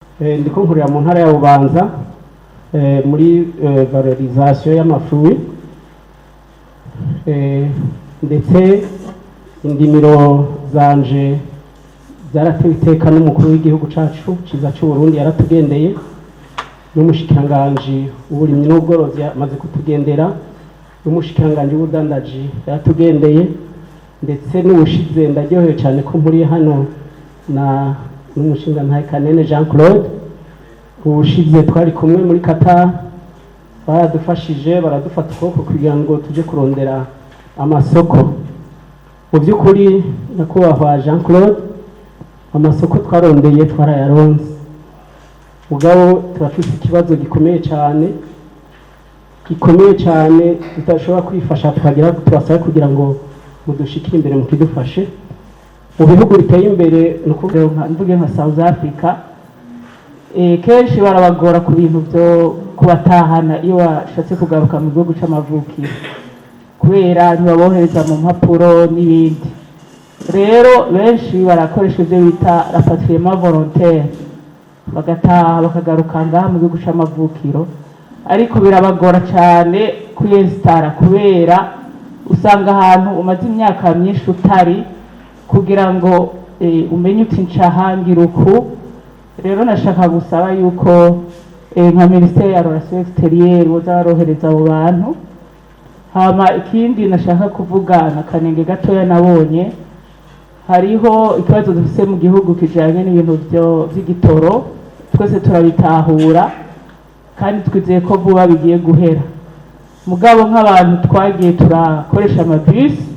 ndiko nkurira mu ntara ya Bubanza muri valorisation y'amafuyi ndetse indimiro zanje zaratewe iteka n'umukuru w'igihugu cacu ciza cy'u Burundi yaratugendeye n'umushikiranganje uburimyi n'ubworozi amaze kutugendera n'umushikiranganje w'ubudandaji yaratugendeye ndetse n'ubushize ndaryohewe cyane ko mpuriye hano na n'umushinga ntaye Kanene Jean Claude ubushize twari kumwe muri Qatar baradufashije baradufata ukuboko kugira ngo tuje kurondera amasoko. Mu by'ukuri nyakubahwa Jean Claude amasoko twarondeye twarayaronse mugabo turafite ikibazo gikomeye cyane tutashobora kwifasha tukagira tubasaba kugira ngo mudushikire imbere mu kidufashe mu bihugu biteye imbere nukuvuga nka South Africa kenshi barabagora ku bintu byo kubatahana iyo washatse kugaruka mu gihugu c'amavukiro kubera ntibabohereza mu mpapuro n'ibindi. Rero benshi barakoresha ibyo bita rapatriement volontaire bagataha bakagaruka ngaha mu gihugu c'amavukiro ariko birabagora cyane kwiyesitara kubera usanga ahantu umaze imyaka myinshi utari kugira ngo umenye uti ncahangira uku. Rero nashaka gusaba yuko nka Ministère ya Relations Extérieures boza barohereza abo bantu. Hama ikindi nashaka kuvuga na kanenge gatoya nabonye hariho ikibazo dufise mu gihugu kijanye n'ibintu by'igitoro twese turabitahura kandi twizeye ko vuba bigiye guhera mugabo nk'abantu twagiye turakoresha amabisi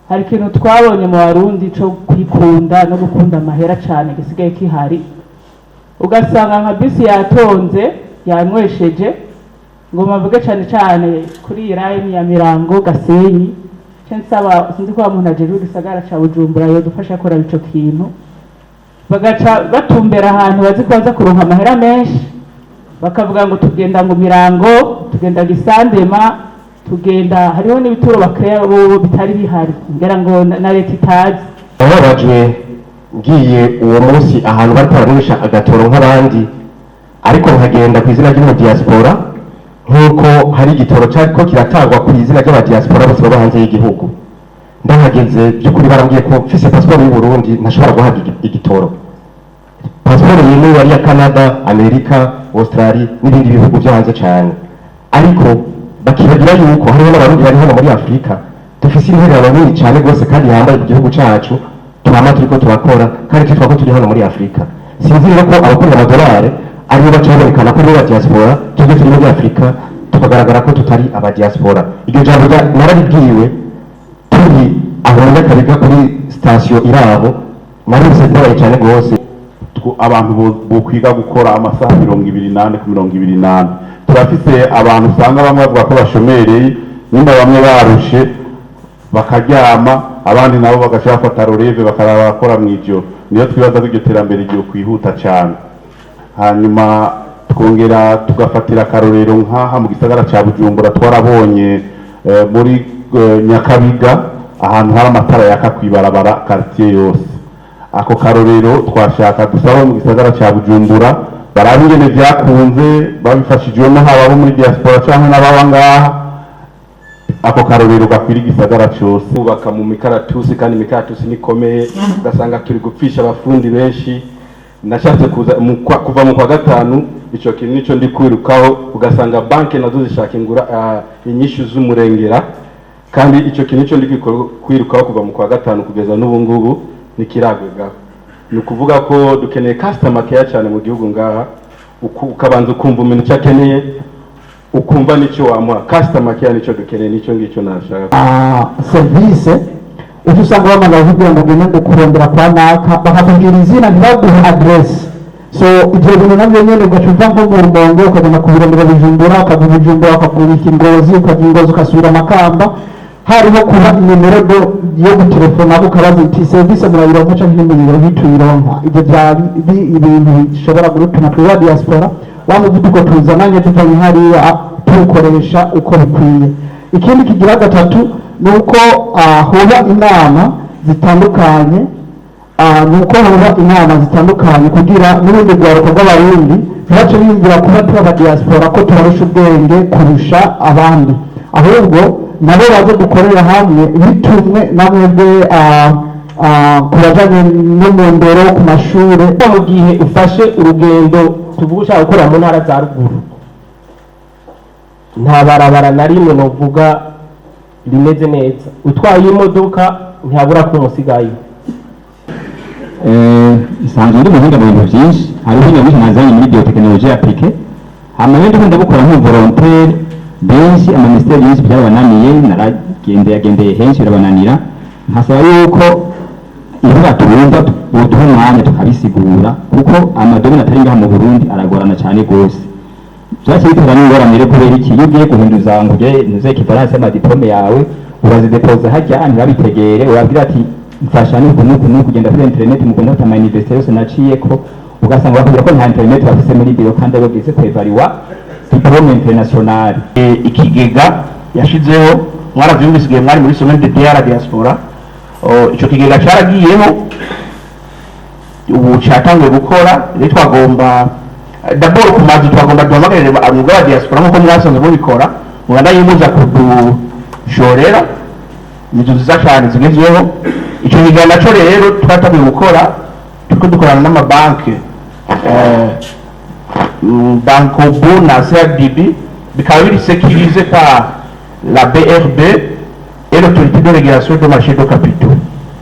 hari ikintu twabonye mu Barundi cyo kwikunda no gukunda amahera cyane gisigaye kihari ugasanga nka bisi yatonze yanywesheje ngo mavuge cyane kuri line ya Mirango Gasenyi cyensaba sinzi ko umuntu ajeje gisagara ca Bujumbura yo dufasha akora bico kintu bagaca batumbera ahantu bazi kwaza kuronka amahera menshi bakavuga ngo tugenda ngo Mirango tugenda Gisandema tugenda hariho n'ibituro bakaya bo bitari bihari ngera ngo na leta itazi ababajwe ngiye uwo munsi ahantu batabanisha agatoro nk'abandi ariko nkagenda ku izina ry'umu diaspora nk'uko hari igitoro cyariko kiratangwa ku izina ry'aba diaspora bose baba hanze y'igihugu. Ndahageze by'ukuri barambwiye ko mfise passport y'u Burundi ntashobora guhabwa igitoro. Passport yimwe yari ya Canada, Amerika, Australia n'ibindi bihugu byo hanze cyane ariko bakibagira yuko hariho n'abarundi bari hano muri Afrika dufise intererano nini cyane rwose kandi yambaye ku gihugu cyacu turama turiko turakora kandi twitwa ko turi hano muri Afrika. Sinzi rero ko abakorera amadolari aribo bacabonekana ko ari diaspora tujye turi muri Afrika tukagaragara ko tutari aba diaspora. Iryo jambo narabibwiwe turi aho nyakabiga kuri station irabo narose ndabaye cyane rwose abantu bo kwiga gukora amasaha 28 ku 28 turafise abantu usanga bamwe bavuga ko bashomereye nyuma bamwe barushe bakaryama abandi nabo bagashaka fata releve bakarabakora mwijoro. Niyo twibaza ko iryo terambere ryo kwihuta cyane hanyuma twongera tugafatira karorero nkaha mu gisagara ca Bujumbura twarabonye muri Nyakabiga ahantu hari amatara yaka kwibarabara quartier yose. Ako karorero twashaka dusaba mu gisagara ca Bujumbura barabingene byakunze babifashijwemo haba muri diaspora cyangwa n'ababa ngaha ako karorero gakwira igisagara cyose ubaka mu mikaratusi kandi imikaratusi nikomeye ugasanga turi gupfisha abafundi benshi. Nashatse kuva mu kwa gatanu ico kintu nico ndi kwirukaho ugasanga banke nazo zishaka ingura inyishu z'umurengera kandi ico kintu nico ndi kwirukaho kuva mu kwa gatanu kugeza n'ubu ngubu nikiragwega. Ni ukuvuga ko dukeneye customer care cyane mu gihugu ngaha ukabanza ukumva umuntu cyakeneye ukumva nicyo wamuha. Customer care nicyo dukeneye nicyo ngicyo nashaka service usanga bamana kugira ngo ngende kurondera kwa naka bakakubwira izina ntibaguhe address. So ibyo bintu nabyo nyene ugacuva nko mu Rumonge ukagenda kubirondera Bujumbura ukavuga Bujumbura ukagurika Ingozi ukagingoza ukasubira Makamba hariho kuba nimero yo gutelefona ukabaza iti service murayironka cyangwa nimero bituyironka. Ibyo bya ibintu bishobora gutuma twa diaspora wamuvuduko tuzananye tutanye hariya tukoresha uko bikwiye. Ikindi kigira gatatu nuko hoba inama zitandukanye ni uko haba inama zitandukanye kugira n'urundi rwaruka rw'abarundi ntibace biyumvira kuba tuba diaspora ko tubarusha ubwenge kurusha abandi, ahubwo nabo baze gukorera hamwe bitumwe na mwebwe ku bajanye no mu ndero ku mashure. Mu gihe ufashe urugendo tuvuga ushaka gukorera mu ntara za ruguru, nta barabara na rimwe novuga rimeze neza, utwaye imodoka ntihabura ko umusigayo. Nsanzwe ndi muhinga mu bintu byinshi, hari ubuhinga bwinshi nazanye muri biotekinoloji appliquée, hama rero ndikunda gukora nk'uvolontaire benshi, amaministeri yinshi byabananiye, naragendeye henshi birabananira, nkasaba yuko ibiba tuwumva uduha umwanya tukabisigura, kuko amadomini atari ngaha mu Burundi aragorana cyane rwose. Byakiri bitera n'ingorane kubera iki, iyo ugiye guhinduza ngo ujye nuze equivalence y'amadiplome yawe urazidepoza hajya ntibabitegere, urabwira ati mfasha n'ukuntu kugenda kuri internet mugenda kutama université yose naciyeko, ugasanga bakubwira ko nta internet bafise muri biro kandi abo bwize kwevariwa diplome international. Ikigega yashizeho mwaravyumvise igihe mwari muri semaine de DR diaspora, ico kigega caragiyeho ubu catanguye gukora. Rero twagomba d'abord ku mazu twagomba duhamagarire abunga ba diaspora nk'uko mwasanze mubikora, muganda yimuza kudushorera inzu nziza cyane zigezweho. Ico kigega naco rero twatanguye gukora, turiko dukorana n'amabanki Bankobu na CRDB, bikaba biri sécurisé par la BRB et l'autorité de régulation de marché de capitaux.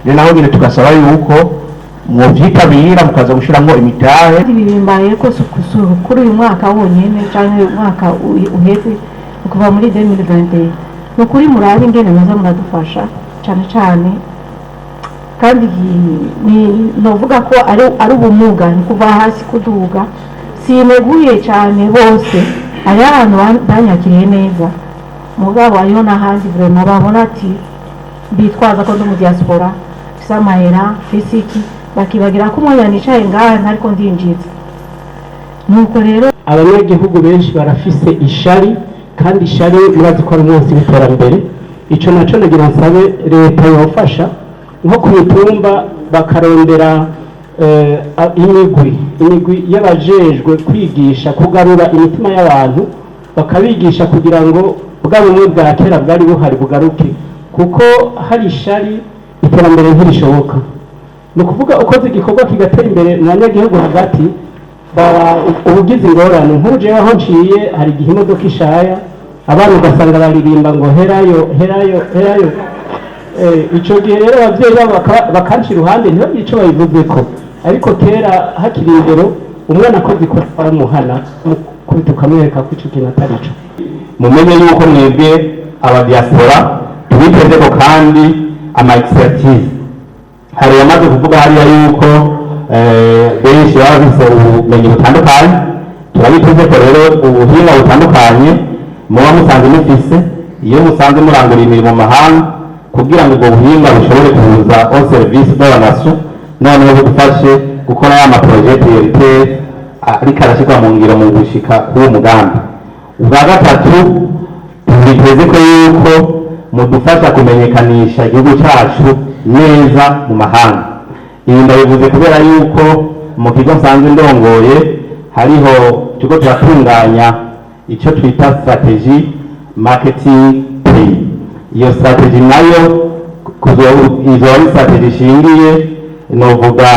Rero naho nyine tugasaba yuko muvyitabira mukaza gushiramwo imitahe. Bibimbaye ko kuri uyu mwaka wonyene canke umwaka uheze kuva muri 2021 nukuri murabe ingene muza muradufasha cane kandi novuga ko ari ubumuga ni kuva hasi kuduga, sineguye cane bose, ari abantu banyakiriye neza, mugabo ariho n'ahandi vraiment babona ati bitwaza ko ndi mu diaspora mfise amahera mfise iki, bakibagira ko umwanya nicaye ngaha ntariko ndinjiza. Nuko rero abanyagihugu benshi barafise ishari, kandi ishari murazi ko ari umunsi w'iterambere. Ico naco nagira nsabe leta yofasha nko ku mitumba bakarondera imigwi y'abajejwe kwigisha kugarura imitima y'abantu, bakabigisha kugira ngo bwa bumwe bwa kera bwari buhari bugaruke, kuko hari ishari iterambere ntirishoboka. Ni ukuvuga ukoze igikorwa kigatera imbere mu banyagihugu hagati, ubugize ingorane nk'uje aho nciye hari igihe imodoka ishaya abana ugasanga baririmba ngo herayo herayo herayo. Ico gihe rero abavyeyi babo bakanca iruhande ntibagire ico babivuzeko, ariko kera hakiri indero umwana akoze ikosa baramuhana kubita ukamwereka ko ico kintu atari co. Mumenye yuko mwebwe abadiaspora tubitezeko kandi ama expertise. Hari yamaze kuvuga hariya yuko benshi baba bafise ubumenyi butandukanye, turabitezeko rero ubuhinga butandukanye muba musanze mufise, iyo musanze murangura imirimo mu mahanga, kugira ngo ubwo buhinga bushobore kuza au service de la nation, noneho budufashe gukora ya maprojet prioritaire ariko arashyirwa mu ngiro mu gushika k'uwo mugambi. Ubwa gatatu tubitezeko yuko mudufasha kumenyekanisha igihugu cacu neza mu mahanga. Ibi ndabivuze kubera yuko mu kigo nsanzwe ndongoye hariho tuko turatunganya icyo twita strategy marketing play. Iyo strategy nayo izo ari strategy ishingiye novuga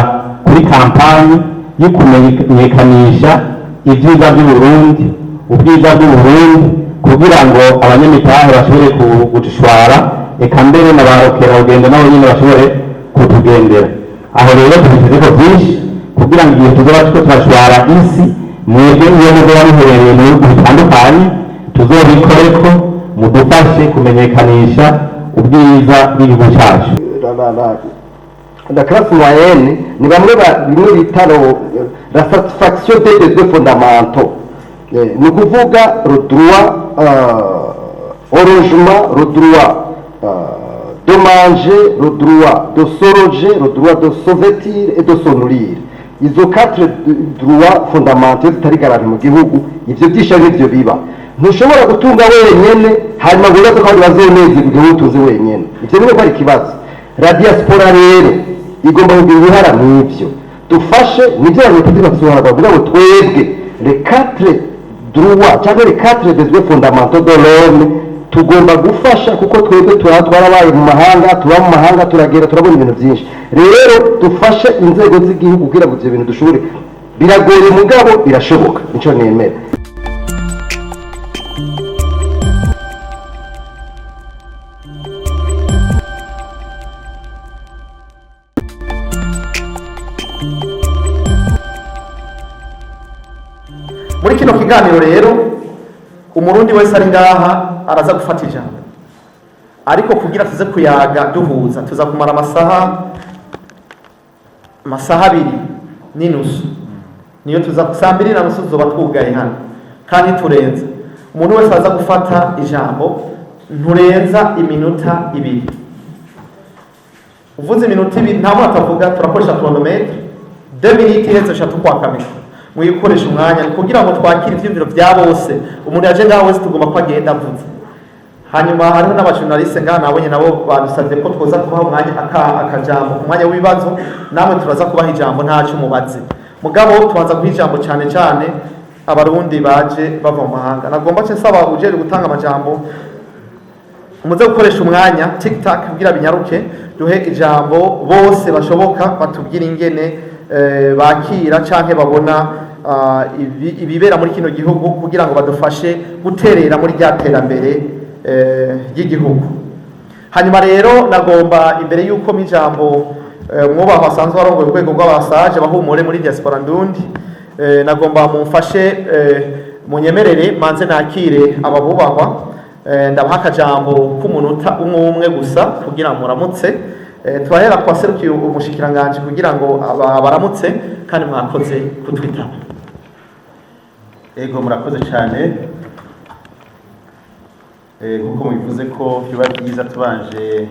kuri kampani yo kumenyekanisha ibyiza by'Uburundi, ubwiza bw'Uburundi, kugira ngo abanyamitahe bashobore kudushwara, eka mbere na barokerarugendo nabo nyine bashobore kutugendera. Aho rero tubitezeko byinshi kugira ngo igihe tuzoba tuko turashwara isi, mwebwe iyo muzoba muherereye mu bihugu bitandukanye tuzobikoreko, mudufashe kumenyekanisha ubwiza bw'igihugu cyacu. La classe moyenne ni bamwe bimwe bita la satisfaction des besoins fondamentaux, ni ukuvuga le droit au logement, le droit de manger, le droit de se loger, le droit de se vêtir et de se nourrir. Izo 4 droits fondamentaux zitarigarana mu gihugu, ivyo byisha n'ivyo biba. Ntushobora gutunga wenyene hanyuma wibaza ko bazoneze igihugu utunze wenyene, ivyo niwe ko ari ikibazo. La diaspora rero igomba kugira ibihara n'ibyo dufashe nibyo abanyepolitiki basobanura bavuga ngo twebwe les 4 droits cyangwa les 4 besoins fondamentaux de l'homme tugomba gufasha kuko twebwe twarabaye mu mahanga tuba mu mahanga turagera turabona ibintu byinshi rero dufashe inzego z'igihugu kugira ngo ibyo bintu dushobore biragoye mugabo birashoboka nicyo nemera. muri kino kiganiro rero umurundi wese ari ngaha araza gufata ijambo ariko kugira tuze kuyaga duhuza tuza kumara amasaha 2:30 niyo tuza saa 2:30 tuzoba twugaye hano kandi turenza umuntu wese aza gufata ijambo nturenza iminota 2 uvuze iminota 2 nta muntu atavuga turakoresha chronometre 2 minutes iheze eshatu kwa kamera mwikoresha umwanya kugira ngo twakire ivyumviro vya bose umuntu yaje ngaho wese tugomba ko agenda avuze hanyuma hariho n'abajournaliste ngaha nabonye nabo badusavye ko twoza kubaha umwanya akajambo ku mwanya w'ibibazo namwe turaza kubaha ijambo ntaco mubaze mugabo tubanza guha ijambo cyane cyane abarundi baje bava mu mahanga nagomba cyo nsaba ujeri gutanga amajambo umuze gukoresha umwanya TikTok kugira binyaruke duhe ijambo bose bashoboka batubwira ingene bakira canke babona ibibera muri kino gihugu kugira ngo badufashe guterera muri rya terambere y'igihugu hanyuma rero nagomba imbere yuko mijambo mwubaho asanzwe arongoye urwego rw'abasaje bahumure muri diaspora ndundi nagomba mumfashe munyemerere manze nakire ababubahwa ndabaha akajambo k'umunota umwe gusa kugira ngo muramutse turahera kwa serukiye umushikiranganje kugira ngo baramutse kandi mwakoze kutwitaba. Ego murakoze cyane nkuko mubivuze ko biba byiza tubanje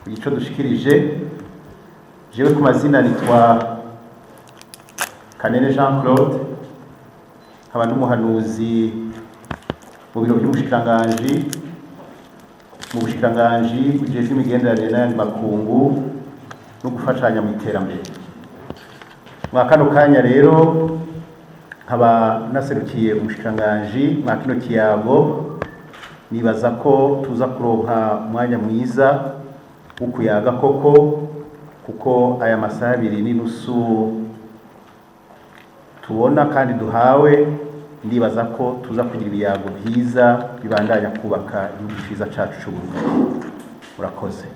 ku gico dushikirije jewe ku mazina nitwa Kanene Jean Claude nkaba n'umuhanuzi mu biro by'umushikiranganji mu bushikiranganji bujejwe imigenderanire n'ayandi makungu no gufashanya mu iterambere mwa kano kanya rero nkaba naserukiye umushikiranganji mwa kino kiyago nibaza ko tuza kuronka umwanya mwiza wo kuyaga koko kuko aya masaha 2:30 tubona kandi duhawe ndibaza ko tuza kugira ibiyago byiza bibandanya kubaka igihugu cyiza cyacu cy'uburundi murakoze.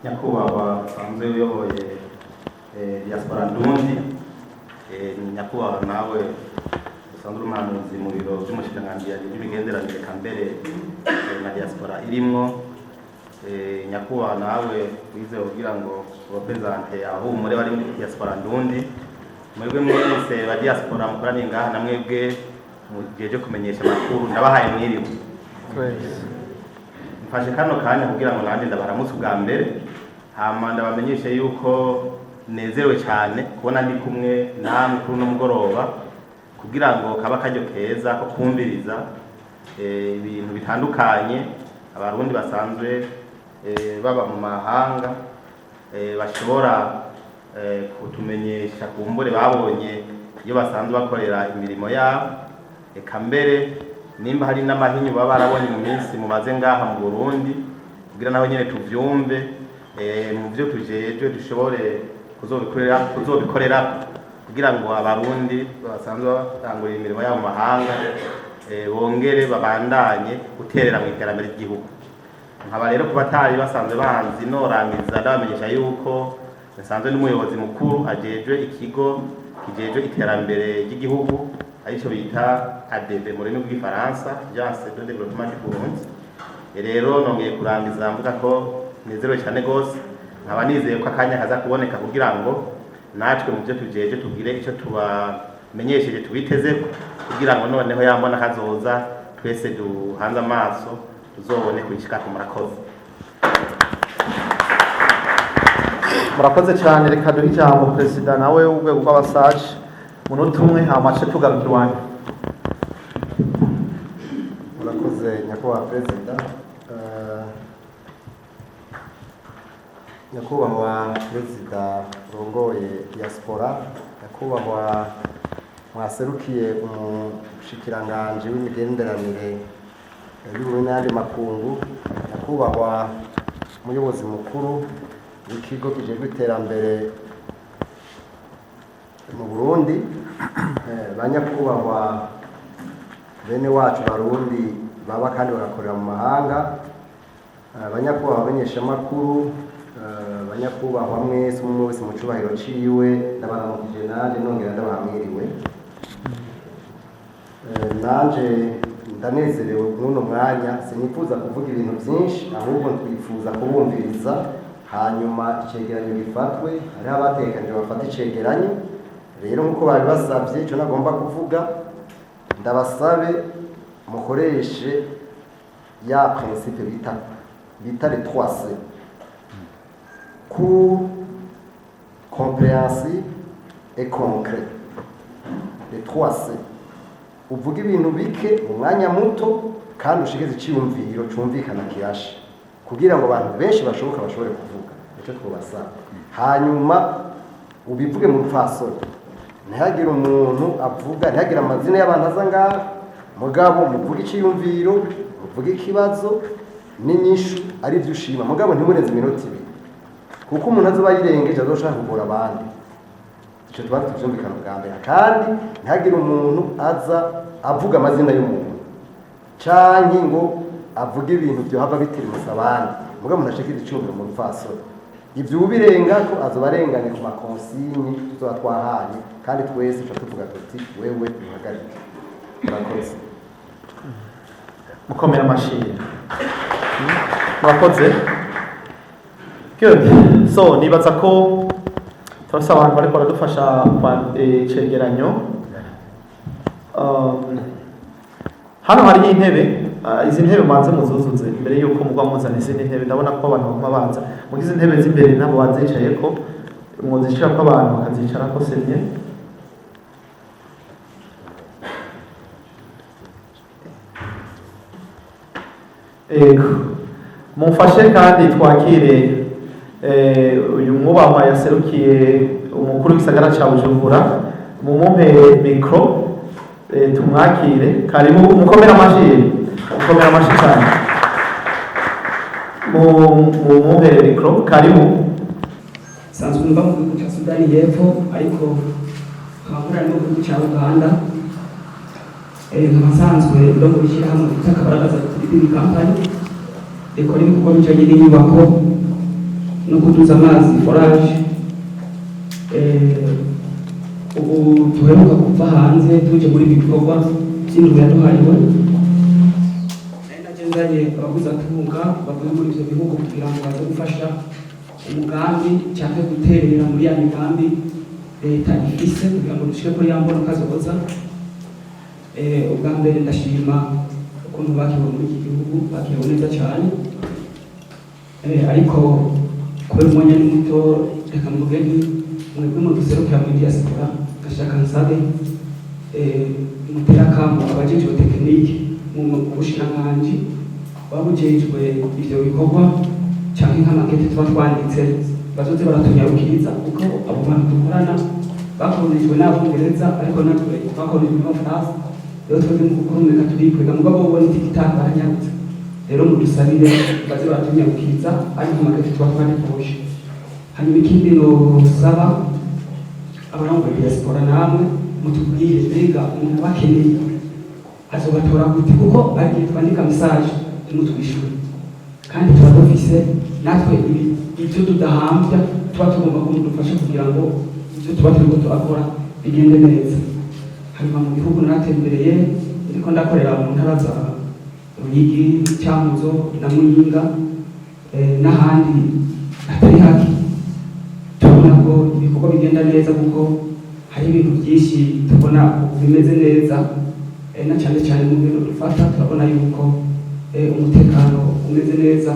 nyakubahwa sanzwe uyoboye diaspora ndundi nyakubahwa nawe usanzwe umuhanuzi mu biro by'umushikiranganji y'imigenderanire kambere na diaspora irimwo nyakubahwa nawe wize kugira ngo represente ahumure bari muri diaspora ndundi mwebwe mwese ba diaspora mukoraniye ngaha na mwebwe mugeje kumenyesha amakuru ndabahaye mwiriwe mfashe kano kanya kugira ngo nanje ndabaramutse ubwa mbere hama ndabamenyeshe yuko nezerewe cyane kubona ndi kumwe namwe kuri uno mugoroba kugira ngo kaba kajyo keza ko kumviriza ibintu bitandukanye abarundi basanzwe baba mu mahanga bashobora kutumenyesha kumbure babonye iyo basanzwe bakorera imirimo yabo eka mbere nimba hari n'amahinyu baba barabonye mu minsi mumaze ngaha mu Burundi kugira naho nyene tuvyumve mu byo tujeje dushobore kuzobikorera kugira ngo abarundi basanzwe batangurira imirimo yabo mu mahanga bongere babandanye guterera mu iterambere ry'igihugu. Nkaba rero kuba atari basanzwe bahanzi norangiza ndabamenyesha yuko nsanzwe n'umuyobozi mukuru ajejwe ikigo kijejwe iterambere ry'igihugu arico bita ADB mu rurimi rw'igifaransa Agence de Développement du Burundi. Rero nongeye kurangiza mvuga ko nezerewe cyane gose nkaba nizeye ko akanya kaza kuboneka kugira ngo natwe mu byo tujeje tugire icyo tubamenyesheje tubiteze kugira ngo noneho yambona kazoza twese duhanze amaso tuzobone kwishika ku murakoze. Murakoze cyane reka duhe ijambo perezida nawe w'urwego rw'abasaje munota umwe hamace tugarukira iwanyu. nyakubahwa perezida nyakubahwa perezida urongoye diaspora, nyakubahwa mwaserukiye umushikiranganji w'imigenderanire y'Uburundi n'ayandi makungu, nyakubahwa umuyobozi mukuru w'ikigo kijejwe iterambere mu Burundi, banyakubahwa bene wacu Barundi baba kandi bagakorera mu mahanga, banyakubahwa abamenyeshamakuru, banyakubahwa mwese umwe wese mu cubahiro ciwe, ndabaramukije nanje nongera ndabahamwiriwe. Nanje ndanezerewe mw'uno mwanya, sinifuza kuvuga ibintu byinshi, ahubwo twifuza kubumviriza hanyuma icegeranyo gifatwe. Hariho abatekanije bafata icegeranyo, rero nk'uko babibasabye icyo nagomba kuvuga, ndabasabe mukoreshe ya principe bita les 3C: court, compréhensible et concret. Les 3C: uvuga ibintu bike mu mwanya muto kandi ushikize iciyumviro cumvikana kirashe, kugira ngo abantu benshi bashoboka bashobore kuvuga icyo twabasaba. Hanyuma ubivuge mu rupfasoni, ntihagire umuntu avuga, ntihagire amazina y'abantu aza ngaha, mugabo muvuge iciyumviro, muvuge ikibazo n'inyishu ari byo ushima, mugabo ntimurenze iminota 2, kuko umuntu azoba yirengeje azoshaka kugora abandi. Icyo twari tuvyumvikana bwa mbere. Kandi ntihagire umuntu aza avuga amazina y'umuntu canke ngo avuge ibintu byohava bitirimusa abandi, mugabo umuntu ashikira iciyumviro mu rupfasoni. Ibyo ubirenga ko azoba arenganye ku makonsigne tuzoba twahaye, kandi twese tuca tuvuga tuti wewe uhagarike. Murakoze. Mukomera amashyi. Murakoze. Good. So nibaza ko turasaba abantu bariko baradufasha icegeranyo. Hano hari intebe, izi ntebe manze muzuzuze mbere yuko mugwa muzana izindi ntebe. Ndabona ko abantu baguma baza mu izi ntebe z'imbere nabo bazicayeko, muzishira ko abantu bakazicarako semye. Mumfashe kandi twakire uyu mwubahwa yaserukiye umukuru w'isagara ca Bujumbura, mumumpe mikro tumwakire. Karibu, mukomera amashyi cyane. Mumumpe mikro, karibu. Sanzwe mba mu gihugu cya Sudani y'Epfo, ariko nkabura no mu gihugu cya Uganda. Nkasanzwe ndo mu ishyirahamwe ryitwa Kabaragaza Development Company rikora ibikorwa bijyanye n'inyubako no kuduza amazi forage. Ubu tuheruka kuva hanze tuje muri ibi bikorwa by'inzu yaduhayewe, nagendanye abaguzatunga bavuye muri ibyo bihugu kugira ngo baze gufasha umugambi cyangwa guterera muri ya migambi leta ifise kugira ngo dushike kuri ya mbono kazoza. Ubwa mbere ndashima ukuntu bakibona muri iki gihugu, bakibona neza cyane, ariko kubera umwanya ni muto, reka mvuge nti mwebwe muduserukira muri diaspora, ndashaka nsabe mutera akamo abajejwe tekinike mu bushikiranganji babujejwe ivyo bikorwa canke nk'amakete tuba twanditse bazoze baratunyarukiriza, kuko abo bantu dukorana bakolonijwe n'Abongereza ariko natwe twakolonijwe n'Abafaransa. Rero twebwe mu gukomeka turikwega, mugabo ubona igitanga baranyarutse. Rero mudusabire baze baratunyarukiriza ariko amakete tuba twandikuje. Hanyuma ikindi nosaba abarongoye diaspora, namwe mutubwire mbega umuntu bakeneye azobatora gute, kuko agiye twandika message tumutwishure kandi tuba dufise natwe ibyo tudahambya tuba tugomba kumudufasha kugira ngo ibyo tuba turiko turakora bigende neza. Hanyuma mu gihugu naratembereye, ndiko ndakorera mu ntara za Ruyigi, Cyanguzo na Muyinga n'ahandi hatari hake. Tubona ko ibikorwa bigenda neza, kuko hari ibintu byinshi tubona bimeze neza, na cyane cyane mu bintu dufata turabona yuko umutekano umeze neza,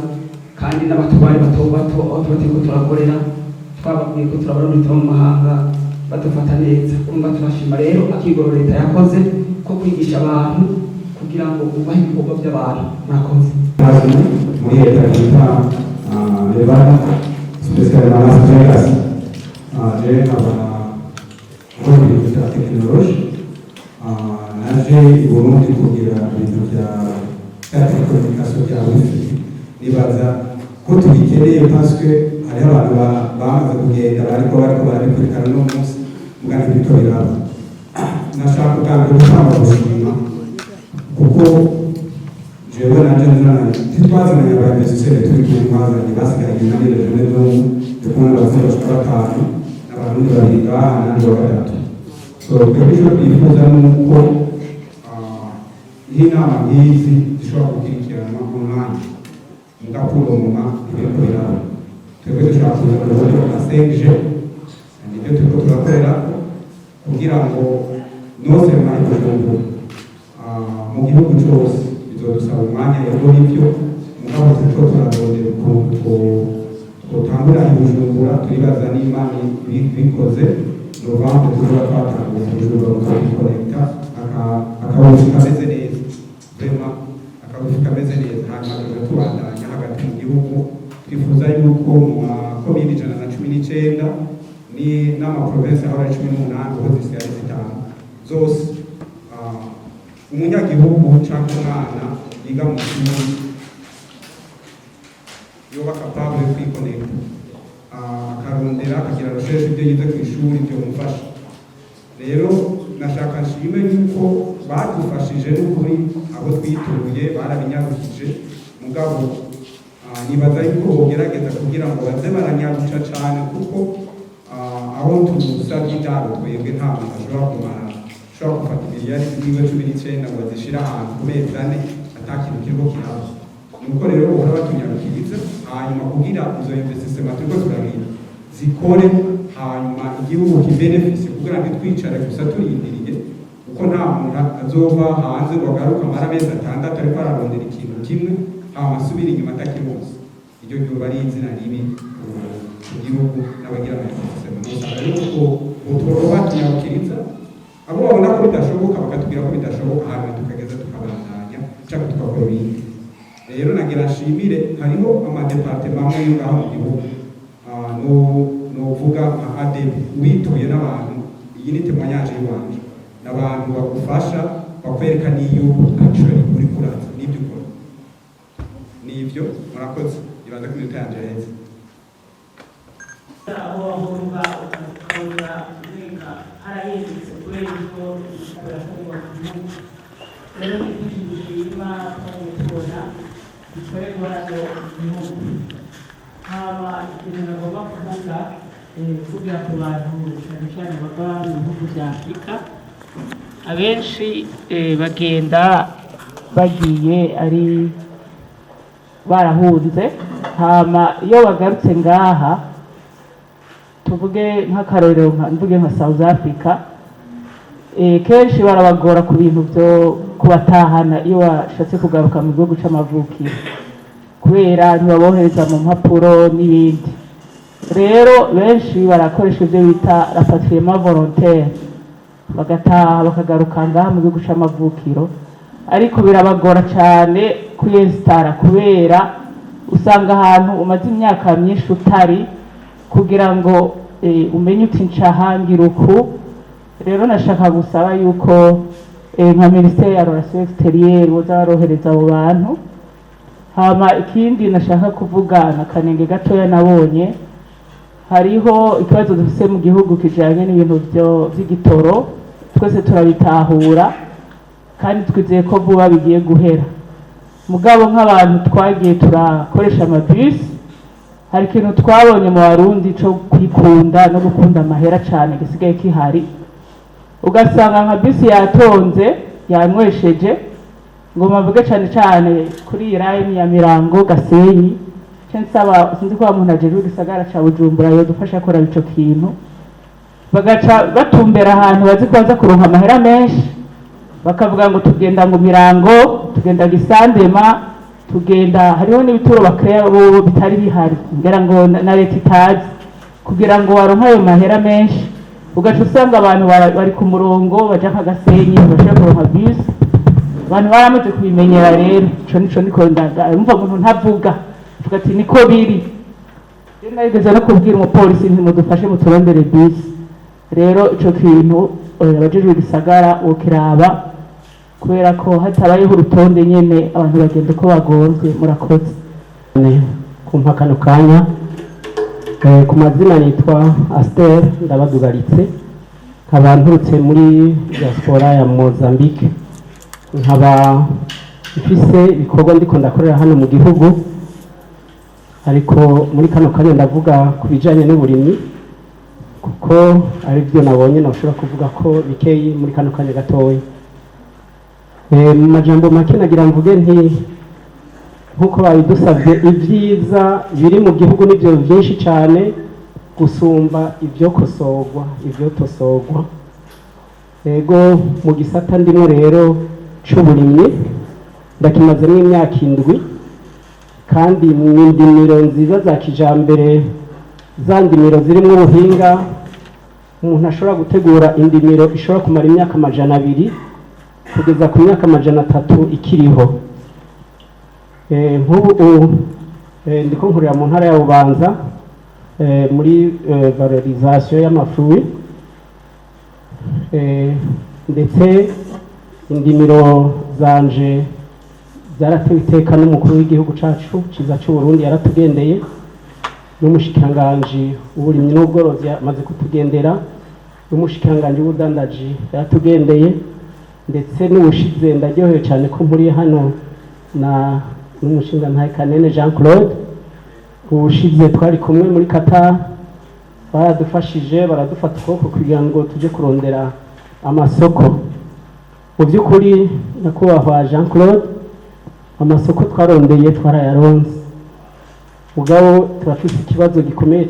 kandi n'abatwari bato bato aho tuba turiko turakorera twababwiye ko turabarondera mu mahanga badufata neza. Urumva turashima rero akigoro leta yakoze ko kwigisha abantu kugira ngo ubahe ibikorwa by'abantu murakoze muri leta yitwa Nevada spesiali na Las Vegas je nkaba nkora ibintu bya tekinoloji naje i Burundi kugira ibintu bya telekomunikasiyo bya wifi nibaza ko tubikeneye paswe hariho abantu bamaze kugenda bariko barabikurikirana no munsi mugana ibito biraba nashaka ubwambere gutanga gushima kuko jewe nanje ntitwazananye abainvestiseri turi kumwe twazanye basigaye inyuma y'irejone z'umu ndi kumwe n'abasore bashika batanu n'abarundi babiri ngaha nandi wa gatatu so twebwe ico twifuza ni uko inama nk'izi zishobora gukurikiranwa online mugapfundumuma ibiriko biraba twebwe dushobora kuzana uburyo bwa 5G nibyo turiko turakorera kugira ngo nose mari Bujumbura mu gihugu cyose bizodusaba umwanya yego nibyo mugabo turiko turarondera ukuntu twotangura i Bujumbura turibaza n'Imana bikoze Novembre tuzoba twatanguye Bujumbura mukabikonekta akabuzi kameze neza vrema akabuzi kameze neza hanyuma tuza tubandanya hagati mu gihugu twifuza yuko mu makomine 119 ni n'amaprovensi aho ari 18 aho zisigaye zitanu zose umunyagihugu cyangwa umwana yiga mu shuri yoba capable yo kwikonekta akarondera akagira recherche ibyo yize ku ishuri byo mufasha rero nashaka nshime yuko badufashije n'ukuri abo twituye barabinyarukije mugabo nibaza yuko bogerageza kugira ngo baze baranyaruca cyane kuko aho tusabye indaro twebwe nta muntu ashobora kumara ushobora gufata miliyari z'iwe 19 ngo bazishira ahantu ku mezi ane atakintu kirimo kiraba nuko rero bahora batunyarukiriza hanyuma kugira izo investisema turiko turagira zikore hanyuma igihugu kibenefisi kugira ngo twicare gusa turindiriye kuko nta muntu azova hanze ngo agaruke amara amezi atandatu ariko ararondera ikintu kimwe hama asubira inyuma atakimuzi iryo ryoba ari izina ribi ku gihugu n'abagira amasezerano musanga rero ko utoroba batunyarukiriza abo babona ko bidashoboka bakatubwira ko bidashoboka hanyuma tukageza tukabandanya cyangwa tugakora ibindi rero nagira nshimire hariho amadepartement amwe yo ngaho mu gihugu novuga nka ADB wituye n'abantu iyi ni témoignage y'iwanje n'abantu bagufasha bakwereka n'iyo actually uri kuranza n'ibyo ukora n'ibyo murakoze ibanza ku minota yanje heza aho ahumva ukabona reka harahindutse kubera ko barakorwa mu gihugu rero ntidushima kandi tubona bikorerwa hano mu gihugu haba ikintu nagomba kuvuga kugira ku bantu cyane cyane bava mu bihugu bya Afurika abenshi bagenda bagiye ari barahunze hama iyo bagarutse ngaha tuvuge nk'akarorero mvuge nka South Africa kenshi barabagora ku bintu byo kubatahana iyo washatse kugaruka mu gihugu c'amavukiro kubera ntibabohereza mu mpapuro n'ibindi rero benshi barakoresha ibyo bita rapatriement volontaire bagataha bakagaruka ngaha mu gihugu c'amavukiro ariko birabagora cyane kuyesitara kubera usanga ahantu umaze imyaka myinshi utari kugira ngo umenye uti ncahangira uku rero nashaka gusaba yuko nka Ministère ya Relations Extérieures boza barohereza abo bantu hama ikindi nashaka kuvuga na kanenge gatoya nabonye hariho ikibazo dufise mu gihugu kijanye n'ibintu by'igitoro twese turabitahura kandi twizeye ko vuba bigiye guhera mugabo nk'abantu twagiye turakoresha amabisi hari ikintu twabonye mu Barundi cyo kwikunda no gukunda amahera cyane gisigaye kihari ugasanga nka bisi yatonze yanywesheje ngo mavuge cyane cyane kuri line ya Mirango Gasenyi cyensaba sinzi ko umuntu ajeje gisagara ca Bujumbura yo dufasha kora ico kintu bagaca batumbera ahantu bazi kwaza kuronka amahera menshi bakavuga ngo tugenda ngo Mirango tugenda Gisandema tugenda hariho n'ibituro bakreya bo bitari bihari ngera ngo na leta itazi kugira ngo waronka ayo mahera menshi ugaca usanga abantu bari ku murongo baja Gasenyi bashaka kuronka bisi abantu baramaze kubimenyera rero ico nico niko umva umuntu ntavuga uvuga ati niko biri rero nageze no kubwira umupolisi ntimudufashe muturondere bisi rero ico kintu abajejwe gisagara ukiraba kubera ko hatabayeho urutonde nyene abantu bagenda uko bagonze murakoze kumpa kano kanya ku mazina nitwa Aster ndabadugaritse nkaba nturutse muri diaspora ya Mozambique nkaba mfise ibikorwa ndiko ndakorera hano mu gihugu ariko muri kano kanya ndavuga ku bijanye n'uburimyi kuko ari byo nabonye nashobora kuvuga ko bikeyi muri kano kanya gatoya mu majambo make nagira mvuge nti nkuko babidusabye ibyiza biri mu gihugu n'ibyo byinshi cyane gusumba ibyo kosorwa ibyo tosogwa ego mu gisata ndimo rero c'uburimyi ndakimazemo imyaka 7 kandi mu ndimiro nziza za kijambere za ndimiro zirimo ubuhinga umuntu ashobora gutegura indimiro ishobora kumara imyaka 200 kugeza ku myaka 300 ikiriho nk'ubu ndiko nkorera mu ntara ya Bubanza muri valorisation y'amafruit ndetse indimiro zanje zaratewe iteka n'umukuru w'igihugu cacu ciza cy'u Burundi yaratugendeye n'umushikiranganje uburimyi n'ubworozi amaze kutugendera n'umushikiranganje w'ubudandaji yaratugendeye ndetse n'ubushize ndaryohewe cyane ko muri hano na n'umushinga ntaye Kanene Jean Claude ubushize twari kumwe muri Qatar baradufashije baradufata ukuboko kugira ngo tuje kurondera amasoko mu by'ukuri nyakubahwa Jean Claude amasoko twarondeye twarayaronse mugabo turafite ikibazo gikomeye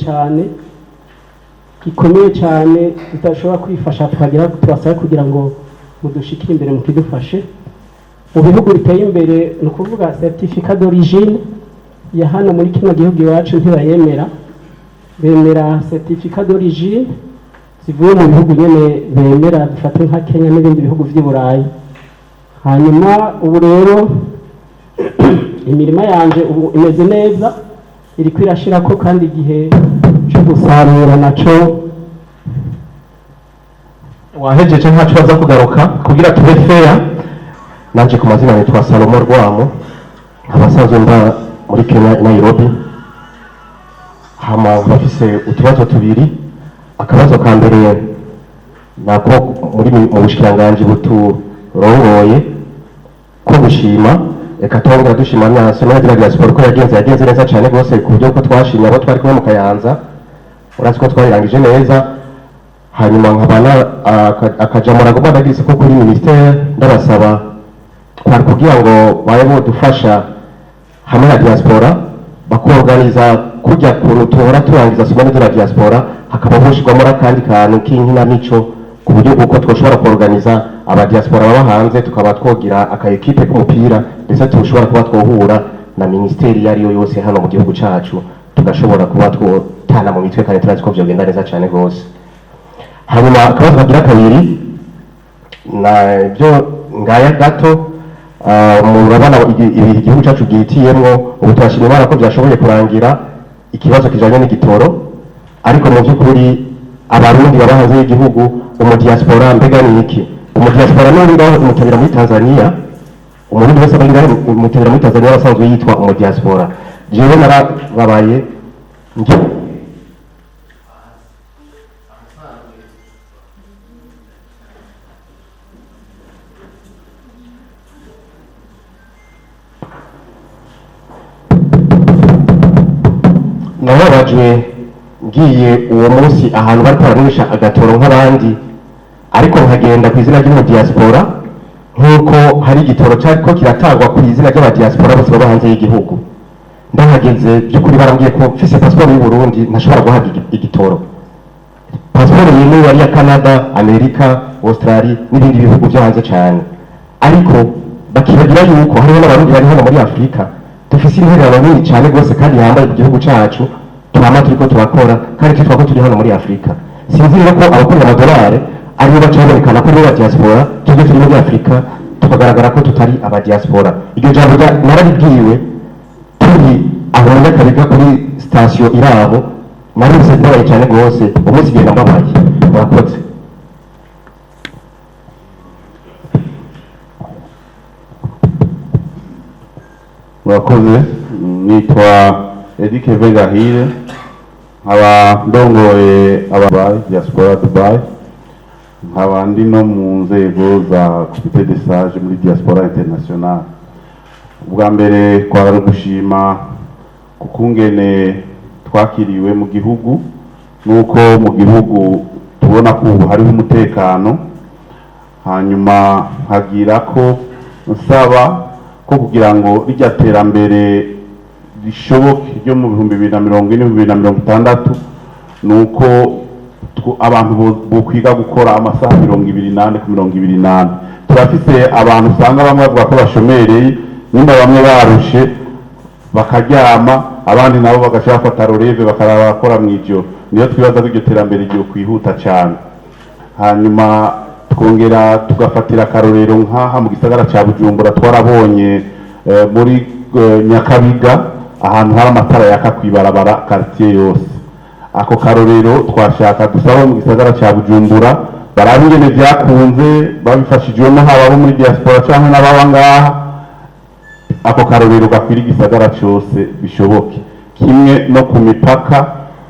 cyane tutashobora kwifasha tukagira turasaba kugira ngo mudushikire imbere mu kidufashe mu bihugu biteye imbere no kuvuga certificat d'origine ya hano muri kino gihugu iwacu ntibayemera bemera certificat d'origine zivuye mu bihugu nyene bemera dufate nka Kenya n'ibindi bihugu vy'i Burayi hanyuma ubu rero imirima yanje ubu imeze neza iri kwirashirako kandi igihe cyo gusarura naco wahejeje ntaco baza kugaruka kugira tube fair nanje ku mazina nitwa Salomo Rwamo abasanzwe mba muri Kenya Nairobi hama bafise utubazo tubiri akabazo ka mbere nako muri mu bushikiranganje buturongoye ko gushima reka tongera dushima nyaso n'agira diaspora ko yagenze neza cyane rwose ku buryo ko twashimye abo twari kumwe mu Kayanza urazi ko twayirangije neza hanyuma nkabana akajamura ngo badagise ko kuri ministere ndabasaba twari kugira ngo baye bodufasha hamwe na diaspora bakorganiza kujya kuntu tuhora turangiza somane de la diaspora hakaba hoshirwamo kandi kantu k'inkinamico ku buryo uko twoshobora kuorganiza aba diaspora baba hanze tukaba twogira aka equipe k'umupira ndetse tushobora kuba twohura na ministeri yariyo yose hano mu gihugu cacu tugashobora kuba twotana mu mitwe kandi turazi ko byogenda neza cyane gose hanyuma akabazo kagira kabiri na byo ngaya gato murabona igihugu cyacu gihitiyemwo ubu turashima Imana ko byashoboye kurangira ikibazo kijanye n'igitoro ariko mu by'ukuri abarundi baba hanze y'igihugu umudiaspora mbega ni iki umudiaspora n'uri ngaho umutabira muri Tanzania umurundi wese abari ngaho umutabira muri Tanzania basanzwe yitwa umudiaspora jewe narababaye nababajwe ngiye uwo munsi ahantu bari kwaranisha agatoro nk'abandi ariko nkagenda ku izina ry'umudiaspora nk'uko hari igitoro cyariko kiratangwa ku izina ry'abadiaspora bose baba hanze y'igihugu ndahageze by'ukuri barambwiye ko mfise passport y'u Burundi ntashobora guhabwa igitoro passport yemewe yari ya Canada Amerika Australia n'ibindi bihugu byo hanze cyane ariko bakibagira yuko hariho n'abarundi bari hano muri Afrika dufise intererano nini cyane rwose kandi yambaye ku gihugu cyacu turama turiko turakora kandi twitwa ko turi hano muri Afrika sinzi rero ko abakorera amadolari aribo bacabonekana ko niba diaspora tujye turi muri Afrika tukagaragara ko tutari aba diaspora. Iryo jambo narabibwiwe turi aho Nyakabiga kuri station irabo, narumvise ndabaye cyane rwose, umunsi genda mbabaye. Murakoze. Murakoze. Nitwa Eric Vegahire, nkaba ndongoye ababaye diaspora Dubai, nkaba ndi no mu nzego za comité de sage muri diaspora international. Ubwa mbere twara gushima kukungene twakiriwe mu gihugu, nuko mu gihugu tubona ko ubu hariho umutekano, hanyuma hagira ko nsaba ko kugira ngo rijya terambere rishoboke ryo mu 2040-2060 nuko abantu bo kwiga gukora amasaha 28 turafise abantu usanga bamwe bavuga ko bashomereye, nimba bamwe barushe bakaryama, abandi nabo bagashaka fata releve bakarabakora mwijoro. Niyo twibaza ko iryo terambere ryo kwihuta cyane. Hanyuma twongera tugafatira karorero nkaha mu gisagara ca Bujumbura, twarabonye muri Nyakabiga ahantu hari amatara yaka kwibarabara quartier yose. Ako karorero twashaka dusaba mu gisagara ca Bujumbura barabe ingene vyakunze, babifashijwemo haba muri diaspora canke n'ababa ngaha, ako karorero gakwira igisagara cyose bishoboke. Kimwe no ku mipaka,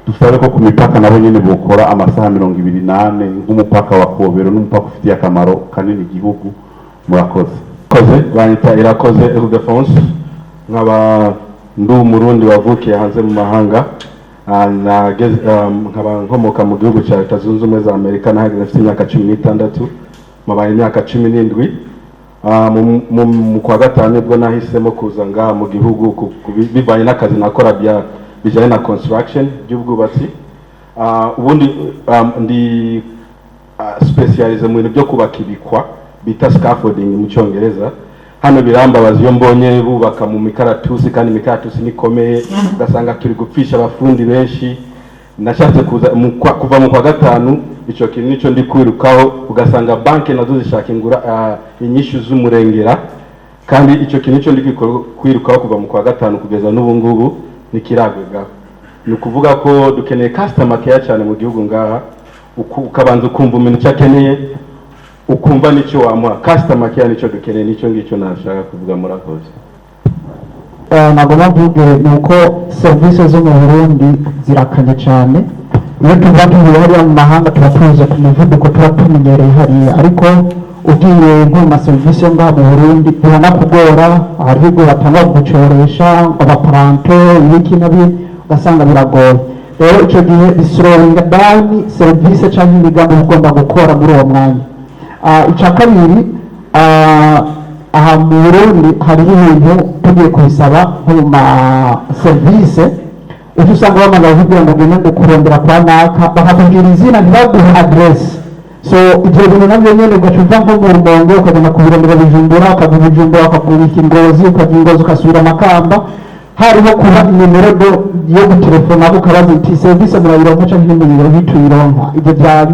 dusabe ko ku mipaka nabo nyene bokora amasaha 28 nk'umupaka wa Kobero, n'umupaka ufitiye akamaro kanini igihugu. Murakoze. Koze banyita Irakoze Ildefonse, nkaba ndi umurundi wavukiye hanze mu mahanga, nkaba nkomoka mu gihugu cya Leta Zunze Ubumwe za Amerika, nahageze mfite imyaka 16, mabaye imyaka 17. Mu kwa gatanu nibwo nahisemo kuza ngaha mu gihugu bivanye n'akazi nakora bijyanye na construction by'ubwubatsi. Ubundi ndi specialize mu bintu byo kubaka ibikwa bita scaffolding mu Cyongereza. Hano birambabaza iyo mbonye bubaka mu mikaratusi, kandi imikaratusi nikomeye, ugasanga turi gupfisha abafundi benshi. Nashatse kuva mu kwa gatanu, icyo kintu nico ndi kwirukaho, ugasanga banki nazo zishaka ingura inyishu z'umurengera, kandi icyo kintu nico ndi kwirukaho kuva mu kwa gatanu kugeza n'ubu ngubu nikiragwega. Ni ukuvuga ko dukeneye customer care cyane mu gihugu ngaha, ukabanza ukumva umuntu icyo akeneye, ukumva nicyo wamuha. Customer care nicyo dukeneye, nicyo ngicyo nashaka kuvuga. Murakoze. Nagomba mvuge nuko service zo mu Burundi zirakanye cyane. Iyo tuva tuvuye hariya mu mahanga turatuze ku muvuduko tuba tumenyereye hariya, ariko ugiye nko mu maserivisi yo ngaha mu Burundi biranakugora. Hari ibigo batanga gucoresha abaparanto ibiki nabi, ugasanga biragoye. Rero icyo gihe slowing down service cyangwa imigambi ugomba gukora muri uwo mwanya. Icya kabiri, aha mu Burundi hari ibintu tugiye kubisaba nko mu maserivisi, icyo usanga bamaze kuvuga ngo ngende kurondera kwa naka, bakakubwira izina ntibaguhe address. So ibyo bintu nabyo nyine ugacuva nko mu Rumonge ukagenda ku biro Bujumbura, ukava Bujumbura ukagurika Ingozi, ukajya Ingozi ugasubira Makamba, hariho kuba nimero yo gutelefona ukabaza iti service murayironka cyangwa nimero hituyironka. Ibyo byari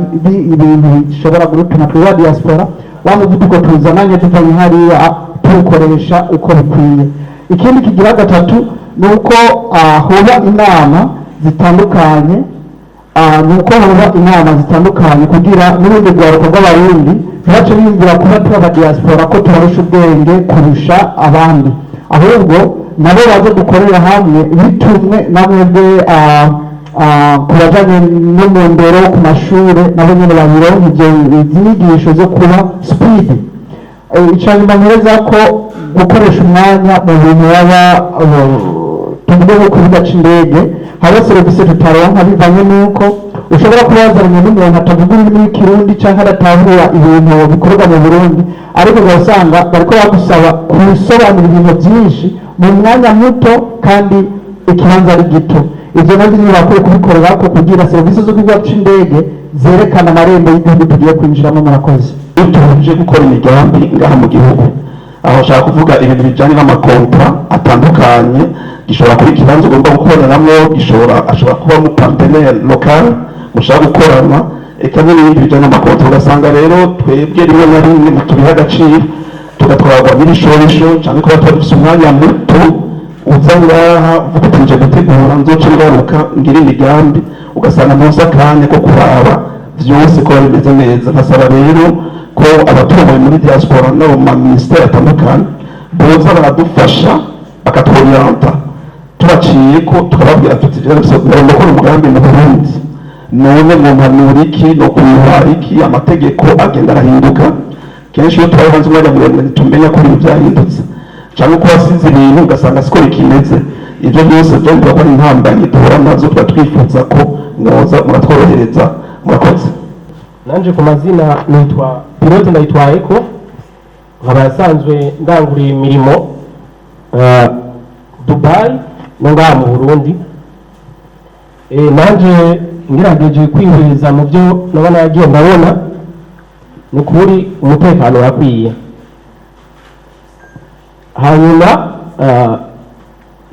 ibintu bishobora gutuma twa diaspora wa muvuduko tuzananye tuvanye hariya tukoresha uko bikwiye. Ikindi kigira gatatu nuko hoba inama zitandukanye, kugira n'ubundi rwaruka rw'abarundi ntibace biyumvira kuba tuba diaspora ko tubarusha ubwenge kurusha abandi, ahubwo nabo baze dukorera hamwe bitumwe namwebwe ku bajyanye no mu ndero ku mashuri, nabo nyine babironka izi nyigisho zo kuba speed. Icanyuma nkereza ko gukoresha umwanya mu bintu baba tuvuge nko ku bibuga cy'indege, haba serivisi tutaronka bivanye n'uko ushobora kubazanya n'umuntu atavuga ururimi rw'ikirundi cyangwa adatahura ibintu bikorwa mu Burundi, ariko ugasanga bariko bagusaba kubisobanura ibintu byinshi mu mwanya muto kandi ikibanza ari gito. Ibyo nabyo niba bakwiye kubikorera ko kugira serivisi zo kubibuga cy'indege zerekana amarembo y'igihugu tugiye kwinjiramo. Murakoze. Tuje gukora imigambi ngaha mu gihugu, aho ushaka kuvuga ibintu bijyanye n'amakontra atandukanye, gishobora kuba ikibanza ugomba gukoreramo, ashobora kuba mu partenaire local mushaka gukorana, eka n'ibindi bijyanye n'amakontra. Ugasanga rero twebwe rimwe na rimwe tubiha agaciro, tugatwarwa n'ibishoresho cyangwa kuba tuba dufite umwanya muto uza ngaha uvuga uti nje gutegura nzoca ngaruka ngira imigambi ugasanga munsi akanya ko kuraba vyose ko bimeze neza. Nkasaba rero ko abatuye muri diaspora no mu ministeri atandukanye boza baradufasha bakatworienta tubaciye ko tukababwira tuti ngomba gukora umugambi mu Burundi none mu mpanuro iki no kuyuha iki amategeko agenda arahinduka kenshi iyo tubaye hanze umwanya muremure tumenya ko ibintu byahindutse cyangwa ko wasize ibintu ugasanga siko bikimeze. Ibyo byose byumva ko ari intambamyi duhura nazo tuba twifuza ko mwoza muratworohereza. Murakoze. Nanje ku mazina nitwa Pilote Ndayitwaye ko nkaba yasanzwe ndanguriye imirimo Dubai no ngaha mu Burundi. Nanje ngerageje kwihuriza mu byo nabona yagiye ndabona ni ukuri umutekano wakwiye. Hanyuma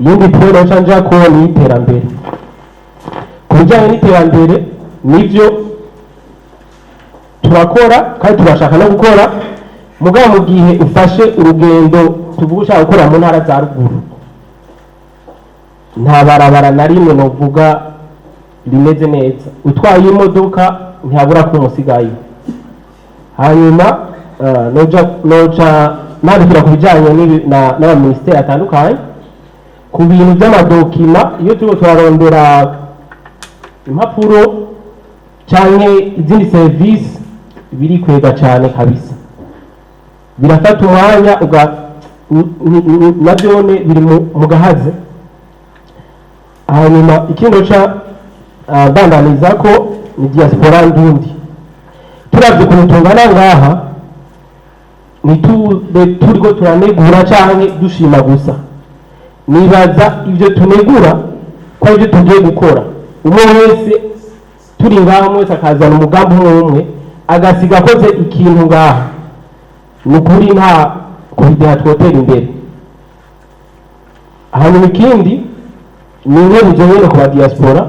yindi poro canja ko ni iterambere. Ku bijyanye n'iterambere nibyo turakora kandi turashaka no gukora mugabo mu gihe ufashe urugendo tuvuga ushaka gukora mu ntara za ruguru nta barabara na rimwe novuga rimeze neza, utwaye imodoka ntihabura ko umusigaye. Hanyuma noca nabikira ku bijyanye n'abaminisiteri atandukanye ku bintu by'amadokima iyo turiko turarondera impapuro cyangwa izindi serivisi biri kwega cyane kabisa, birafata umwanya nabyone biri mu gahaze. Hanyuma ikindi ca bandaniza ko ni diaspora ndundi turavye ukuntu tungana ngaha turiko turanegura canke dushima gusa, nibaza ivyo tunegura ko arivyo tugiye gukora. Umwe wese turi ngaha mwese akazana umugambi umwe agasiga akoze ikintu ngaha, ni ukuri nta kubideha twotera imbere. Hanyuma ikindi ni imwe bijyanye no kuba diaspora,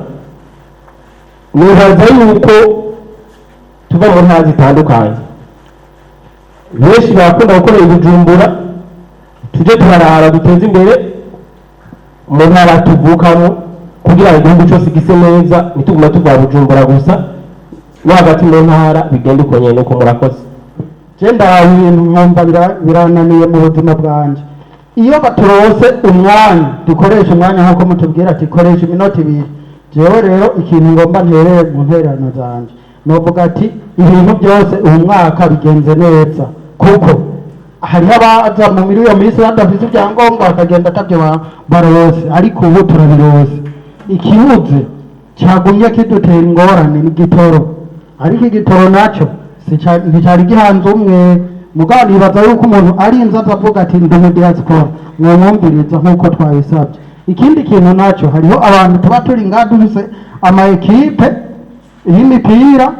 nibaza yuko tuva mu ntara zitandukanye, benshi barakunda gukorera Bujumbura, tujye turarara duteze imbere mu ntara tuvukamo kugira ngo igihugu cyose gise neza, ntituguma tuva Bujumbura gusa no hagati mu ntara bigende uko nyene uko. Murakoze. Genda ibintu nkumva birananiye mu buzima bwanje. Iyo baturose umwanya dukoresha umwanya nk'uko mutubwira ati koresha iminota 2, jewe rero ikintu ngomba nterere mu nterano zanje novuga ati ibintu byose uyu mwaka bigenze neza, kuko hariho abaza mu miliyoni minsi badafite ibyangombwa bakagenda atabyo barose, ariko ubu turabirose. Ikibuze cyagumye kidutera ingorane n'igitoro, ariko igitoro nacyo nticyari gihanze umwe mugabo nibaza yuko umuntu arinze azavuga ati ndi mu diaspora mwumviriza nk'uko twabisabye. Ikindi kintu nacyo hariho abantu tuba turi ngaha dufise ama ekipe y'imipira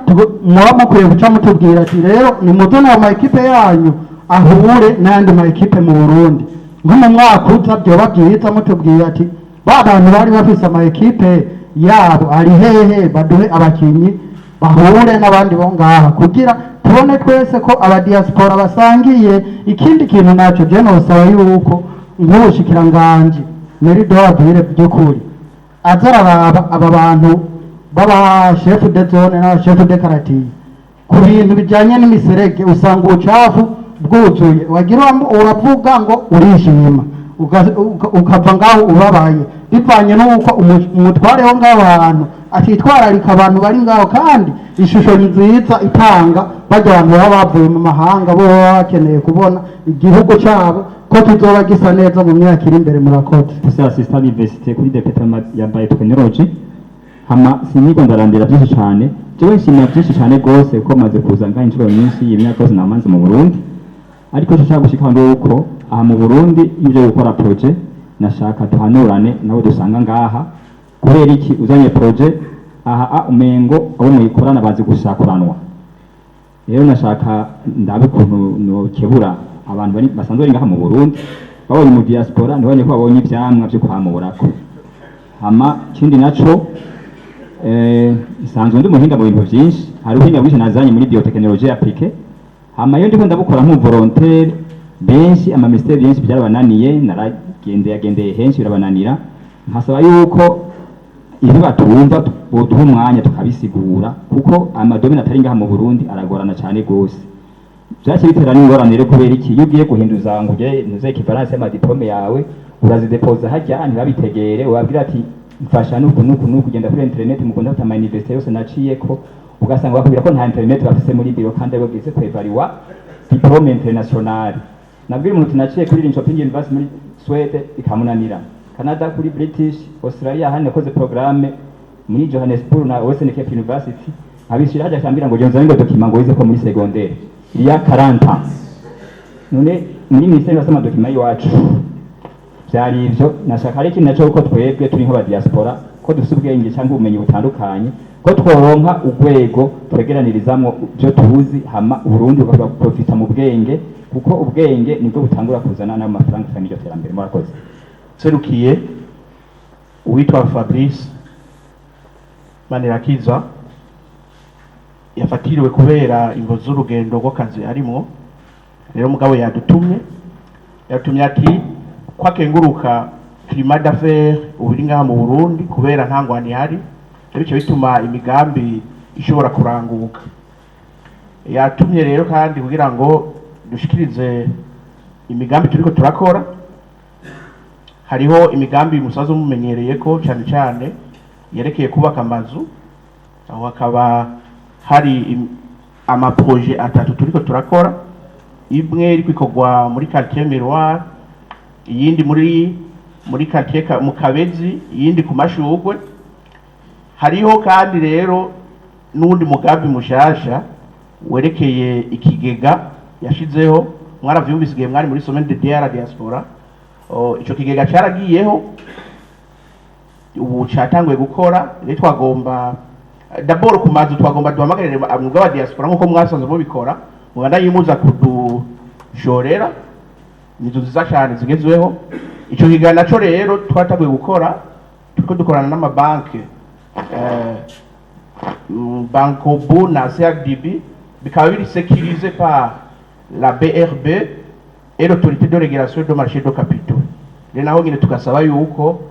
muba mukwiye guca mutubwira ati rero ni muzane ama ekipe yanyu ahure n'ayandi ma ekipe mu Burundi, nko mu mwaka uza byoba byiza mutubwira ati ba bantu bari bafise ama ekipe yabo ari hehe, baduhe abakinyi bahure n'abandi bo ngaha kugira tubone twese ko abadiaspora basangiye. Ikindi kintu nacyo je nosaba yuko nk'ubushikiranganje muri doabire by'ukuri azararaba aba bantu baba chef de zone na chef de quartier ku bintu bijanye n'imiserege, usanga ubucafu bwuzuye, wagira uravuga ngo urishima ukava ngaho ubabaye bivanye n'uko umutware wo ngaho hantu atitwararika abantu bari ngaho, kandi ishusho nziza itanga bajya abantu baba bavuye mu mahanga bo baba bakeneye kubona igihugu cyabo ko tuzoba gisa neza mu myaka iri imbere. Murakoze. Gusa assistant université kuri departement ya biotechnology hama sinigwa ndarandira byinshi cyane, jewe nshimira byinshi cyane gose ko maze kuza ngaho inshuro nyinshi y'imyaka yose namanze mu Burundi, ariko cyo cyangwa gushika nuko aha mu Burundi ibyo gukora projet nashaka tuhanurane nabo dusanga ngaha. Kubera iki uzanye projet aha umengo abo muyikorana bazi gushakuranwa, rero nashaka ndabe kuntu no kebura abantu bari basanzwe ngaha mu Burundi babonye mu diaspora ndabonye ko babonye ivyamwa byo kwamurako. Hama kindi naco isanzwe ndi muhinga mu bintu byinshi, hari ubuhinga bwinshi nazanye muri biotechnologie appliquée. Hama yo ndiko ndabukora nk'u volontaire benshi amamisiteri benshi byarabananiye, naragendeye henshi birabananira, nkasaba yuko ibyo batumva boduha umwanya tukabisigura, kuko amadomine atari ngaha mu Burundi aragorana cyane gose. Byaciye bitera n'ingorane rero kubera iki, iyo ugiye guhinduza ngo uje nuze equivalence y'amadiplome yawe urazidepoza hajya ntibabitegere, ubabwira ati mfasha nuku ugenda kuri internet mu kontakta ama université yose naciyeko, ugasanga bakubwira ko nta internet bafise muri biro kandi bageze kwevaluwa diplome internationale. Nabwira umuntu naciye kuri Linköping University muri Sweden ikamunanira, Canada kuri British, Australia hano nakoze programme muri Johannesburg na Western Cape University, abishira haja kambira ngo jonza ngo document ngo ize ko muri secondaire ya 40 ans. None muri ministeri basama document yacu byari ivyo, nashaka ari kintu naco uko twebwe turi nk'aba diaspora ko dufite ubwenge cyangwa ubumenyi butandukanye, ko tworonka urwego twegeranirizamo byo tuzi hama Burundi bukaba profita mu bwenge, kuko ubwenge nibwo butangura kuzana n'amafaranga kandi iryo terambere. Murakoze. Serukiye uwitwa Fabrice Manirakiza yafatiriwe kubera imvo z'urugendo rw'akazi arimo, rero mugabo yadutumye ati kwakenguruka climat d'affaires ubiri ngaha mu Burundi kubera ntangwani ihari, bityo bituma imigambi ishobora kuranguka. Yatumye rero kandi kugira ngo dushikirize imigambi turiko turakora. Hariho imigambi musazo mumenyereye ko cyane cyane yerekeye kubaka amazu, aho hakaba hari amaproje atatu turiko turakora, imwe iri kwikorwa muri quartier Miroir, iyindi muri quartier mu Kabezi, iyindi ku Mashugwe. Hariho kandi rero n'undi mugambi mushasha werekeye ikigega yashizeho, mwaravyumvise igihe mwari muri semaine de diaspora. Ico kigega cyaragiyeho ubu cyatanguye gukora. Rero twagomba d'abord ku mazu twagomba duhamagarire abagwa ba diaspora nkuko mwasanze mubikora, mubanda yimuza kudushorera nizo ziza cyane zigezweho. Ico kigega naco rero twatanguye gukora, turiko dukorana n'amabanki Bankobu na CRDB, bikaba biri sécurisé par la BRB et l'autorité de régulation du marché de capitaux. Rero naho nyine tugasaba yuko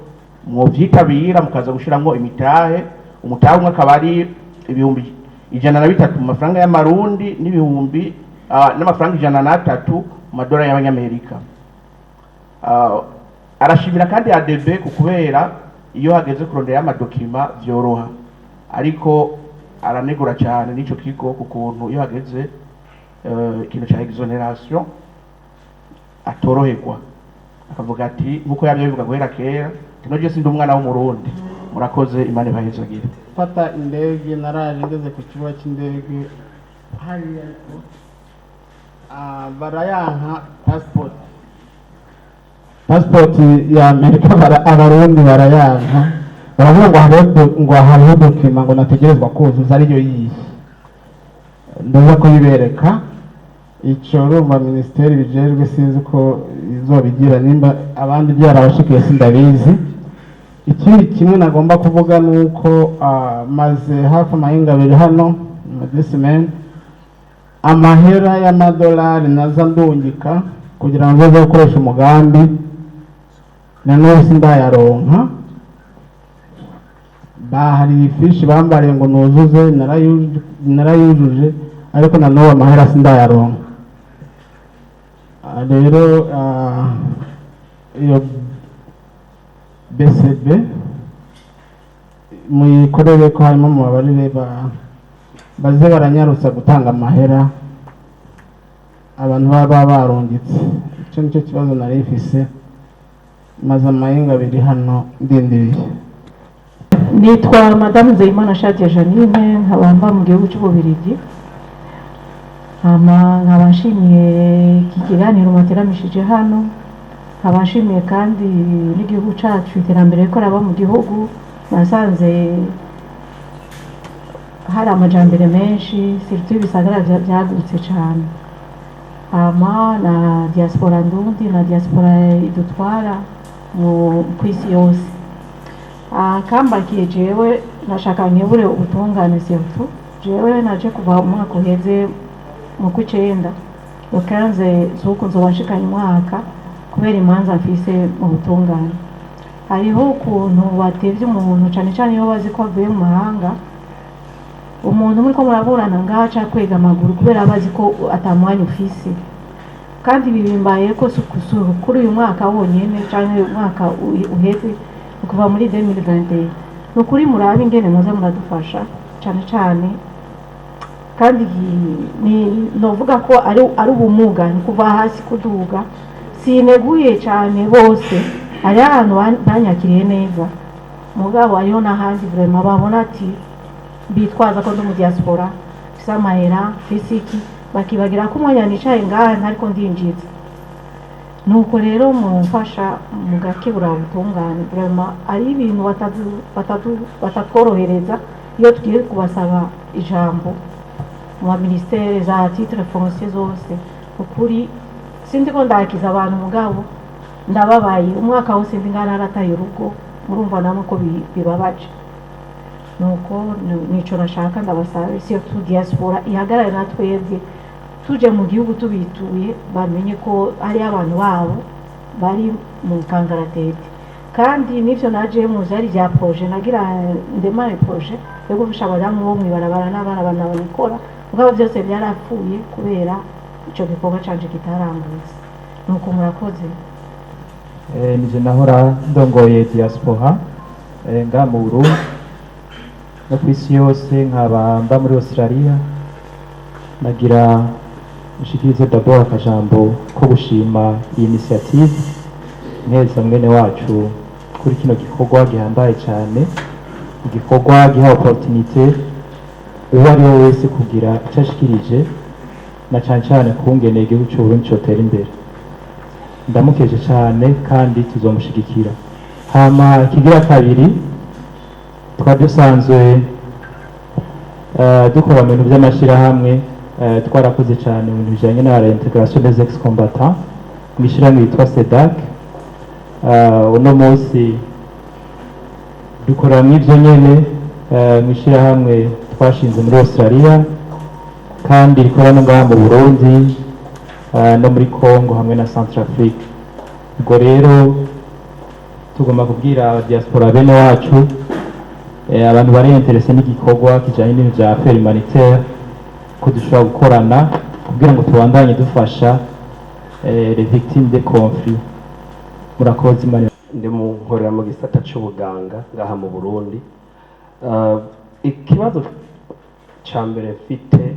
mwovyitabira mukaza gushiramwo imitahe, umutahe umwe akaba ari ibihumbi 103 mu mafaranga y'amarundi n'ibihumbi n'amafaranga 103 mu madolari y'abanyamerika. Arashimira kandi ADB kubera iyo hageze kurondera amadokima vyoroha, ariko aranegura cyane n'ico kigo kukuntu iyo hageze ikintu cya exoneration atoroherwa, akavuga ati nkuko yabyo bivuga guhera kera, kino je sindi umwana w'umurundi. Murakoze, Imana ibahezagira. Fata indege naraje ngeze ku kibuga cy'indege hariya barayanka passport ya Amerika, abarundi barayanka, baravuga ngo hariho dokima ngo nategerezwa kuzuza ariyo yiyi, ndaza kuyibereka. Ico rumva ministeri bijejwe sinzi ko izobigira, nimba abandi byarabashikiye sindabizi. Ikindi kimwe nagomba kuvuga nuko maze hafi amahinga abiri hano mu amahera y'amadolari naza ndungika kugira ngo nze gukoresha umugambi, na none sindayaronka. Bahari ifishi bambariye ngo nuzuze, narayujuje, ariko na none amahera sindayaronka. Rero iyo BCB muyikorere ko harimo mu babarire baze baranyarutsa gutanga amahera abantu baba barungitse. Icyo nicyo kibazo nari mfise, maze amahinga abiri hano ndindiriye. Nitwa Madame Nzeyimana Shadia Janine, nkaba mba mu gihugu cy'Ububiligi. Nkaba nshimiye iki kiganiro mwateramishije hano, nkaba nshimiye kandi n'igihugu cyacu iterambere ko raba mu gihugu. Nasanze hari amajambere menshi, surtout ibisagara byagutse cyane. Na diaspora ndundi na diaspora idutwara mu kwisi yose. Kambakiye jewe nashaka nkebure ubutungane surtout jewe naje kuva umwaka uheze mu kw'icenda ukanze zuko nzobanshikanye umwaka kubera imanza mfise mu butungane. Hariho ukuntu batevye umuntu cane cane iyo bazi ko avuye mu mahanga, umuntu muri ko muraburana ngaha aca kwega amaguru kubera abazi ko atamwanya ufise. Kandi ibi bimbaye ko sukusuru kuri uyu mwaka wonyene canke umwaka uheze kuva muri 2021. Nukuri murabe ingene muza muradufasha cane cane, kandi novuga ko ari ubumuga ni kuva hasi kuduga. Sineguye cane bose, ari ahantu banyakiriye neza, mugabo hariho n'ahandi vraiment babona ati bitwaza ko ndi mu diaspora mfise amahera fisiki, bakibagira ko umwanya nicaye ngaha ntariko ndinjiza. Nuko rero mumfasha mugakebura ubutungane, vraiment ari ibintu batatworohereza iyo tugiye kubasaba ijambo mu ministere za titre foncier zose. Ukuri sindi ko ndakiza abantu mugabo ndababaye, umwaka wose ndi ngana narataye urugo, murumva namwe ko bibabaje. Nuko nico nashaka ndabasaba isi yo diaspora ihagarare natwebwe tuje mu gihugu tubituye, bamenye ko ari abantu babo bari mu kangaratete. Kandi nivyo naje mu zari rya projet nagira ndemare projet yo gufasha abadamu bo mwibarabara n'abana banabikora, ubwo byose byarapfuye kubera ico gikorwa canje kitarangutse. Nuko murakoze. Nije nahora ndongoye diaspora nga mu Burundi no kwisi yose, nkaba mba muri Australia. Nagira nshikirize d'abord akajambo ko gushima iyi initiative neza mwene wacu kuri kino gikorwa gihambaye cyane, igikorwa giha opportunité uwo ari we wese kugira icyo ashikirije, na cyane cyane kungene igihugu cy'u Burundi cyotera imbere. Ndamukeje cyane kandi tuzomushigikira. Hama kigira kabiri, twadusanzwe dukora mu bintu by'amashirahamwe, twarakoze cyane mu bintu bijyanye na reintegration des ex-combattants mu ishyirahamwe yitwa SEDAC. Uno munsi dukorera mu ivyo nyene mu ishyirahamwe twashinze muri Australia, kandi rikora no ngaha mu Burundi no muri Congo hamwe na Centrafrique. Ubwo rero tugomba kubwira diaspora bene wacu, abantu bari interese n'igikorwa kijanye n'ibintu vya affaires humanitaires, ko dushobora gukorana kugira ngo tubandanye dufasha les victimes des conflits. Murakoze Imana. Ndi mu nkorera mu gisata c'ubuganga ngaha mu Burundi. Ikibazo ca mbere mfite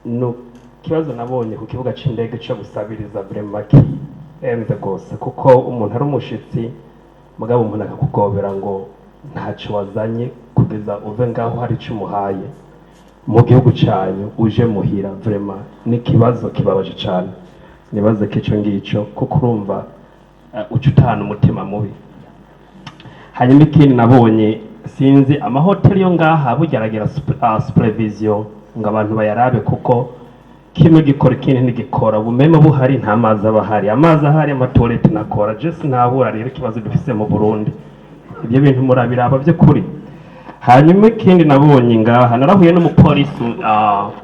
no kibazo nabonye ku kibuga c'indege cyo gusabiriza vraiment enze gose, kuko umuntu ari umushitsi mugabo umuntu akakugobera ngo ntaco wazanye kugeza uve ngaho hari ico umuhaye mu gihugu cyanyu uje muhira. Vraiment ni kibazo kibabaje cyane, nibaze ko ico ngico kuko urumva uca utahana umutima mubi. Hanyuma ikindi nabonye, sinzi amahoteli yo ngaha bugeragera supervision ngo abantu bayarabe, kuko kimwe gikora ikindi ntigikora. Ubumeme buhari nta mazi aba ahari, amazi ahari amatoilette nakora. Jesi ntabura rero ikibazo dufise mu Burundi, ibyo bintu murabiraba by'ukuri. Hanyuma ikindi nabonye ngaha, narahuye n'umupolisi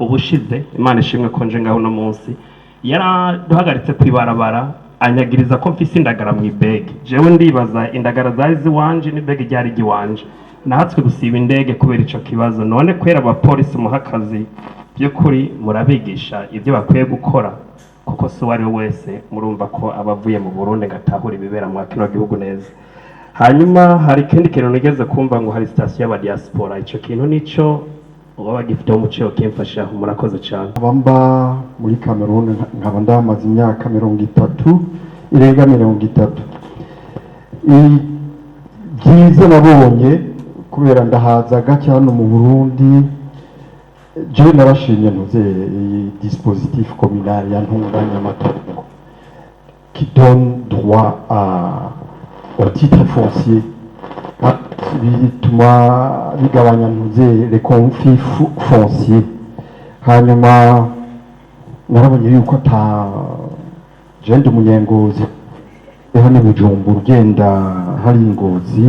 ubushize, Imana ishimwe ko nje ngaho no munsi, yaraduhagaritse kwibarabara anyagiriza ko mfise indagara mu ibege. Jewe ndibaza indagara zari ziwanje n'ibege ryari giwanje, nahatswe gusiba indege kubera ico kibazo. None kwera abapolisi muhakazi by'ukuri murabigisha ibyo bakwiye gukora, kuko so wari wese murumva ko abavuye mu Burundi ngatahura ibibera mu kino gihugu neza. Hanyuma hari ikindi kintu nigeze kumva ngo hari station y'aba diaspora, ico kintu nico uba gifite umucyo kimfasha. Murakoze cyane. Abamba muri Cameroon nkaba ndamaze imyaka 30 irenga 30. Byiza nabonye kubera ndahaza gake hano mu Burundi, je narashimye ntuze dispositif communal ya ntunganya amatongo qui donne droit au titre foncier, bituma bigabanya ntuze les conflits fonciers. Hanyuma narabonye yuko jende umunyengozi hano Bujumbura ugenda hari Ngozi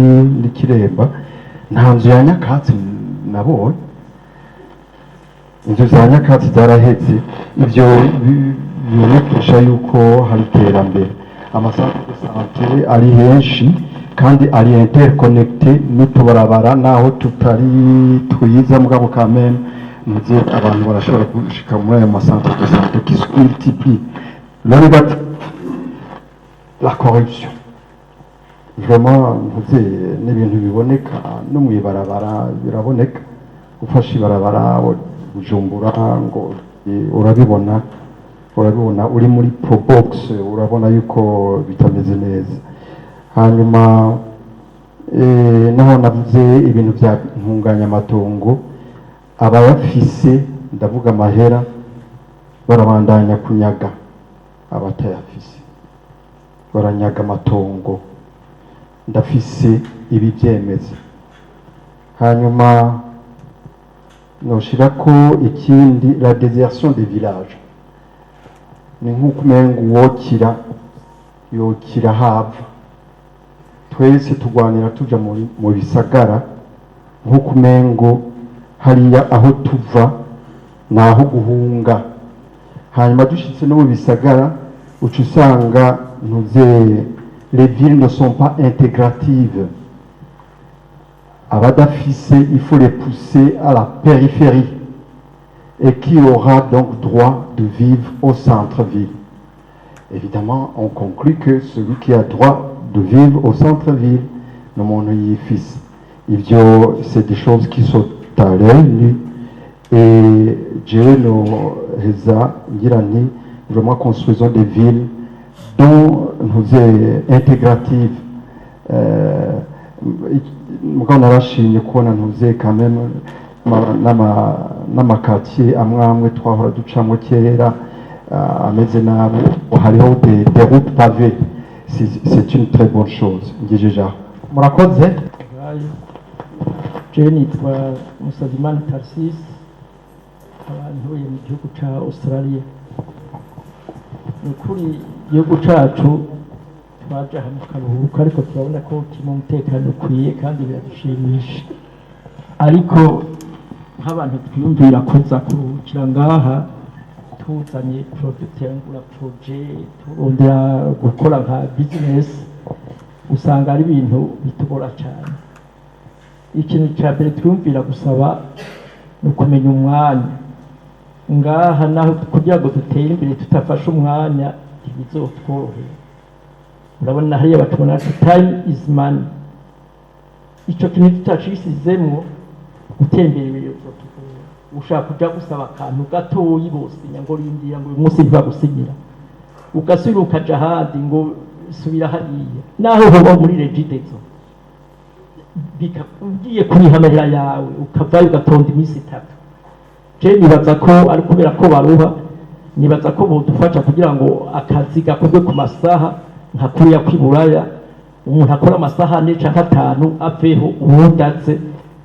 n'Ikiremba nta nzu ya nyakatsi nabonye. inzu za nyakatsi zaraheze, ibyo bibonekesha yuko hari iterambere. Amasantere de sante ari henshi kandi ari interconnecte n'utubarabara naho tutari twiza mugabo kamene muze abantu barashobora gushika muri ayo masantere de sante qui se multiplient. Le négatif, la corruption. Vraiment muze n'ibintu biboneka no mu ibarabara biraboneka, ufashe ibarabara Bujumbura ngo urabibona uri muri probox urabona yuko bitameze neza. Hanyuma naho navuze ibintu bya ntunganyamatongo, abayafise ndavuga amahera barabandanya kunyaga, abatayafise baranyaga amatongo, ndafise ibi byemeza. Hanyuma noshira ko ikindi, la désertion des villages, ni nk'uko umengo yokira hava, twese tugwanira tuja mu bisagara, nk'uko umengo hariya aho tuva naho guhunga. Hanyuma dushitse no mu bisagara uca usanga les villes ne sont pas intégratives. Abadafise, il faut les pousser à la périphérie. Et qui aura donc droit de vivre au centre-ville? Évidemment, on conclut que celui qui a droit de vivre au centre-ville, le monde y fils. C'est des choses qui sont à l'œil. Et Dieu nous a dit, vraiment construisons des villes dont nous est intégrative. Muga narashimye kubona ntuze quand même n'amakatiye amwe twahora ducamo kera ameze nabi, hariho des routes pavées. C'est une très bonne chose. Ngejeje aho murakoze. Je nitwa Musavimana Tarsis, ntuye mu gihugu cya Australia. Ni ukuri igihugu cyacu twaje aha mu karuhuko, ariko turabona ko kirimo umutekano ukwiye kandi biradushimisha. Ariko nk'abantu twiyumvira kuza kuruhukira ngaha tuzanye dutangura projet turondera gukora nka business, usanga ari ibintu bitugora cyane. Ikintu cya mbere twiyumvira gusaba ni ukumenya umwanya ngaha, naho kugira ngo dutere imbere tutafashe umwanya ntibizotworohera. Urabona hariya batubona time is money. Icyo kintu tutacisizemo gutembera ibintu byotugora. Ushaka kujya gusaba akantu gatoyi bose ngo rindira ngo uyu munsi ntibagusinyira, ugasubira ukaja ahandi ngo subira hariya, naho hoba muri regidezo ugiye kuriha amahera yawe ukavayo ugatonda iminsi 3. Je nibaza ko ari kubera ko baruha, nibaza ko bodufasha kugira ngo akazi gakorwe ku masaha nka kuriya kwiburaya, umuntu akora amasaha 4 canke 5 aveho uwudatse,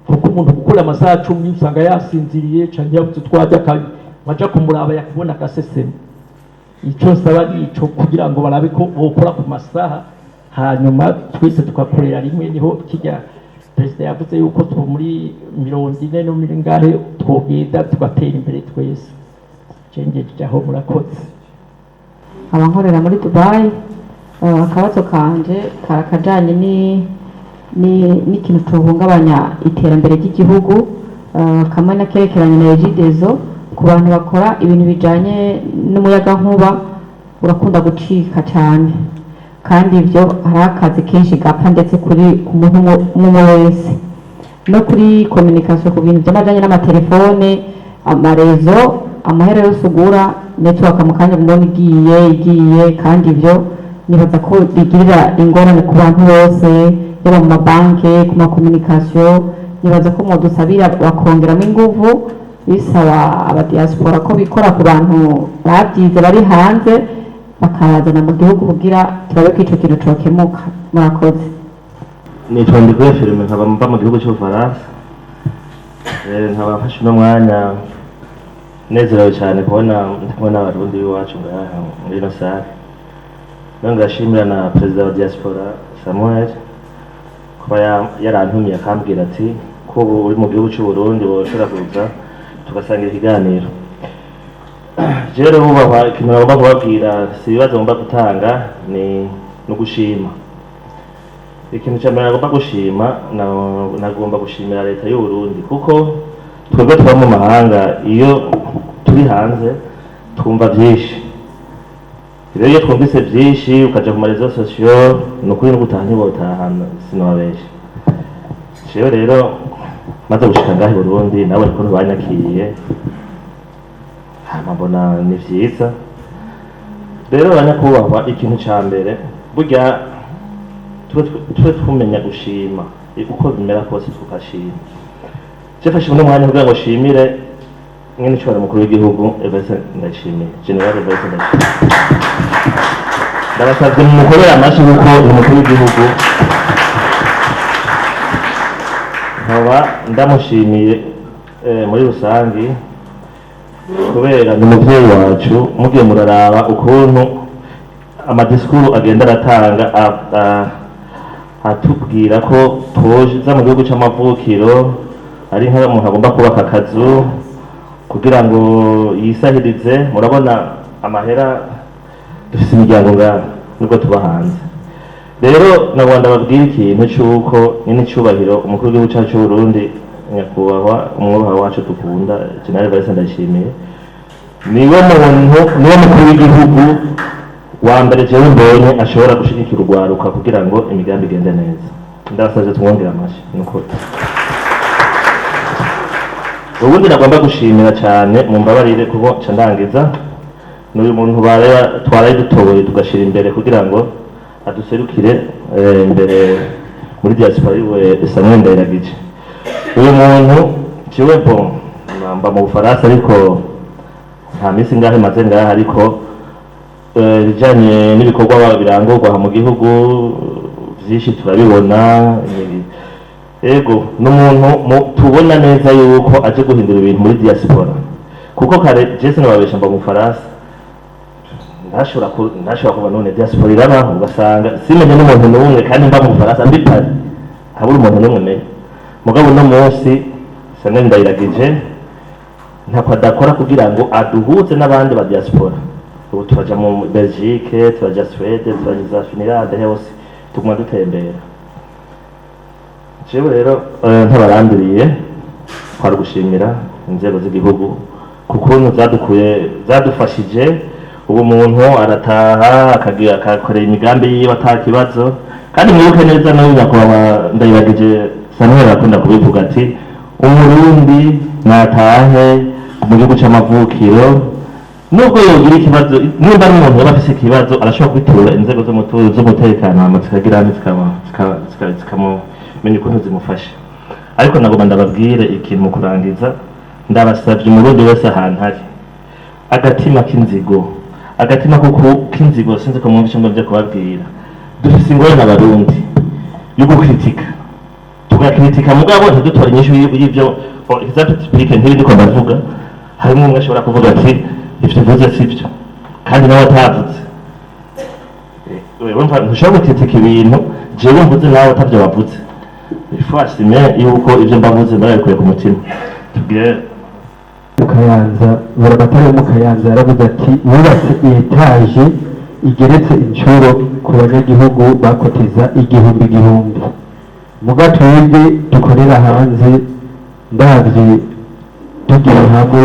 kuko umuntu gukora amasaha 10 usanga yasinziriye canke yabuze twajya waja kumuraba yakubona gaseseme. Ico saba nico kugira ngo barabe ko bokora ku masaha, hanyuma twese tukakorera rimwe. Niho kijya Perezida yavuze yuko tu muri 40 no miringahe twogenda tugatera imbere twese. Cengeje aho murakoze. Abankorera muri Dubai, akabazo kanje karakajanye n'ikintu tuhungabanya iterambere ry'igihugu, kamwe nakerekeranye na Regidezo. Ku bantu bakora ibintu bijanye n'umuyaga nkuba urakunda gucika cyane, kandi ibyo hari akazi kenshi gapfa ndetse kuri ku muntu umwe wese, no kuri communication ku bintu by'amajanye n'amatelefone, amarezo, amahera yose ugura network mu kanya mbona igiye, kandi ibyo nibaza ko bigirira ingorane ku bantu bose, yaba mu mabanke, ku makomunikasiyo. Nibaza ko mudusabira bakongeramo inguvu, bisaba abadiaspora ko bikora ku bantu babyize bari hanze bakabazana mu gihugu kugira turabe ko ico kintu cokemuka. Murakoze. Nitwa Ndigwe Filime, nkaba mba mu gihugu cy'Ubufaransa. Nkaba mfashe uno mwanya nezerewe cyane kubona abarundi b'iwacu ngaha muri ino sare. Ngashimira na perezida wa diaspora Samuel kuba yarantumye akambwira ati ko uri mu gihugu cy'u Burundi woshobora kuza tugasangira ikiganiro. Rero bubahwa, ikintu nagomba kubabwira si ibibazo ngomba gutanga, ni gushima. Ikintu cya mbere nagomba gushima, nagomba gushimira leta y'u Burundi, kuko twebwe tuba mu mahanga, iyo turi hanze twumva byinshi. Rero iyo twumvise byinshi ukaja ku marezo sosiyo, ni ukuri no gutaha ntibotahana, sinababesha. Jewe rero maze gushika ngaho i Burundi, nabo ariko ntibanyakiriye, hama mbona ni vyiza. Rero banyakubahwa, ikintu ca mbere burya tube twumenya gushima, uko bimera kose tukashima. Jefashe uno mwanya kugira ngo shimire mwene cyubahiro mukuru w'igihugu Evariste Ndayishimiye, General Evariste Ndayishimiye. Ndabasabye mumukorere amashyi kuko ni umukuru w'igihugu, nkaba ndamushimiye muri rusangi kubera ni umuvyeyi wacu. Mugiye muraraba ukuntu amadisikuru agenda aratanga atubwira ko twoza mu gihugu c'amavukiro ari nk'umuntu agomba kubaka akazu kugira ngo yisahirize. Murabona amahera dufise imiryango ngaha nubwo tuba hanze. Rero nagomba ndababwira ikintu c'uko nyine cyubahiro umukuru w'igihugu cyacu cy'u Burundi, nyakubahwa umwubaha wacu dukunda General Evariste Ndayishimiye, niwe mukuru w'igihugu wa mbere jewe mbonye ashobora gushigikira urwaruka kugira ngo imigambi igende neza. Ndabasavye tumwongera amashyi. Nuko ubundi nagomba gushimira cyane, mumbabarire kuko ca ndangiza, n'uyu muntu twaraye dutoboye tugashira imbere kugira ngo aduserukire imbere muri diaspora yiwe Samuel Ndayiragije. Uyu muntu ciwe bon mba mu Bufaransa, ariko nta minsi ngahe maze ngahe, ariko bijanye n'ibikorwa birangurwa mu gihugu vyinshi turabibona. Ego n'umuntu tubona neza yuko aje guhindura ibintu muri diaspora, kuko kare Jesse nababesha mba mu Bufaransa, ntashobora kuba none diaspora irabaho, ugasanga simenye n'umuntu n'umwe, kandi mba mu Bufaransa mbi pari habura umuntu n'umwe menye. Mugabo uno munsi Samuel Ndayiragije ntako adakora kugira ngo aduhuze n'abandi ba diaspora. Ubu turaja mu Belgique, turaja Swede, turaja za Finlande, hose tuguma dutembera. Jewe rero ntabarambiriye kwari gushimira inzego z'igihugu kukuntu zadufashije. Ubu muntu arataha akakorera imigambi yiwe atakibazo, kandi mwibuke neza nawe nyakubahwa Ndayiragije Samuel akunda kubivuga ati umurundi natahe mu gihugu c'amavukiro, nubwo yogira ikibazo, nimba n'umuntu yaba afise ikibazo arashobora kwitura inzego z'umutekano hama zikagira zikamumenya ukuntu zimufasha. Ariko nagomba ndababwire ikintu mu kurangiza, ndabasavye umurundi wese ahantu ari agatima k'inzigo, agatima k'inzigo, sinzi ko mwumva icyo ngomvye kubabwira. Dufise ingorane abarundi yo gukritika, tugakritika mugabo ntidutore inyishu y'ivyo example nk'ibindi ko ndavuga. Harimo umwe ashobora kuvuga ati ivyo mvuze sivyo, kandi nawe atavuze. Ntushobora gukritika ibintu jewe mvuze nawe atavyo wavuze. Ifu asime yuko ivyo mbavuze ndabikuye ku mutima. Tubwire Mukayanza, buramatari wo Mukayanza yaravuze ati wubatse etaje igeretse incuro ku banyagihugu bakotiza igihumbi. Muga twebwe dukorera hanze, ndavye tugiye hamwe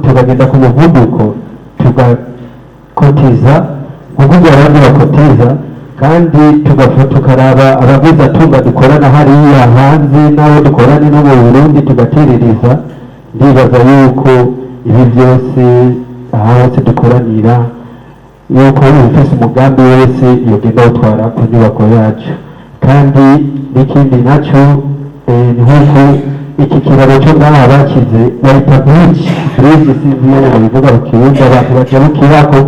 tukagenda ku muvuduko tugakotiza kuvuga abandi bakotiza, kandi tukaraba abagize atunga dukorana hariya hanze n'abo dukorana no mu Burundi tugaterereza. Ndibaza yuko ibi byose aha hose dukoranira, yuko ufise umugambi wese yogenda awutwara ku nyubako yacu. Kandi n'ikindi naco nk'uko iki kiraro cyo ngaha bakize bahita bridge sinzi iyo babivuga mu Kirundi, abantu bajabukirako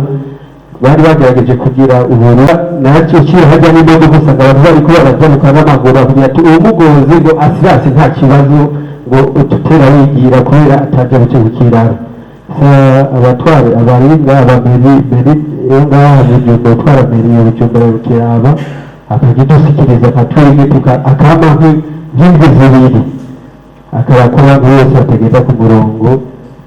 bari bagerageje kugira uburu nacyo kiri hajya n'imodoka, usanga abantu bariko barajabuka n'amaguru kugira ati umugozi ngo asirasi nta kibazo ngo ututera wigira kubera ataja buce bukiraro. Abatware abaringa abameri ngaha mu gihugu utwara meri y'ubujumbura bukiraba akagidusikiriza akatwenge akama nk'indwi zibiri akaba ko abantu bose batagenda ku murongo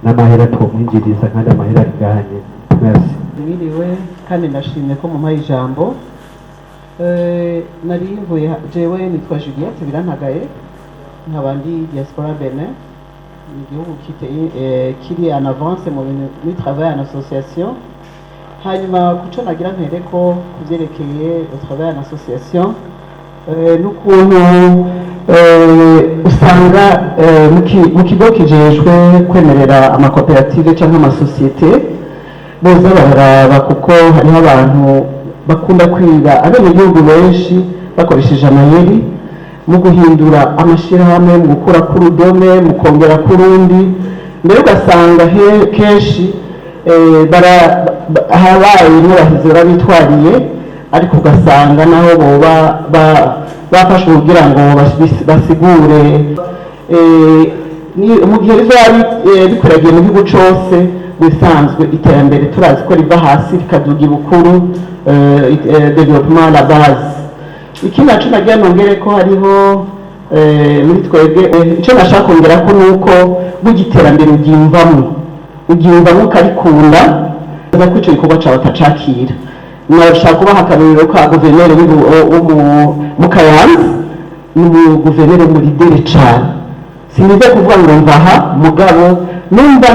n'amahera twamwinjiriza kandi amahera ariganye. Merci. Mwiriwe kandi ndashimye ko mumpaye ijambo. Nari mvuye jewe nitwa Juliette Birantagaye nkaba ndi diaspora Benin, igihugu kiri en avance muri travail en association. Hanyuma kuco nagira mpereko kuvyerekeye travail en association n'ukuntu usanga mu kigo kijejwe kwemerera amakoperative cyangwa amasosiyete boza bararaba, kuko hariho abantu bakunda kwiba abenegihugu benshi bakoresheje amayeri mu guhindura amashirahamwe, mu gukura ku rudome, mu kongera ku rundi, mbere ugasanga kenshi habaye n'abahizi barabitwariye, ariko ugasanga naho boba bafashe kugira ngo basigure mu gihe bizaba bikuragiye mu gihugu cyose. Bisanzwe iterambere turazi ko riva hasi rikaduga ibukuru, development la base. Ikindi naco nagira nongere ko hariho muri twebwe icyo nashaka kongera ko nuko bugiterambere ugiyumvamo ukarikunda ko icyo gikorwa cyawe atacakira. Nashaka kubaha akarorero ka guverineri mu Kayanza, n'umuguverineri w'umurideri cane, sinize kuvuga ngo mvaha mugabo numva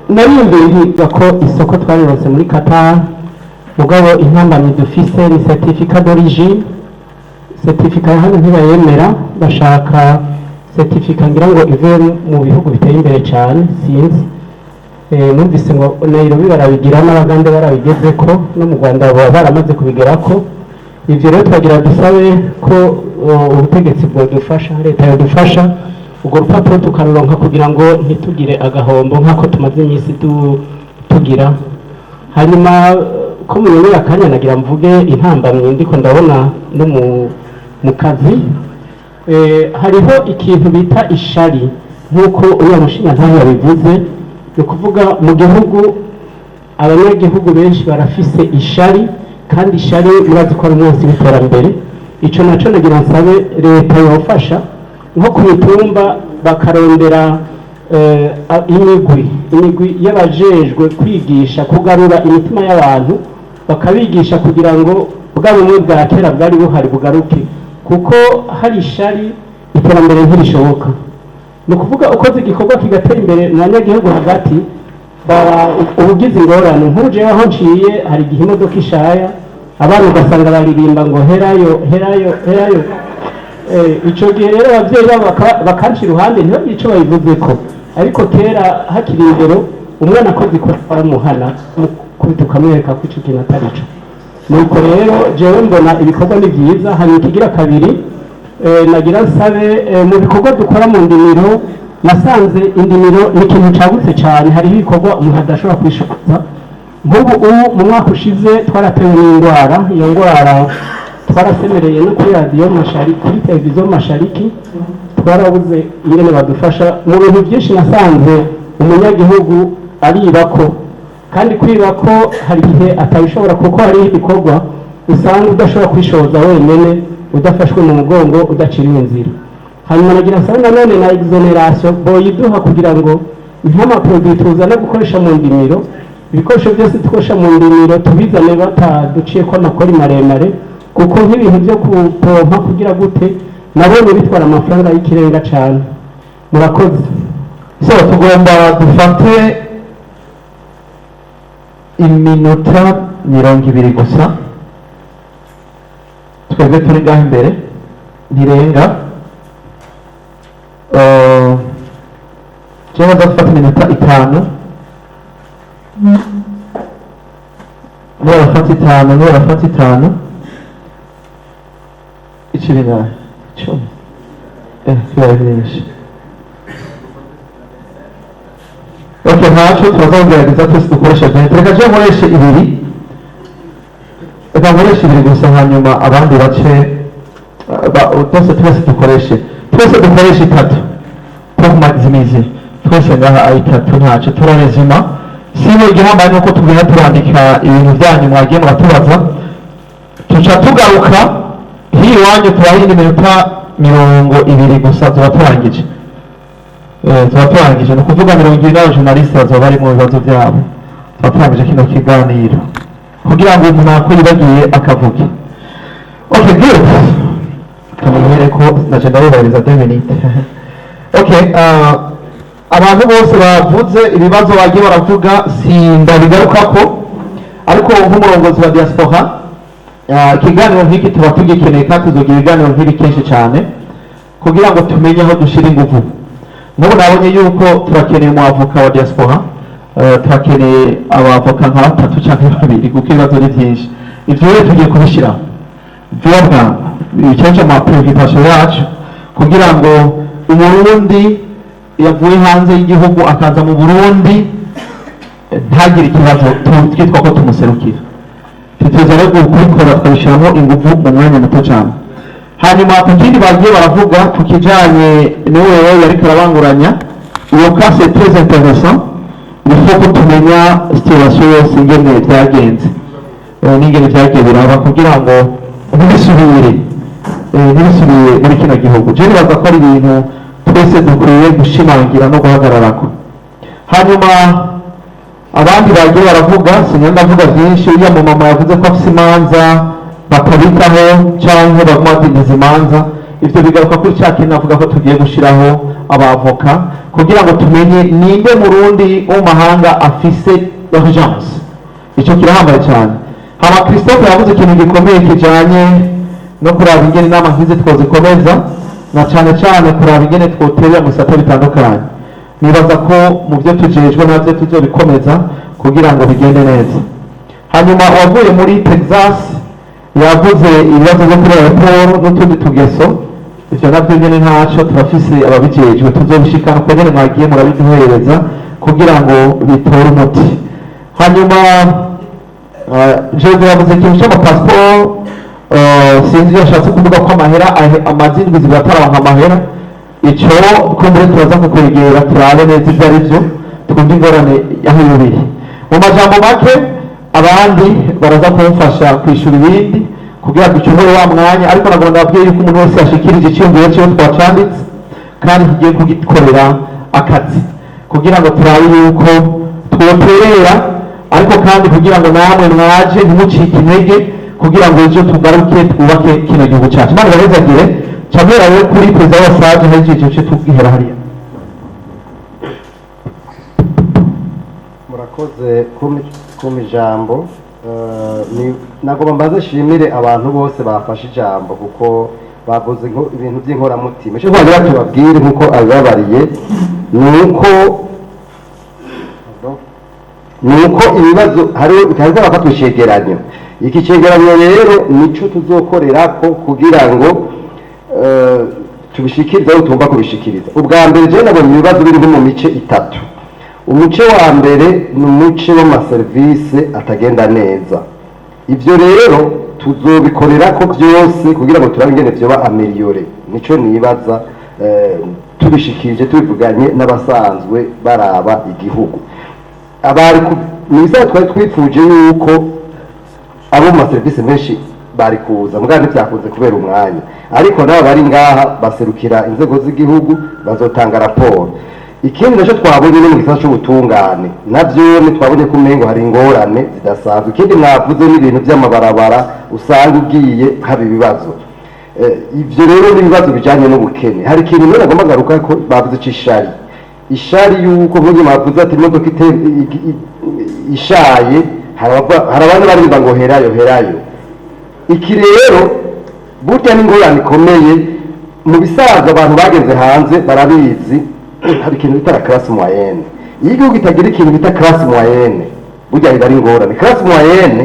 narimbere ko isoko twarirose muri Qatar, mugabo intambamyi dufise ni certificat d'origine. Certificat ya hano ntibayemera, bashaka certificat ngira ngo ive mu bihugu biteye imbere cyane, sinzi. Numvise ngo Nairobi barabigira n'Abagande barabigeze ko, no mu Rwanda baba baramaze kubigerako. Ivyo rero twagira dusabe ko ubutegetsi bwodufasha, leta yodufasha urwo rupapuro tukaruronka kugira ngo ntitugire agahombo nk'ako tumaze iminsi tugira. Hanyuma ko muyoboye akanya nagira mvuge intambamyi ndiko ndabona no mu kazi, hariho ikintu bita ishari nk'uko uriya mushinga ntaho yabivuze. Ni ukuvuga mu gihugu abanyagihugu benshi barafise ishari, kandi ishari murazi ko ari umunsi w'iterambere. Ico naco nagira nsabe leta yofasha nko ku mitumba bakarondera imigwi y'abajejwe kwigisha kugarura imitima y'abantu, bakabigisha kugira ngo bwa bumwe bwa kera bwari buhari bugaruke, kuko hari ishari iterambere ntirishoboka. Ni ukuvuga ukoze igikorwa kigatera imbere mu banyagihugu hagati, ubugize ingorane. Nk'uje aho nciye hari igihe imodoka ishaya, abana ugasanga baririmba ngo herayo herayo herayo. Ico gihe rero abavyeyi babo bakanca iruhande ntibagire ico babivuzeko, ariko kera hakiri indero umwana akoze ikosa baramuhana kubita ukamwereka ko ico kintu atari co. Nuko rero jewe mbona ibikorwa ni vyiza. Hari ikigira kabiri nagira nsabe mu bikorwa dukora mu ndimiro, nasanze indimiro ni ikintu cagutse cane, hariho ibikorwa umuntu adashobora kwishoboza. Nk'ubu mu mwaka ushize twaratewe n'indwara, iyo ndwara twarasemereye no kuri radiyo Mashariki, kuri televiziyo Mashariki, twarabuze ingene badufasha. Mu bintu byinshi nasanze umunyagihugu aribako, kandi kwibako hari igihe atabishobora, kuko hariho ibikorwa usanga udashobora kwishoboza wenyene, udafashwe mu mugongo, udaciriwe inzira. Hanyuma nagira nsaba nanone na exoneration boyiduha kugira ngo nk'amaproduit tuzana gukoresha mu ndimiro, ibikoresho byose dukoresha mu ndimiro tubizane bataduciye ko amakori maremare, kuko nk'ibintu byo kupompa kugira gute nabonye bitwara amafaranga y'ikirenga cyane. Murakoze. So tugomba dufate iminota 20 gusa, twebwe turi ngaho imbere ntirenga. Cyangwa dufate iminota 5, nurafata 5 ichibina icumi biba byinshi. Okay, ntacyo turazagerageza twese dukoresha byinshi. Reka je nkoreshe 2, reka nkoreshe 2 gusa, hanyuma abandi bace twese dukoreshe 3 pour maximiser. Twese ngaha 3 ntacyo turarezima. Sibo igihambaye nuko tugenda turandika ibintu byanyu mwagiye muratubaza, tuca tugaruka hii wanyu turahinda iminota 20 gusa tuba turangije. tuba turangije ni ukuvuga 20 n'abajournaliste bazoba bari mu bibazo byabo tuba turangije kino kiganiro kugira ngo umuntu akwibagiye akavuge. Okay, good. Tumenyere ko naje ndabubahiriza 2 minutes. Okay, abantu bose bavuze ibibazo bagiye baravuga sindabigarukako, ariko nk'umurongozi wa diaspora ikiganiro nk'iki tuba tugikeneye kandi tuzogira ibiganiro nk'ibi kenshi cyane kugira ngo tumenye aho dushira ingufu. N'ubu nabonye yuko turakeneye umwavoka wa diaspora, turakeneye abavoka nka 3 cyangwa 2 kuko ibibazo ni byinshi. Ivyo rero tugiye kubishyiraho vuba bwangu, icyo ma preoccupation yacu kugira ngo umurundi yavuye hanze y'igihugu akaza mu Burundi ntagire ikibazo twitwa ko tumuserukira. Tutuza rero kubikora twabishyiramo ingufu mu mwanya muto cyane. Hanyuma ku kindi bagiye baravuga ku kijanye n'uwewe yari karabanguranya iyo case est très intéressant, il faut ko tumenya situation yose ingene byagenze n'ingene byagiye biraba kugira ngo ntibisubire muri kino gihugu. Je nibaza ko ari ibintu twese dukwiye gushimangira no guhagararako. Hanyuma abandi bagiye baravuga, sinenda ndavuga byinshi, uriya mu mama yavuze ko afise imanza bakabikaho cyangwa bagumadiza imanza, ivyo bigaruka kuri cya kintu avuga ko tugiye gushiraho abavoka kugira ngo tumenye ninde murundi wo mu mahanga afise urgence. Ico kirahambaye cyane. Hama Christophe yavuze ikintu gikomeye kijanye no kuraba ingene inama nk'izi twozikomeza na cyane cyane kuraba ingene twoterera mu bisata bitandukanye. Nibaza ko mu byo tujejwe navyo tuzobikomeza kugira ngo bigende neza. Hanyuma wavuye muri Texas yavuze ibibazo byo kuri airport n'utundi tugeso, ivyo navyo nyene ntacyo turafise ababijejwe tuzobishikana uko nyene mwagiye murabiduhereza kugira ngo bitore umuti. Hanyuma Jose yavuze ikintu cy'amapasiporo, sinzi yashatse kuvuga ko amahera amaze indwi zigataranka amahera, icyo twumve turaza kukwegera turabe neza ibyo ari byo twumve ingorane aho yubiri. Mu majambo make abandi baraza kumufasha kwishyura ibindi kugira ngo ducungure wa mwanya, ariko nagomba ndababwiye yuko umuntu wese yashikirije icyumviro cyiwe twacanditse kandi tugiye kugikorera akazi kugira ngo turabe yuko twoterera, ariko kandi kugira ngo namwe mwaje ntimucike intege kugira ngo ejo tugaruke twubake kino gihugu cyacu. Imana ibahezagire. Camera rero kuri perezida wa SAD hejeje cyo tubwihera hariya. Murakoze kuma ijambo. Nagomba mbaze shimire abantu bose bafashe ijambo kuko bavuze ibintu by'inkoramutima. Icyo twagira tubabwire nkuko abibabariye nuko ibibazo hariho bafatwa icegeranyo. Iki cegeranyo rero nico tuzokorera ko kugira ngo tubishikiriza aho tugomba kubishikiriza. Ubwa mbere je nabonye ibibazo biri mu mice itatu. Umuce wa mbere ni umuce w'amaserivisi atagenda neza. Ivyo rero tuzobikorera ko byose kugira ngo turabe ingene vyoba ameliore. Nico nibaza tubishikirije tubivuganye n'abasanzwe baraba igihugu. Abari mu bisaha twari twifuje yuko abo mu maserivisi menshi bari kuza muganga ntibyakunze kubera umwanya, ariko nabo bari ngaha baserukira inzego z'igihugu bazotanga raporo. Ikindi nacyo twabonye no mu gisata cy'ubutungane navyo twabonye ko umengo hari ingorane zidasanzwe. Ikindi mwavuze n'ibintu by'amabarabara usanga ugiye haba ibibazo. Ivyo rero n'ibibazo bijanye n'ubukene. Hari ikintu rero agomba garuka ko bavuze c'ishari. Ishari yuko nk'uyu mwavuze ati imodoka ishaye hari abantu baririmba ngo herayo. Iki rero burya n'ingorane ikomeye mu bisaza abantu bagenze hanze barabizi. Hari ikintu bita la classe moyenne. Iyo igihugu itagira ikintu bita classe moyenne burya biba ari ingorane. Classe moyenne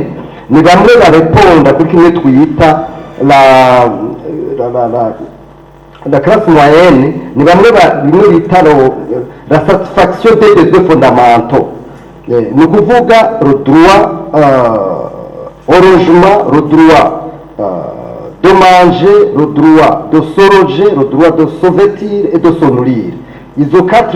ni bamwe bareponda kuri kimwe twita la classe moyenne ni bamwe bimwe bita la satisfaction des besoins fondamentaux. Ni ukuvuga le droit au logement, le droit de manger, le droit de se loger, le droit de se vêtir et de se nourrir. Izo 4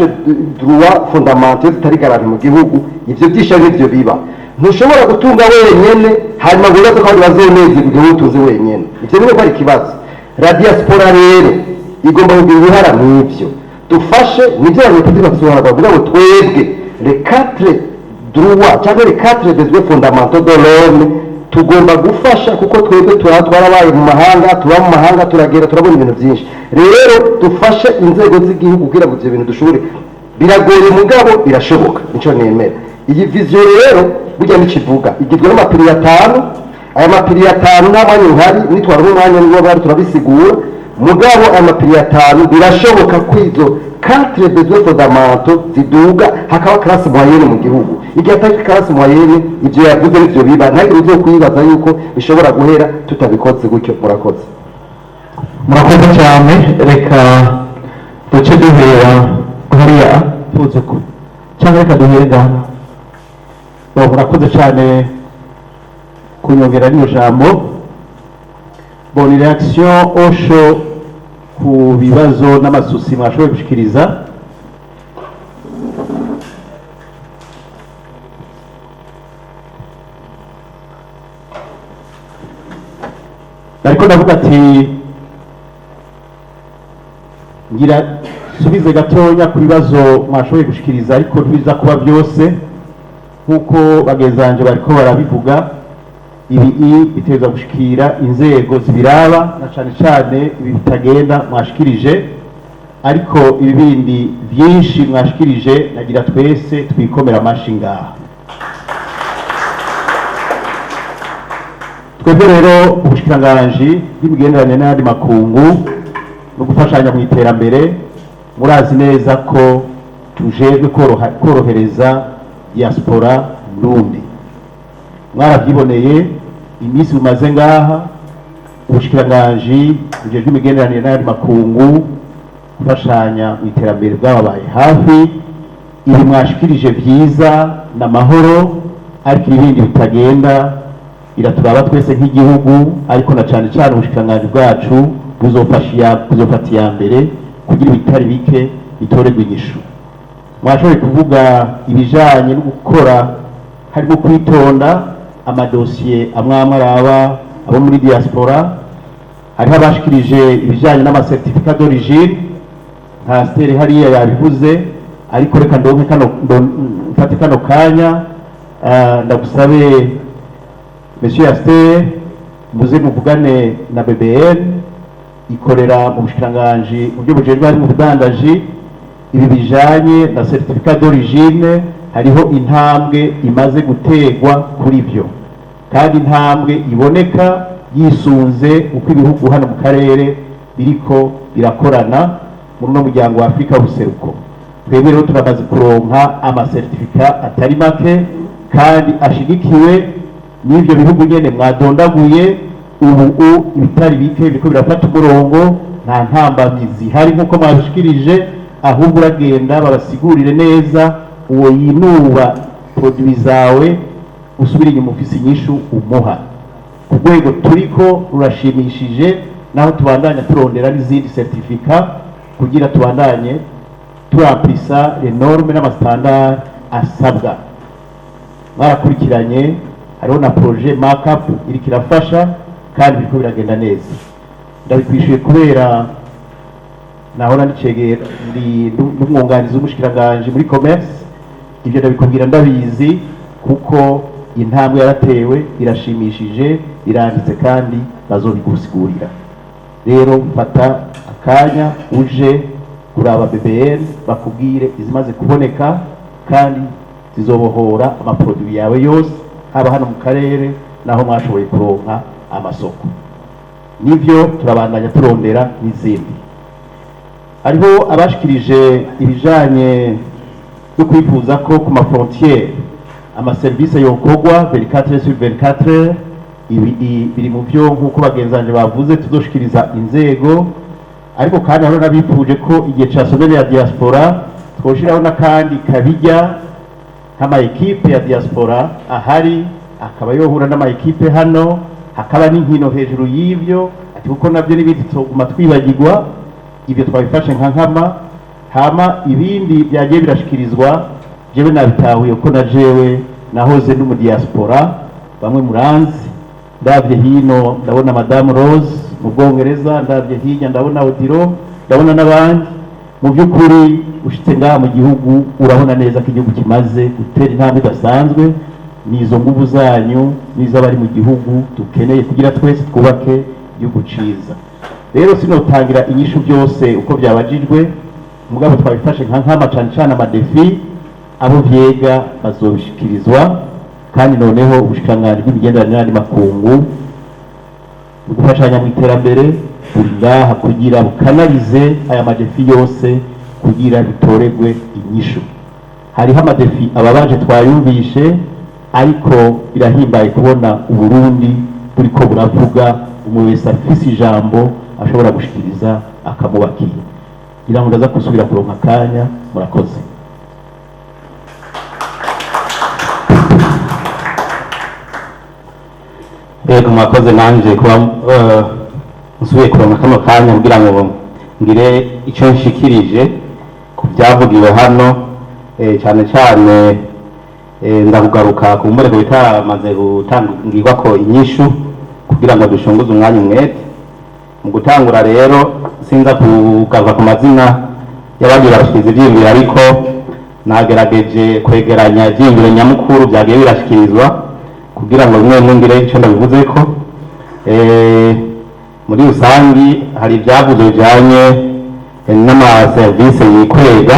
droits fondamentaux zitari garanti mu gihugu, ivyo byisha n'ivyo biba. Ntushobora gutunga wenyene hanyuma ngo uzaze kandi bazoneze igihugu utunze wenyene. Ivyo niwe kwari kibazo. La diaspora rero igomba kugira uruhara n'ivyo. dufashe nibyo abanyepolitiki basobanura bavuga ngo twebwe les 4 droits cyangwa les 4 besoins fondamentaux de l'homme tugomba gufasha kuko twebwe twarabaye mu mahanga tuba mu mahanga turagera turabona ibintu byinshi rero dufashe inzego z'igihugu kugira ngo ibyo bintu dushobore biragoye mugabo birashoboka nico nemera iyi vision rero burya n'ikivuga igizwe n'amapiri 5 aya mapiri 5 nta mwanya uhari nitwara umwanya niwo bari turabisigura mugabo aya mapiri 5 birashoboka kwizo 4 besoins fondamentaux ziduga hakaba classe moyenne mu gihugu igihe atari classe moyenne ibyo yavuze n'ibyo biba ntagire uzo kwibaza yuko bishobora guhera tutabikoze gutyo murakoze cyane reka duce duhera hariya tuzi ko cyangwa reka duhere ngaha murakoze cyane kunyongera n'iyo jambo bon reaction osho ku bibazo n'amasusi mwashoboye gushikiriza ariko ndavuga ati ngira subize gatonya ku bibazo mwashoboye gushikiriza ariko ntibiza kuba byose nk'uko bagenzi banje bariko barabivuga ibi biteza gushikira inzego zibiraba na cane cane ibi bitagenda mwashikirije ariko ibindi byinshi mwashikirije nagira twese twikomera amashi ngaha twebwe rero ubushikiranganji bw'imigenderanire n'ayandi makungu no gufashanya mu iterambere murazi neza ko tujejwe korohereza diaspora Burundi mwarabyiboneye iminsi bumaze ngaha ubushikiranganji bujejwe imigenderanire n'ayandi makungu gufashanya mu iterambere bwababaye hafi ibi mwashikirije byiza n'amahoro ariko ibindi bitagenda iraturaba twese nk'igihugu ariko na cyane cyane ubushikiranganji bwacu buzofata iya mbere kugira ibitari bike bitorerwa inyishu mwashoboye kuvuga ibijanye no gukora harimo kwitonda amadosiye amwe araba abo muri diaspora hariho abashikirije ibijanye n'amasertificat d'origine nka stere hariya yabivuze ariko reka ndonke mfate kano kanya ndagusabe monsieur Aster muze muvugane na BBN ikorera mu bushikiranganji mu byo bujejwe hari mu budandaji ibi bijanye na certificat d'origine hariho intambwe imaze gutegwa kuri byo kandi intambwe iboneka yisunze uko ibihugu hano mu karere biriko birakorana muri no muryango wa Afrika w'ubuseruko twebwe rero turamaze kuronka amasertifika atari make kandi ashigikiwe n'ibyo bihugu nyene mwadondaguye ubu ibitari bike biriko birafata umurongo nta ntambamizi hari nk'uko mwabishikirije ahubwo uragenda babasigurire neza uwo yinuba produit zawe usubira inyuma ufise inyishu umuha ku rwego turiko rurashimishije naho tubandanya turondera n'izindi certifica kugira tubandanye turampisa les normes n'amastandard asabwa mwarakurikiranye hariho na projet markup iriko irafasha kandi biriko biragenda neza ndabikwishuye kubera nahora nicegera ndi n'umwunganizi w'umushikiranganji muri commerce ibyo ndabikubwira ndabizi kuko intambwe yaratewe irashimishije iranditse kandi bazobigusigurira rero mfata akanya uje kuraba BBN bakubwire izimaze kuboneka kandi zizobohora amaproduit yawe yose haba hano mu karere naho mwashoboye kuronka amasoko nivyo turabandanya turondera n'izindi hariho abashikirije ibijanye no kwifuza ko ku mafrontiere amaserivisi yokorwa 24/24 ibi biri mu byo nk'uko bagenzanje bavuze tuzoshikiriza inzego ariko kandi hariho n'abifuje ko igihe ca sommet ya diaspora twoshiraho n'akandi kabijya nk'ama ekipe ya diaspora ahari akaba yohura n'ama ekipe hano hakaba n'inkino hejuru y'ivyo ati kuko nabyo n'ibindi tuguma twibagirwa ibyo twabifashe nka nkama hama ibindi byagiye birashikirizwa jewe nabitahuye ko na jewe nahoze no mu diaspora bamwe muranzi ndabye hino ndabona Madame Rose mu Bwongereza ndabye hirya ndabona Odiro ndabona n'abandi mu by'ukuri ushitse ngaha mu gihugu urabona neza ko igihugu kimaze gutera intambwe idasanzwe, n'izo nguvu zanyu n'iz'abari mu gihugu dukeneye kugira twese twubake igihugu ciza. Rero sinotangira inyishu byose uko byabajijwe, mugabo twabifashe nk'ama cane cane amadefi abo vyega bazobishikirizwa, kandi noneho ubushikiranganji bw'imigenderanire n'andi makungu gufashanya mu iterambere buri ngaha kugira bukanalize aya madefi yose kugira bitoregwe inyishu. Hariho amadefi ababaje twayumvishe, ariko birahimbaye kubona Uburundi buriko buravuga, umwe wese afise ijambo ashobora gushikiriza akamubakiye. Ngira ngo ndaza kusubira kuronka akanya. Murakoze. Yego mwakoze nanje kuba nsubiye kuronka kano kanya kugira ngo ngire icyo nshikirije ku byavugiwe hano, cyane cyane ndakugaruka ku mboneko bitamaze gutangirwa ko inyishu kugira ngo dushunguze umwanya umwete. Mu gutangura rero sinza kugaruka ku mazina y'abagiye barashikiriza ivyiyumviro, ariko nagerageje kwegeranya ivyiyumviro nyamukuru byagiye birashikirizwa kugira ngo bimwe ngire icyo ndabivuze ko. Muri rusangi hari ibyavuze bijanye n'amaserivisi yikwega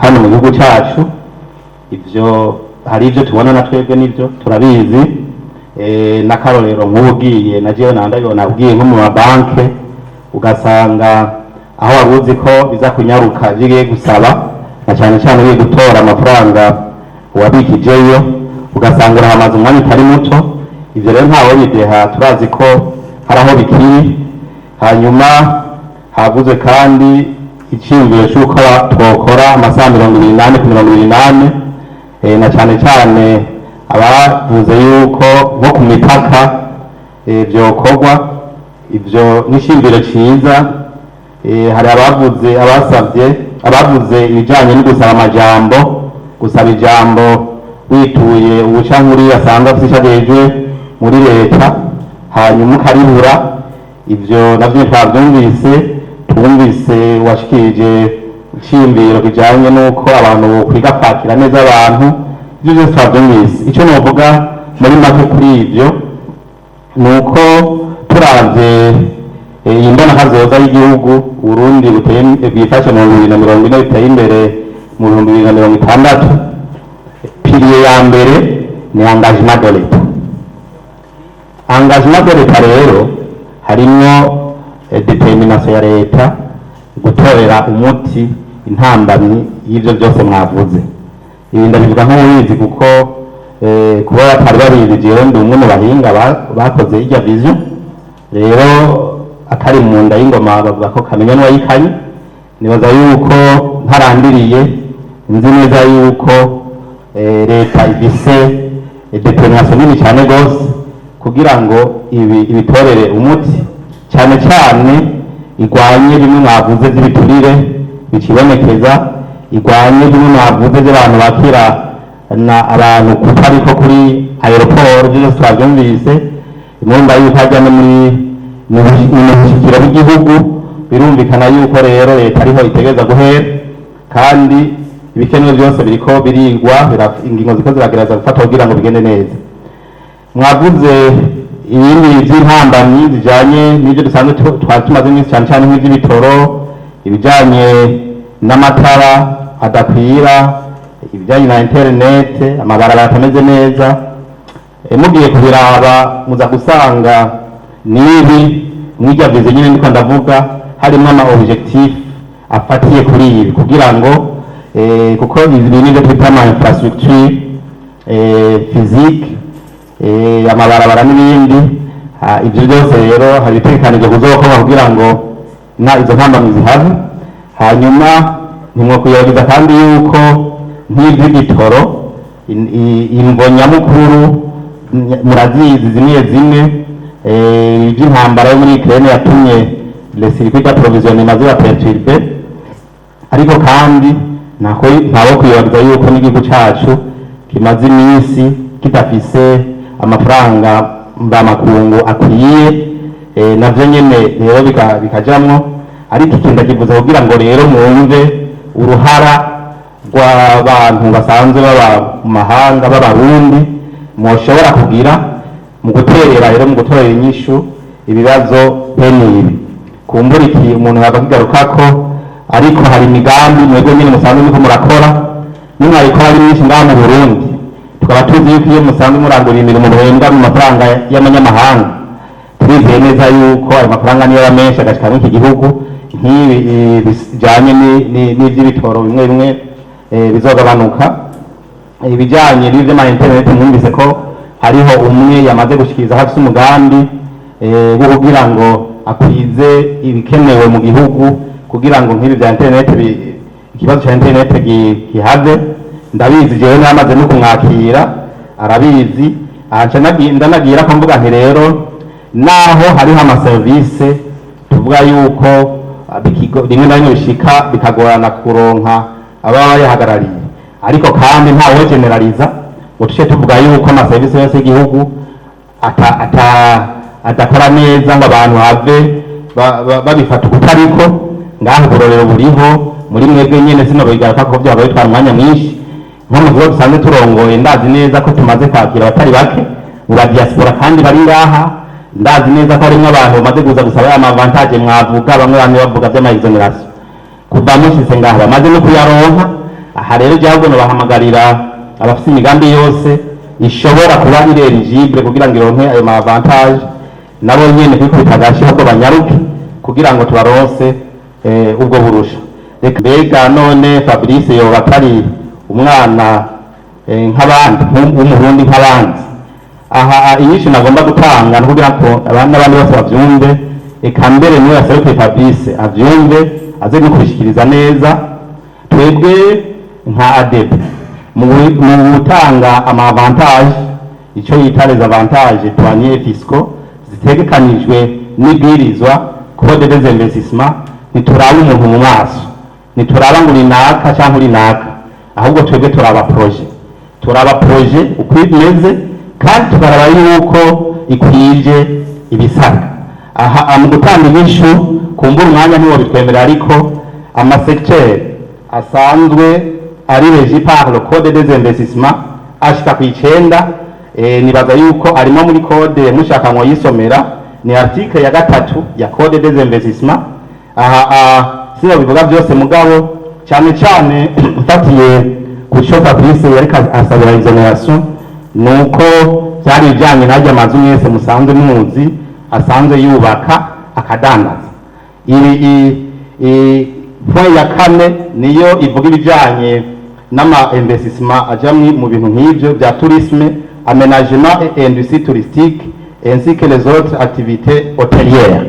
hano mu gihugu cyacu. Ivyo hari ibyo tubona na twebwe n'ibyo turabizi. N'akarorero nk'ubugiye na jewe nandabibona abwiye nko mu mabanke, ugasanga aho waruzi ko biza kunyaruka bigiye gusaba, na cyane cyane ugiye gutora amafaranga wabikijeyo, ugasanga urahamaze umwanya utari muto. Ivyo rero ntawe bideha, turazi ko hari aho bikiri. Hanyuma havuzwe kandi iciyumviro c'uko twokora amasaha 28 ku 28, na cyane cyane abavuze yuko nko ku mipaka vyokorwa. Ivyo n'iciyumviro ciza. Hari abavuze ibijanye no gusaba amajambo, gusaba ijambo wituye ubucankuri asanzwe afishagejwe muri leta, hanyuma ukaribura. Ivyo navyo twavyumvise, twumvise washikirije iciyumviro kijanye n'uko abantu kwiga kwakira neza abantu. Ivyo byose twavyumvise. Ico novuga muri make kuri ivyo nuko turavye iyi mbonakazoza y'igihugu Burundi bwifashe mu 2040 biteye imbere mu 2060, pilier ya mbere ni engagement de l'État. Engagement de l'État rero harimwo determination ya leta gutorera umuti intambamyi y'ivyo byose mwavuze. Ibi ndabivuga nk'ubizi kuko kuba batari babizi, jewe ndi umwe mu bahinga bakoze irya vision. Rero akari mu nda y'ingoma bavuga ko kamenya n'uwayikanye. Nibaza yuko ntarandiriye, nzi neza yuko leta ifise determination nini cyane gose kugira ngo ibitorere umuti, cyane cyane igwanye bimwe mwavuze by'ibiturire bikibonekeza, igwanye bimwe mwavuze by'abantu bakira na abantu kutariko kuri aeroport. Byose twabyumvise. Imumba yuko hajya no mu bushikiro bw'igihugu, birumvikana yuko rero leta ariho itegereza guhera, kandi ibikenewe byose biriko birigwa, ingingo ziko ziragereza gufata kugira ngo bigende neza. Mwavuze ibindi by'intambamyi zijanye n'ibyo dusanzwe twari tumaze iminsi, cyane cyane nk'iby'ibitoro, ibijanye n'amatara adakwira, ibijanye na internet, amabarabara atameze neza. Mugiye kubiraba muza gusanga nibi mwirya vize nyine ndiko ndavuga harimo ama objectif afatiye kuri ibi kugira ngo kuko ibi nibyo twita ama infrastructure physique, amabarabara n'ibindi. Ibyo byose rero hari itegekanijwe kuzokorwa kugira ngo izo ntambamyi zihave. Hanyuma ntimwokwibagiza kandi yuko nk'iby'igitoro, imvo nyamukuru murazizi zimwe zimwe, iby'intambara yo muri Ukraine yatumye les circuits d'approvisionnement ziba perturbé, ariko kandi ntawo kwibagiza yuko n'igihugu cacu kimaze iminsi kidafise amafaranga mvamakungu akwiye. Navyo nyene rero bikajamwo. ariko ikintu ndakivuze kugira ngo rero mwumve uruhara rw'abantu basanzwe baba mu mahanga b'abarundi mushobora kugira mu guterera rero mu gutorera inyishu ibibazo bene ibi kumbura iki umuntu yava kigarukako ariko hari imigambi mwebwe nyine musanzwe muriko murakora nimwayikora ari myinshi ngaha mu Burundi tukaba tuzi yuko iyo musanzwe murangurira imirimo muhembwa mu mafaranga y'amanyamahanga turizeye neza yuko ayo mafaranga niyo aba menshi agashika muri iki gihugu nk'ibi bijanye n'ivy'ibitoro bimwe bimwe bizogabanuka ibijanye n'ivy'ama internet mwumvise ko hariho umwe yamaze gushikiriza hafi umugambi wo kugira ngo akwize ibikenewe mu gihugu kugira ngo nk'ibi bya internet ikibazo cya internet gihave ndabizi jewe namaze no kumwakira arabizi aca ndanagira ko mvuga nti rero naho hariho amaserivisi tuvuga yuko rimwe na rimwe bishika bikagorana kuronka ababa bayahagarariye ariko kandi ntawe generaliza ngo tuce tuvuga yuko amaserivisi yose y'igihugu adakora neza ngo abantu have babifata ukutariko ngaho uburorero buriho muri mwebwe nyene sino bigaragara ko byaba bitwara umwanya mwinshi nko mu gihugu dusanzwe turongoye ndazi neza ko tumaze kwakira abatari bake mu ba diaspora kandi bari ngaha ndazi neza ko harimwo abantu bamaze kuza gusaba ya mavantage mwavuga bamwe bamwe bavuga vy'amaexoneration kuva mushitse ngaha bamaze no kuyaronka aha rero jyago no bahamagarira abafite imigambi yose ishobora kuba iri eligible kugira ngo ironke ayo mavantage nabo nyene kwikubita agashi ahubwo banyaruke kugira ngo tubaronse ubwo burusha reka mbega none Fabrice yoba atari umwana nk'abandi w'umurundi nk'abandi aha inyinshi nagomba gutanga no kugira ngo n'abandi bose bavyumve eka mbere niwe yaserukiye Fabrice avyumve aze no kubishikiriza neza twebwe nka ADEP mu gutanga amavantage icyo yita les avantages douaniers fiscaux zitegekanijwe n'ibwirizwa code des investissements ntituraba umuntu mu maso ntituraba ngo urinaka cyangwa urinaka ahubwo twebwe turaba projet uko imeze kandi tukaraba yuko ikwije ibisabwa aha mu gutanga inyishu kumbura umwanya ntiwo bitwemerera ariko amasecteur asanzwe ari regi par le code des investissements ashika ku 9 nibaza yuko arimo muri code mushaka ngo yisomera ni article ya 3 ya code des investissements aha sino bivuga byose mugabo cyane cyane mfatiye ku cyo Fabrice yari asabira exoneration nuko byari bijyanye n'ajya amazu mwese musanzwe muzi asanzwe yubaka akadandaza point ya 4 niyo ivuga ibijyanye n'ama investissement aja mu bintu nk'ibyo bya tourisme aménagement et industrie touristique ainsi que les autres activités hôtelières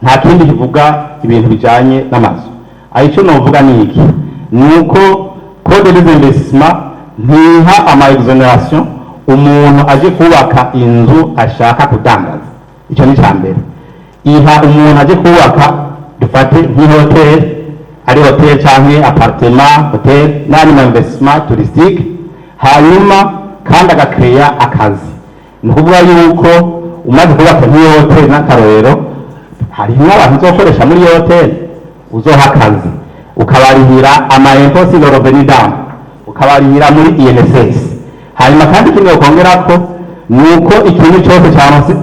nta kindi kivuga ibintu bijanye n'amazu icyo novuga ni iki nuko code des investissements ntiha ama exoneration umuntu aje kubaka inzu ashaka kudandaza icyo ni cyambere iha umuntu aje kubaka dufate nk'ihotel ari hotel cyangwa appartement hotel n'andi ma investissement touristique hanyuma kandi agakreya akazi ni ukuvuga yuko umaze kubaka nk'iyo hotel n'akarorero hariho abantu uzokoresha muri iyo hotel uzoha akazi ukabarihira ama impôts sur le revenu d'âme ukabarihira muri INSS hanyuma kandi kimwe ukongera ko nuko ikintu cyose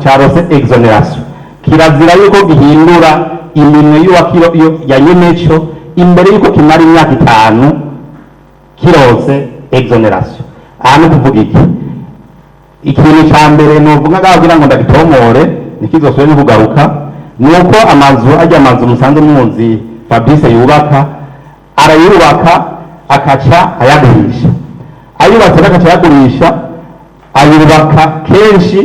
cyarose exoneration kirazira yuko gihindura iminwe y'uwakiro ya nyeneco imbere yuko kimara imyaka 5 kirose exoneration hano kuvuga iki ikintu cya mbere novuga kugira ngo ndagitomore nikizosubire no kugaruka nuko amazu musanzwe muzi Fabrice yubaka arayubaka akaca ayagurisha ayubatse akaca ayagurisha ayubaka kenshi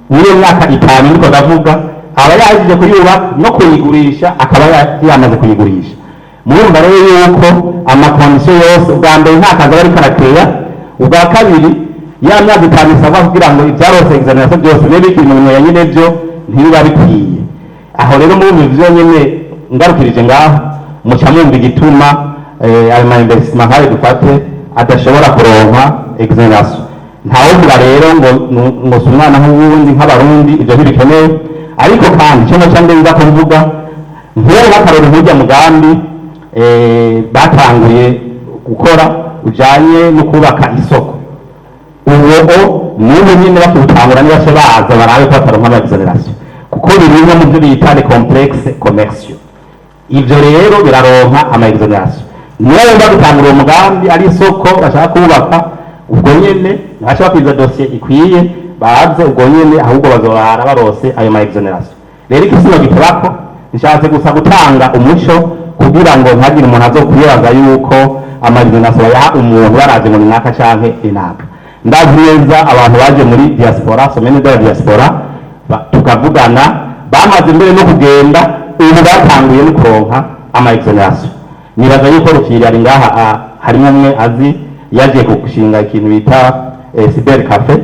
muri myaka 5 niko ndavuga aba yaje kuyubaka no kuyigurisha akaba yamaze kuyigurisha murumva rero yuko amakondisiyo yose ubwa mbere nta kazi bari karateya ubwa kabiri ya myaka 5 isabwa kugira ngo ibyarose exoneration byose bibe bikiri mu nyanya nyine byo ntibiba bikwiye aho rero muri bivyo nyene ngarukirije ngaho muca mwumva igituma ayo ma investissement nk'ayo dufate adashobora kuronka exoneration ntawuvuga rero ngo si umwana nk'uwundi nk'abarundi ibyo ntibikenewe ariko kandi icyo nacyo ndenza kuvuga nk'uwo nk'akarori nk'ujya mugambi batanguye gukora ujanye no kubaka isoko uwo n'ubu nyine bakiwutangura nibace baza barabe ko bataronka ama-exoneration kuko birimwe mu byo bita les complexes commerciaux ivyo rero biraronka ama-exoneration niyo bagutangura uwo mugambi ari isoko bashaka kubaka ubwo nyene ntibashaka kwiza dosiye ikwiye baze ubwo nyene ahubwo bazorara barose ayo ma-exoneration rero ikisino gikorako nshatse gusa gutanga umuco kugira ngo ntagire umuntu azokwibaza yuko ama-exoneration yaha umuntu baraje ngo ni mwaka canke inaka ndazi neza abantu baje muri diaspora somene de la diaspora tukavugana bamaze mbere no kugenda ubu batanguye no kuronka ama-exoneration nibaza yuko rukiri ari ngaha harimo umwe azi yaje gushinga ikintu bita cyber cafe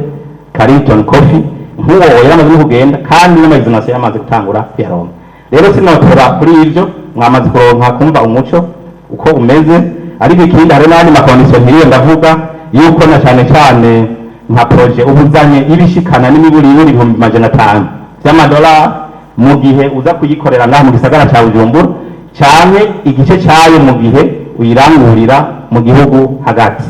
Carrington Coffee nk'uwo yaramaze no kugenda kandi n'ama-exoneration yamaze gutangura yaronka rero sinotora kuri ivyo mwamaze kuronka kumva umuco uko umeze ariko ikindi hari n'andi makondisiyo nkiriyo ndavuga yuko na cyane nka projet ubuzanye ibishikana n'imiburiburi 500 by'amadolari mu gihe uza kuyikorera ngaha mu gisagara cya Bujumbura cyane igice cyayo mu gihe uyirangurira mu gihugu hagati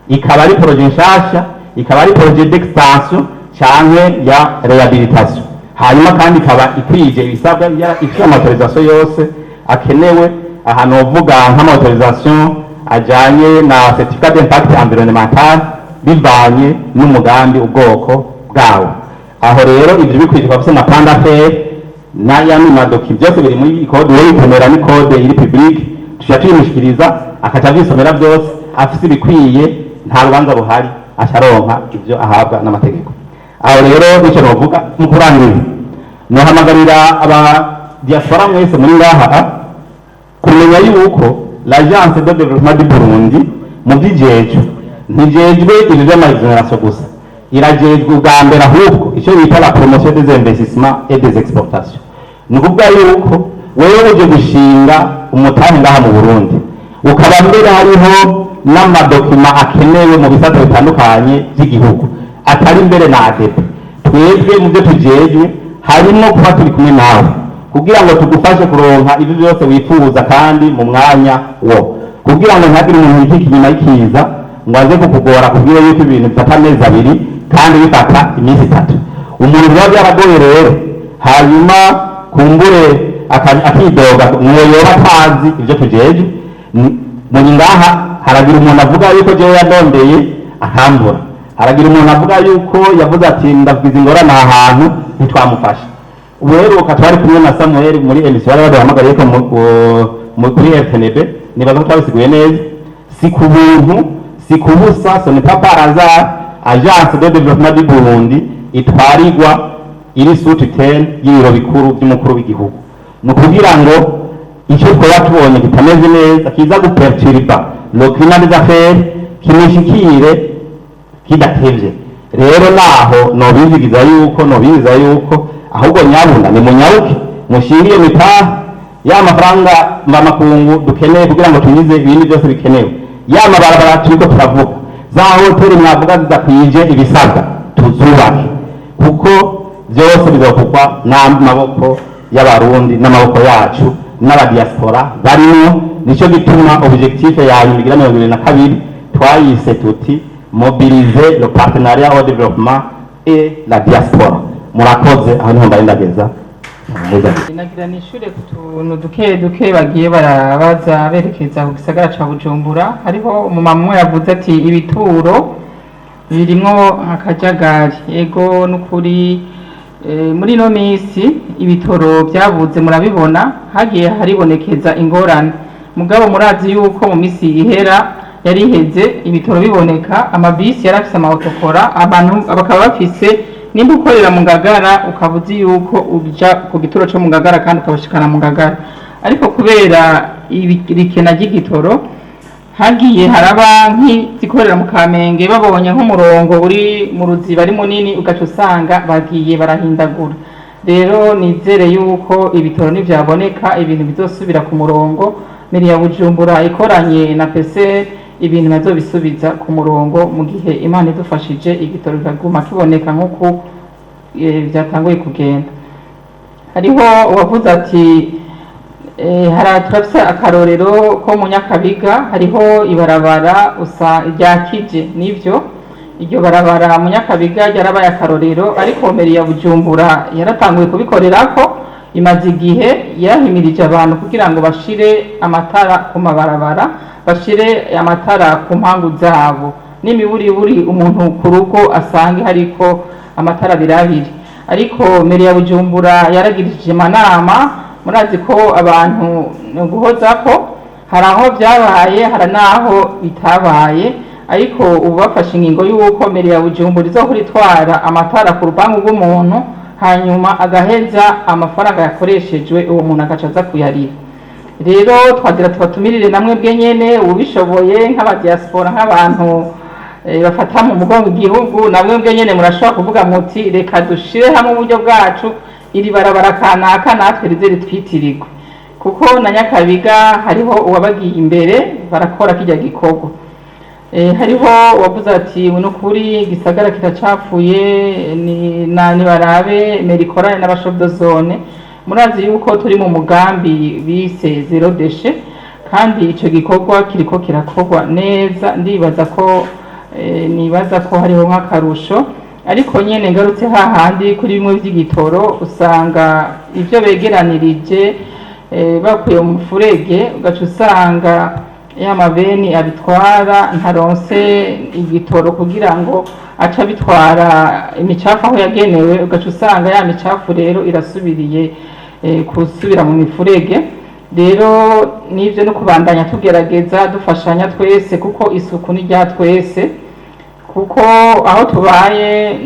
ikaba ari projet nshasha ikaba ari projet d'extension cyane ya rehabilitation hanyuma kandi ikaba ikwije ibisabwa ifite amautorisation yose akenewe ahantu uvuga nk'amautorisation ajanye na certificat d'impact environnemental bivanye n'umugambi ubwoko bwawo aho rero ibyo bikwije bafite na plan d'affaires n'ayandi madoki byose biri muri code w'ikomera ni code iri public tuja tuyimishikiriza akaca byisomera byose afite ibikwiye nta rubanza ruhari asharonka ibyo ahabwa n'amategeko aho rero nicyo novuga mu kurangiza nohamagarira aba diaspora mwese muri ngaha kumenya yuko l'agence de développement du Burundi mu by'ijejo ntijejwe ibi by'ama-exoneration gusa irajejwe ubwa mbere ahubwo icyo bita la promotion des investissements et des exportations ni ukuvuga yuko wewe uje gushinga umutahe ngaha mu Burundi ukaba mbere hariho n'amadokima akenewe mu bisata bitandukanye by'igihugu atari mbere na ADP twebwe mu byo tujejwe harimo kuba turi kumwe nawe kugira ngo tugufashe kuronka ibyo byose wifuza kandi mu mwanya wo kugira ngo ntagire umuntu yitike inyuma y'ikiza ngo aze kukugora kubwira yuko ibintu bifata amezi abiri kandi bifata iminsi 3 umuntu biba byaragoye rero hanyuma kumbure akidoga niyo yoba atazi ibyo tujeje muri ngaha haragira umuntu avuga yuko jewe yadondeye akambura haragira umuntu avuga yuko yavuze ati ndavugize ingorane ahantu ntitwamufasha uheruka twari kumwe na Samuel muri emission bari baduhamagariye ko muri FNB nibaza ko twabisiguye neza si ku buntu si kubusa ce n'est pas par hasard agence de développement du Burundi itwarirwa iri sous tutelle y'ibiro bikuru by'umukuru w'igihugu no kugira ngo icyo twaba tubonye kitameze neza kiza guperturba le climat des affaires kimushikire kidatevye rero naho nobizigiza yuko ahubwo nyabunda ni munyaruke mushingiye mitaha ya mafaranga mvamakungu dukeneye kugira ngo tuyize ibindi byose bikenewe ya mabarabara turiko turavuga za hoteli mwavuga zidakwije ibisabwa tuzubake kuko byose bizokugwa n'amaboko y'abarundi n'amaboko yacu n'abadiaspora barimo nicyo gituma objectif ya migira 2022 twayise tuti mobiliser le partenariat au développement et la diaspora murakoze aho niho ndageza nagira nishure ku tuntu duke bagiye barabaza berekeza ku gisagara ca Bujumbura hariho umumama umwe yavuze ati ibituro birimwo akajagari ego n'ukuri muri no misi ibitoro byabuze murabibona hagiye haribonekeza ingorane mugabo murazi yuko mu misi ihera yari iheze ibitoro biboneka amabisi yarafise amawotokora abantu bakaba bafise nimba ukorera mu Ngagara ukabuzi yuko uja ku gitoro cyo mu Ngagara kandi ukabashikana mu Ngagara ariko kubera irikena ry'igitoro hagiye haraba nk'izikorera mu Kamenge babonye nk'umurongo uri mu ruziba ari munini ugaca usanga bagiye barahindagura rero nizere yuko ibitoro nivyaboneka ibintu bizosubira ku murongo meri ya Bujumbura ikoranye na PC ibintu nazo bisubiza ku murongo mu gihe Imana idufashije igitoro kaguma kiboneka nk'uko byatanguye kugenda hariho uwavuze ati turafise akarorero ko mu Nyakabiga hariho ibarabara rya Kije, nivyo iryo barabara mu Nyakabiga ryarabaye akarorero, ariko meri ya Bujumbura yaratanguye kubikorerako, imaze igihe yahimirije abantu kugira ngo bashire amatara ku mabarabara, bashire amatara ku mpangu zabo, n'imiburiburi umuntu ku rugo asange hariko amatara abiri. Ariko meri ya Bujumbura yaragirije amanama, murazi ko abantu guhozako hari aho byabaye hari n'aho bitabaye, ariko ubu bafashe ingingo y'uko meri ya Bujumbura izohora itwara amatara ku rupangu rw'umuntu, hanyuma agaheza amafaranga yakoreshejwe uwo muntu agaca aza kuyarira. Rero twagira tubatumirire namwe bwe nyene ubishoboye nk'abadiaspora, nk'abantu bafata mu mugongo igihugu, namwe bwe nyene murashobora kuvuga muti reka dushire hamwe uburyo bwacu, iri barabara kanaka natwe rize ritwitirirwe, kuko na Nyakabiga hariho uwabagiye imbere barakora kijya gikorwa. Hariho wavuze ati nukuri gisagara kiracapfuye, ni barabe merikorane n'abashodo zone. Murazi yuko turi mu mugambi bise zero deshe, kandi ico gikorwa kiriko kirakorwa neza, nibaza ko hariho nk'akarusho. Ariko nyene ngarutse hahandi kuri bimwe vy'igitoro, usanga ivyo begeranirije bakuye mu furege, ugaca usanga ya mabeni abitwara ntaronse igitoro kugira ngo aca bitwara imicafu aho yagenewe, ugaca usanga ya micafu rero irasubiriye kusubira mu mifurege. Rero nivyo no kubandanya tugerageza dufashanya twese, kuko isuku ni rya twese, kuko aho tubaye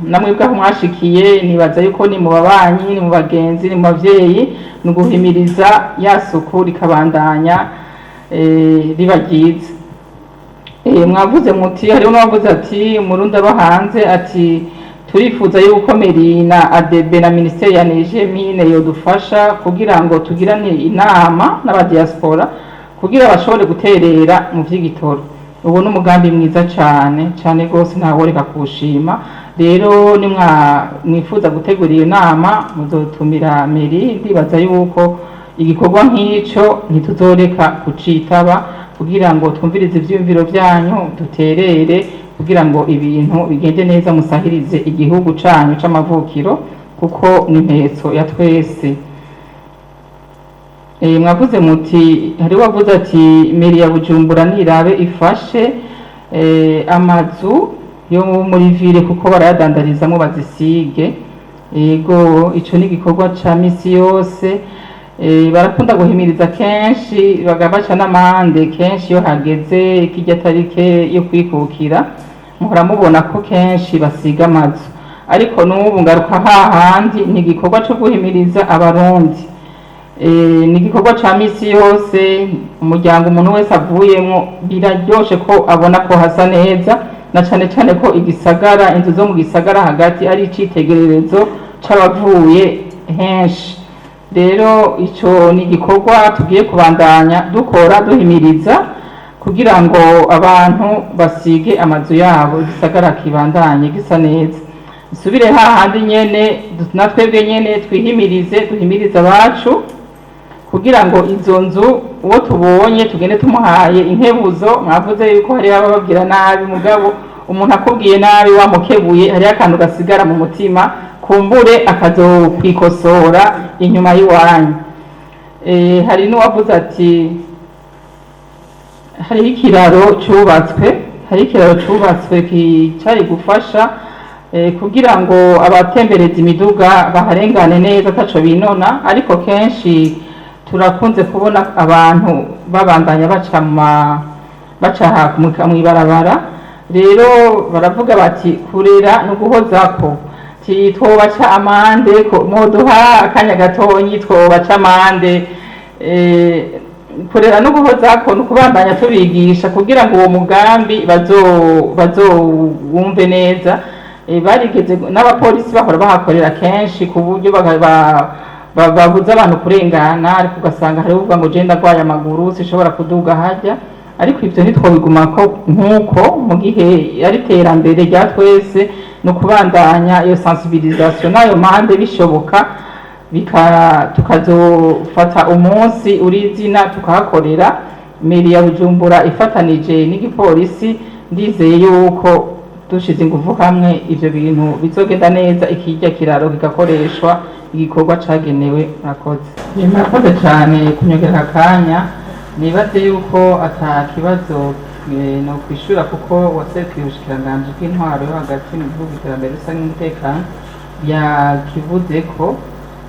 namwe bwaho mwashikiye, nibaza yuko ni mu babanyi, ni mu bagenzi, ni mu bavyeyi, ni uguhimiriza ya suku rikabandanya riba ryiza. Mwavuze muti, hariho n'uwavuze ati Murundi aba hanze, ati turifuza yuko meri na ADB na Ministeri ya Neje Mine yodufasha kugira ngo tugirane inama n'abadiaspora kugira bashobore guterera mu vy'igitoro. Ubu ni umugambi mwiza cyane cyane rwose, ntaworeka kuwushima. Rero mwifuza gutegura iyo nama muzotumira meri, ndibaza yuko igikorwa nk'icyo ntituzoreka kucitaba, kugira ngo twumvirize ivyiyumviro byanyu, duterere kugira ngo ibintu bigende neza, musahirize igihugu canyu c'amavukiro, kuko ni impetso ya twese. Mwavuze muti, hari wavuze ati meri ya Bujumbura nirabe ifashe amazu yo muri ville kuko barayadandarizamo bazisige. Yego, ico ni igikorwa ca misi yose. Barakunda guhimiriza kenshi, bagabaca n'amande kenshi iyo hageze kirya tarike yo kwikukira, muhora mubona ko kenshi basiga amazu. Ariko n'ubu ngaruka hahandi, ni igikorwa co guhimiriza abarundi. Ni igikorwa ca misi yose, umuryango umuntu wese avuyemo biraryoshe ko abona ko hasa neza, na cane cane ko igisagara, inzu zo mu gisagara hagati ari icitegererezo c'abavuye henshi. Rero ico ni igikorwa tugiye kubandanya dukora, duhimiriza kugira ngo abantu basige amazu yabo, igisagara kibandanye gisa neza. Isubire hahandi nyene, natwebwe nyene twihimirize, duhimiriza abacu kugira ngo izo nzu uwo tubonye tugende tumuhaye inkebuzo. Mwavuze yuko hari abababwira nabi, mugabo umuntu akubwiye nabi wamukebuye, hari akantu gasigara mu mutima, kumbure akazokwikosora inyuma y'iwanyu. Hari n'uwavuze ati hariho ikiraro cubatswe kicari gufasha kugira ngo abatembereza imiduga baharengane neza ataco binona, ariko kenshi turakunze kubona abantu babandanya baca mw'ibarabara. Rero baravuga bati kurera no guhozako, twobaca amande, moduha akanya gatonyi twobaca amande. Kurera no guhozako ni ukubandanya tubigisha kugira ngo uwo mugambi bazowumve neza. Barigeze n'abapolisi bahora bahakorera kenshi ku buryo babuza abantu kurengana, ariko ugasanga hariho uvuga ngo je ndagwaye amaguru sishobora kuduga hajya. Ariko ivyo ntitwobigumako nk'uko, mu gihe ari iterambere rya twese, no kubandanya iyo sensibilisation n'ayo mande bishoboka tukazofata umunsi uri izina tukahakorera. Meri ya Bujumbura ifatanije n'igipolisi, ndizeye yuko dushize ingufu hamwe ivyo bintu bizogenda neza, ikirya kiraro kigakoreshwa igikorwa cagenewe. Murakoze. Murakoze cyane kunyongera akanya. Nibaze yuko ata kibazo no kwishura, kuko waserukiye ubushikiranganji bw'intwaro yo hagati mu gihugu, iterambere rusange n'umutekano yakivuze ko,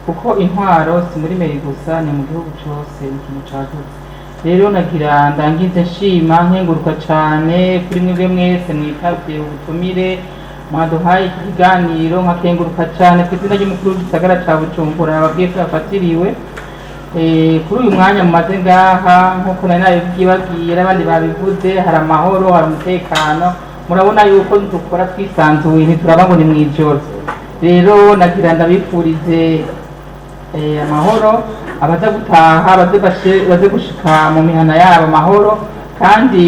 kuko intwaro si muri Meri gusa, ni mu gihugu cose, ni ikintu cagutse. Rero nagira ndangize nshima nkenguruka cyane kuri mwebwe mwese mwitavye ubutumire mwaduhaye iki kiganiro, nkakenguruka cyane ku izina ry'umukuru w'igisagara ca Bujumbura ababwiye ko yafatiriwe kuri uyu mwanya mumaze ngaha. Nk'uko nari nabibabwiye n'abandi babivuze, hari amahoro, hari umutekano, murabona yuko dukora twisanzuye, ntituraba ngo ni mw'ijoro. Rero nagira ndabifurize amahoro, abaza gutaha baze gushika mu mihana yabo amahoro, kandi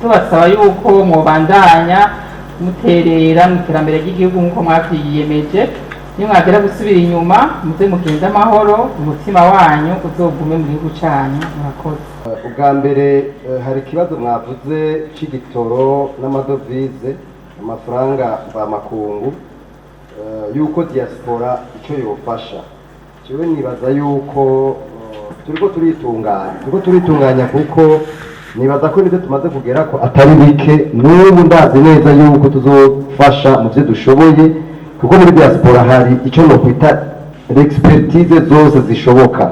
tubasaba yuko mubandanya muterera mu iterambere ry'igihugu nk'uko mwavyiyemeje. Nimwagera gusubira inyuma muze mugenze amahoro, umutima wanyu uzogume mu gihugu canyu. Murakoze. Ubwa mbere hari ikibazo mwavuze c'igitoro n'amadovize, amafaranga mvamakungu, yuko diaspora ico yofasha. Jewe nibaza yuko turiko turitunganya kuko nibaza ko nivyo tumaze kugera ko atari bike. N'ubu ndazi neza yuko tuzofasha mu vyo dushoboye, kuko muri diaspora hari ico nokwita l'expertise zose zishoboka.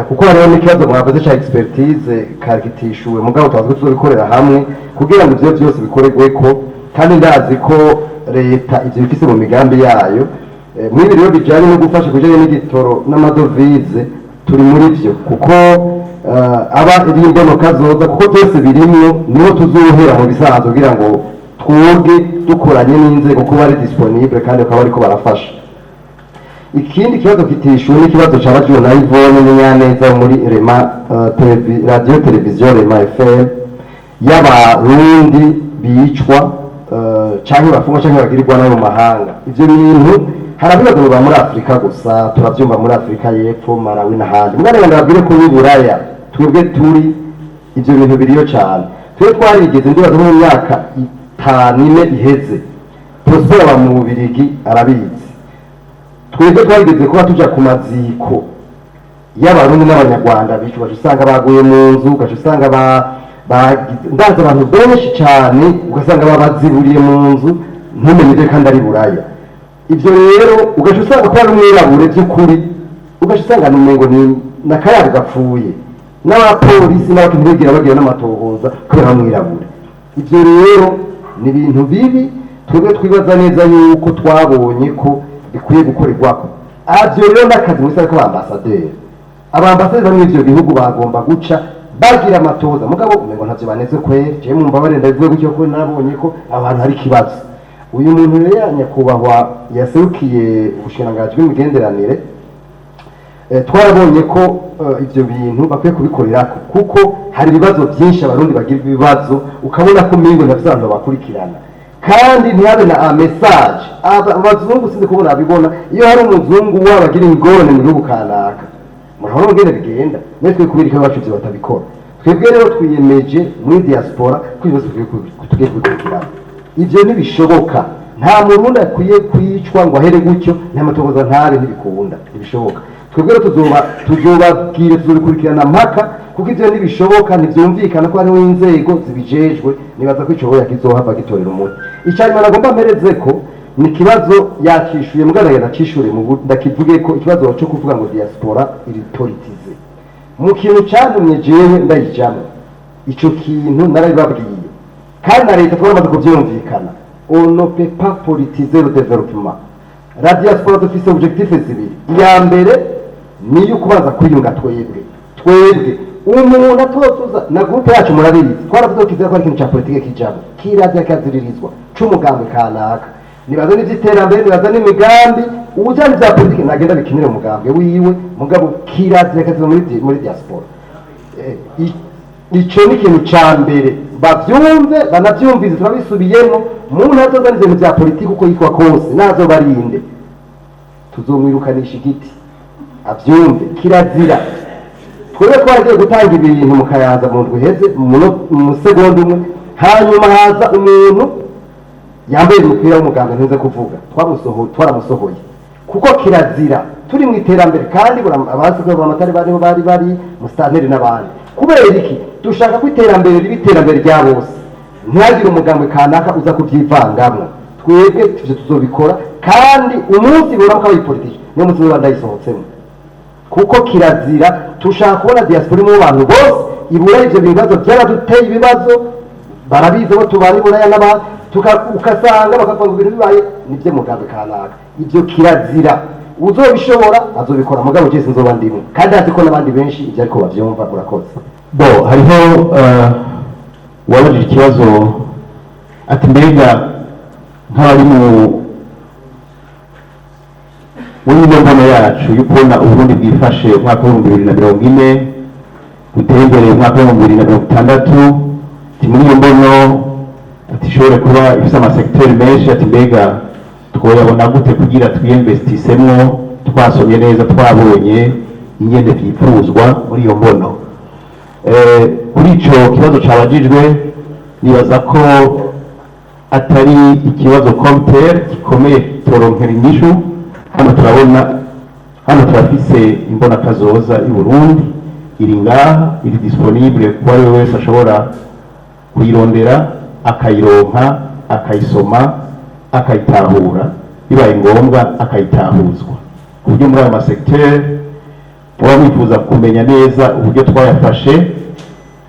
Kuko hariho n'ikibazo mwavuze ca expertise kagitishuwe, mugabo tubazi ko tuzobikorera hamwe kugira ngo ivyo vyose bikorerweko, kandi ndazi ko leta ivyo bifise mu migambi yayo. Muri rero bijanye no gufasha kujanye n'igitoro n'amadovize turi muri vyo, kuko aba irimbonoka zoza, kuko byose birimwo, niho tuzohera mu bisanzwe kugira ngo twuge dukoranye n'inzego ko bari disponible kandi bakaba bariko barafasha. Ikindi kibazo kitishuwe n'ikibazo ca Radio na Yvonne Munyaneza muri Rema radio televiziyo Rema FM, y'abarundi bicwa canke bafungwa canke bagirirwa nayo mu mahanga. Ivyo bintu harabibazo biba muri Afrika gusa, turavyumva muri Afrika y'Epfo, Malawi n'ahandi. Mwana ndababwire ko y'Uburaya twebwe turi ivyo bintu biriyo cane. Twe twarigeze ndibaza mu myaka 5 iheze, Prosper wa mu Bubirigi arabizi. Twebwe twarigeze kuba tuja ku maziko y'abarundi n'abanyarwanda bicwa, usanga baguye mu nzu, ugasanga ndaza abantu benshi cyane, ugasanga babaziburiye mu nzu ntumenye kandi ari Buraya. Ivyo rero ugaca usanga ko ari umwirabure by'ukuri, ugaca usanga n'umengo ni n'akayaga gapfuye, n'abapolisi n'abakintu bigira bagira n'amatohoza kubera umwirabure. Ivyo rero ni ibintu bibi, twebwe twibaza neza yuko twabonye ko bikwiye gukorerwako. Avyo rero n'akazi musa ko abambasaderi bari muri ivyo bihugu bagomba guca bagira amatoza, mugabo umengo ntavyo baneze kweri. Je mu mbabare ndavuye gutyo ko nabonye ko abantu hari kibazo. Uyu muntu rero nyakubahwa yaserukiye ubushikiranganji bw'imigenderanire, twarabonye ko ivyo bintu bakwiye kubikorerako, kuko hari ibibazo byinshi abarundi bagira ibibazo, ukabona ko mingo navyo bakurikirana, kandi ntihabe na message. Abazungu sinzi kubona abibona, iyo hari umuzungu wabagira ingorane mu gihugu kanaka, murabona ngene bigenda. Netwe kubirika abacu ivyo batabikora. Twebwe rero twiyemeje muri diaspora ko ibibazo tugiye kubikurikirana. Ivyo ntibishoboka, nta murundi akwiye kwicwa ngo ahere gutyo, nta matohoza ntare, ntibikunda, ntibishoboka. Twebwe rero tuzobabwire, tuzobikurikirana mpaka, kuko ivyo ntibishoboka, ntivyumvikana ko hariho inzego zibijejwe. Nibaza ko ico kizohava gitorera umuti. Icanyuma nagomba mpereze ko ni ikibazo yakishuye, mugana nacishure ndakivuge ko ikibazo cyo kuvuga ngo diaspora iri politize mu kintu cantumye jewe ndayijamwe. Ico kintu narabibabwiye kandi na leta twamaze kuvyumvikana. On ne peut pas politiser le développement. La diaspora dufise objectif zibiri. Iya mbere ni yukubaza kwiyunga twebwe umuntu atotuza na groupe yacu murabizi, twaravuze ko kizira ko ari ikintu ca politike kijabo kiraza kaziririzwa c'umugambi kanaka. Nibaza n'ivy'iterambere, nibaza n'imigambi, ubujanye vya politike nagenda bikinire umugambi wiwe, mugabo kiraza kaziza muri diaspora. Ico ni ikintu ca mbere bavyumve, banavyumvize, turabisubiyemo. Umuntu azozana ivyo vya politike uko yitwa kose nazo barinde, tuzomwirukanisha igiti. abyumve kirazira twebwe twaragiye gutanga ibintu mu Kayanza mu ndwi iheze mu segonda umwe hanyuma haza umuntu yambaye umupira w'umuganga ntuze kuvuga twaramusohoye kuko kirazira turi mu iterambere kandi abazi ko amatari bari musitanteri n'abandi kubera iki dushaka ko iterambere riba iterambere rya bose ntihagire umugambwe kanaka uza kubyivangamo twebwe tuje tuzobikora kandi umunsi buramuka abayipolitiki niyo munsi niba ndayisohotsemo kuko kirazira tushaka kubona diaspora mu bantu bose ibura ivyo bibazo byaraduteye ibibazo barabizi bo tubari buraya n'abandi ukasanga bakavuga ngo ibintu bibaye nibyo mugambi kanaka ibyo kirazira uzobishobora azobikora mugabo cyese nzoba ndimo kandi azi ko n'abandi benshi ibyo ariko bavyumva murakoze bo hariho wabajije ikibazo ati mbega nk'abari muri ino mbono yacu yo kubona uburundi bwifashe umwaka w'ibihumbi 2040 gutera imbere umwaka w'ibihumbi 2060 muri iyo mbono ati ishobore kuba ifite amasekiteri menshi ati mbega twoyabona gute kugira twiyinvestisemo twasomye neza twabonye ingene vyipfuzwa muri iyo mbono kuri ico kibazo cabajijwe nibaza ko atari ikibazo comtere gikomeye toronkera inyishu hano turafise imbona kazoza i Burundi iri ngaha iri disponible kuba ari wese ashobora kuyirondera akayironka akayisoma akayitahura bibaye ngombwa akayitahuzwa ku buryo muri ayo masekiteri muba mwifuza kumenya neza uburyo twayafashe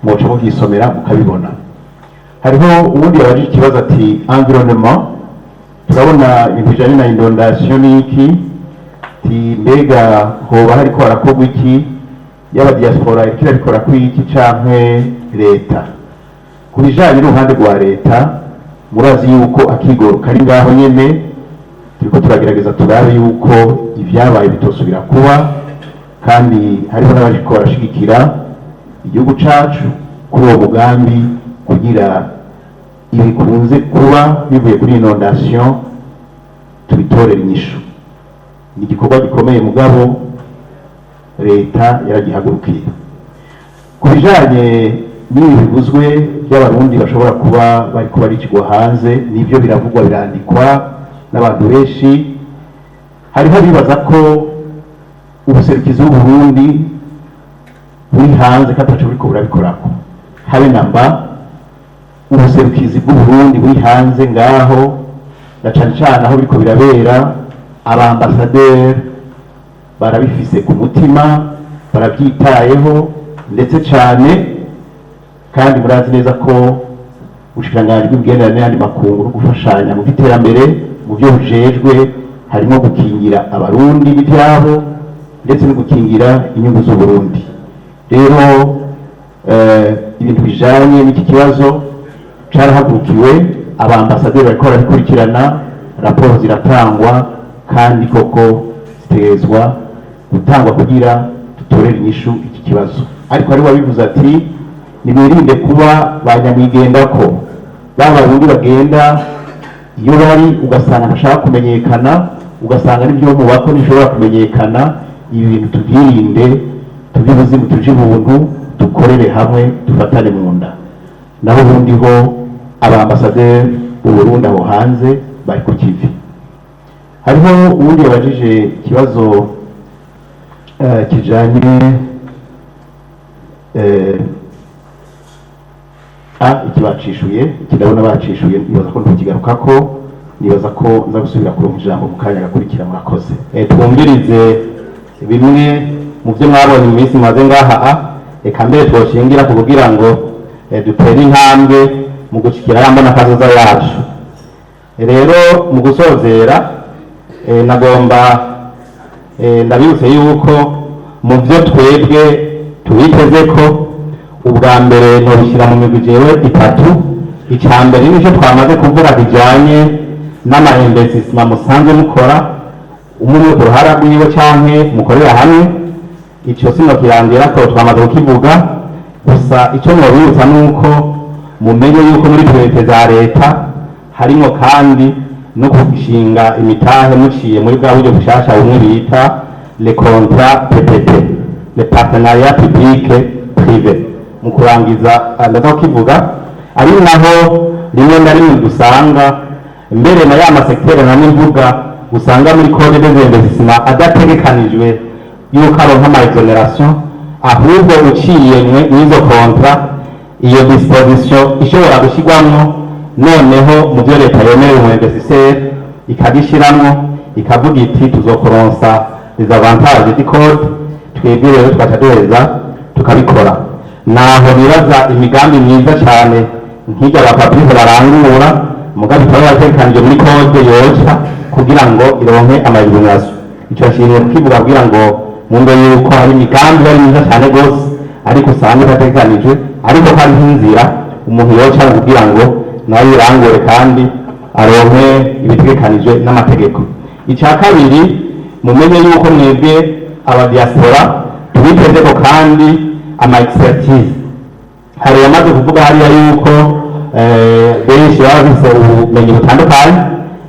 muca mubwisomera mukabibona hariho ubundi yabajije ikibazo ati environnement turabona ibintu bijanye na inondation n'iki ti mbega hoba hariko harakorwa iki yaba diaspora iriko irabikora kw'iki canke leta ku bijanye n'uruhande rwa leta murazi yuko akigoro kari ngaho nyene turiko turagerageza turabe yuko ivyabaye bitosubira kuba kandi hariho n'abariko barashigikira igihugu cacu kuri uwo mugambi kugira ibikunze kuba bivuye kuri inondation tubitorera inyishu ni igikorwa gikomeye mugabo leta yaragihagurukiye ku bijanye n'ibi bivuzwe by'abarundi bashobora kuba bariko baricirwa hanze nivyo biravugwa birandikwa n'abantu benshi hariho bibaza ko ubuserukizi bw'uburundi buri hanze ko ataco buriko burabikorako habe namba ubuserukizi bw'uburundi buri hanze ngaho na cane cane aho biriko birabera abambasaderi barabifise ku mutima barabyitayeho ndetse cane kandi murazi neza ko ubushikiranganji bw'imigenderanire n'ayandi makungu no gufashanya mu by'iterambere mu byo bujejwe harimo gukingira abarundi n'ivyabo ndetse no gukingira inyungu z'uburundi rero ibintu bijanye n'iki kibazo carahagurukiwe abambasaderi bariko barabikurikirana raporo ziratangwa kandi koko zitegerezwa gutangwa kugira dutorere inyishu iki kibazo ariko hari wabivuze ati nibirinde kuba banyamwigendako babarundi bagenda iyo bari ugasanga ntashaka kumenyekana ugasanga n'ibyo mubako ntishobora kumenyekana ibi bintu tubyirinde tuby'ubuzimu tuje ubuntu dukorere hamwe dufatane mu nda naho ubundi ho abambasaderi b'Uburundi aho hanze bari ku kivi hariho ubundi yabajije ikibazo kijanye iki bacishuye iki ndabona bacishuye nibaza ko ntukigarukako nibaza ko nza gusubira kuronka ijambo mu kanya gakurikira murakoze twumvirize bimwe mu byo mwabonye mu minsi maze ngaha reka mbere twoshingira ku kugira ngo dutere intambwe mu gushikira yambona kazoza yacu rero mu gusozera nagomba ndabibutse yuko mu byo twebwe tubiteze ko ubwa mbere ntobishyira mu migwi jewe itatu icya mbere nicyo twamaze kuvuga kijanye n'amainvestisement musanzwe mukora umwe ku ruhara rwiwe canke mukorera hamwe ico sino kirangira ko twamaze kukivuga gusa ico mwabibutsa nuko mumenye yuko muri priorite za leta harimo kandi no gushinga imitahe muciye muri bwa buryo bushasha bumwe bita les contrats PPP, les partenariats public-privé. Mu kurangiza ndaza kukivuga ari naho rimwe na rimwe dusanga mbere na ya masektere na nimvuga usanga muri code des investissements adategekanijwe yuko aronka ama exoneration, ahubwo uciye mwizo contrat iyo disposition ishobora gushyirwamo, noneho mu byo leta yemereye umu investisseur ikagishyiramo ikavuga iti tuzokoronsa les avantages du code, twebwe rero tugaca duheza tukabikora. Naho bibaza imigambi myiza cyane nk'ijya abapablike barangura mugabe ikaba yatekanije muri code yoca kugira ngo ironke amaexoneration. Icyo nshimiye kukivuga kugira ngo mundo yuko hari imigambi yari myiza cyane rwose ariko usanga itatekanijwe, ariko hari inzira umuntu yoca kugira ngo nawe irangure kandi aronke ibitegekanijwe n'amategeko. Icya kabiri, mumenye yuko mwebwe abadiaspora tubitezeko kandi ama expertise. Hari yamaze kuvuga hariya yuko benshi baba bafise ubumenyi butandukanye,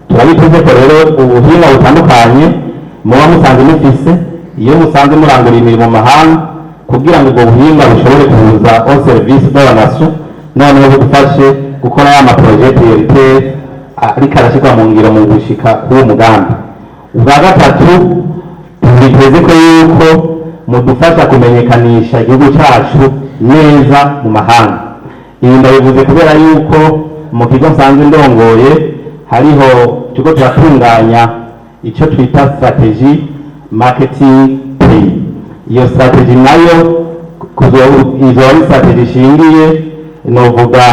turabitezeko rero ubuhinga butandukanye muba musanze mufise iyo musanze murangura imirimo mu mahanga, kugira ngo ubwo buhinga bushobore kuza au service de la nation, noneho budufashe gukora ya maprojet prioritaire ariko arashyirwa mu ngiro mu gushika k'uwo mugambi. Ubwa gatatu, tubiteze ko yuko mudufasha kumenyekanisha igihugu cyacu neza mu mahanga. Ibi ndabivuze kubera yuko mu kigo nsanzwe ndongoye hariho tuko turatunganya icyo twita strategy marketing plan. Iyo strategy nayo izo ari strategy ishingiye novuga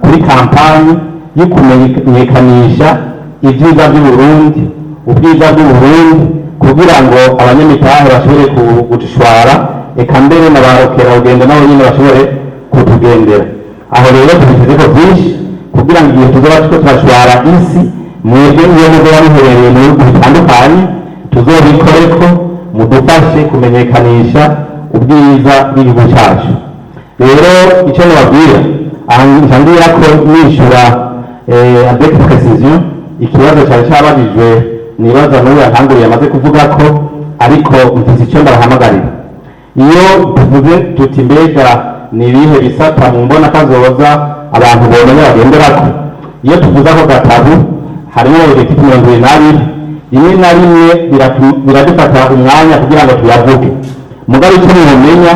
kuri kampani yo kumenyekanisha ibyiza by'Uburundi, ubwiza bw'Uburundi, kugira ngo abanyamitahe bashobore kudushwara, eka mbere na barokerarugendo nabo nyine bashobore kutugendera. Aho rero tubitezeko byinshi kugira ngo igihe tuzoba tuko turashwara isi, mwebwe iyo muzoba muherereye mu bihugu bitandukanye tuzobikoreko mudufashe kumenyekanisha ubwiza bw'igihugu cyacu. Rero icyo nababwira ngira ko nishura avec précision ikibazo cyari cyabajijwe nibaza n'ubu yatanguriye amaze kuvuga ko, ariko mvuze icyo ndabahamagarira. Iyo tuvuze tuti mbega ni ibihe bisata mu mbona kazoza abantu bomenya bagenderako, iyo tuvuze ako gatabo harimo ibiti 22 rimwe na rimwe biradufata umwanya kugira ngo tuyavuge. Mugabe icyo mumenya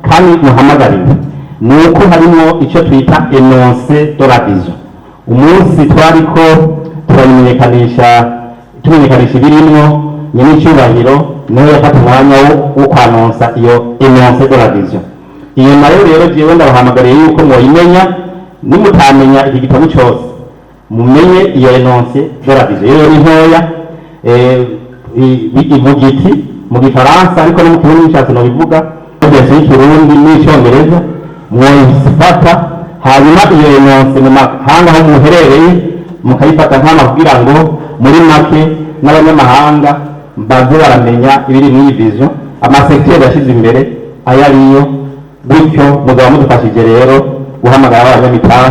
kandi muhamagarire ni uko harimo icyo twita énoncé de la vision. Umunsi twariko tumenyekanisha ibirimwo nyine icyubahiro niho yafata umwanya wo kwanonsa iyo énoncé de la vision. Iyo nayo rero jewe ndabahamagariye yuko muyimenya, nimutamenya iki gitabo cyose mumenye iyo énoncé de la vision. Rero ni ntoya ibugiti mu gifaransa ariko no mu kirundi nshatse no bivuga byose y'ikirundi n'icyongereza mwoyifata, hanyuma iyo énoncé mu mahanga aho muherereye mukayifata nk'ama kugira ngo muri make n'abanyamahanga baze baramenya ibiri muri vision, amasekiteri yashyize imbere ayo ariyo, bityo muzaba mudufashije rero guhamagara abanyamitahe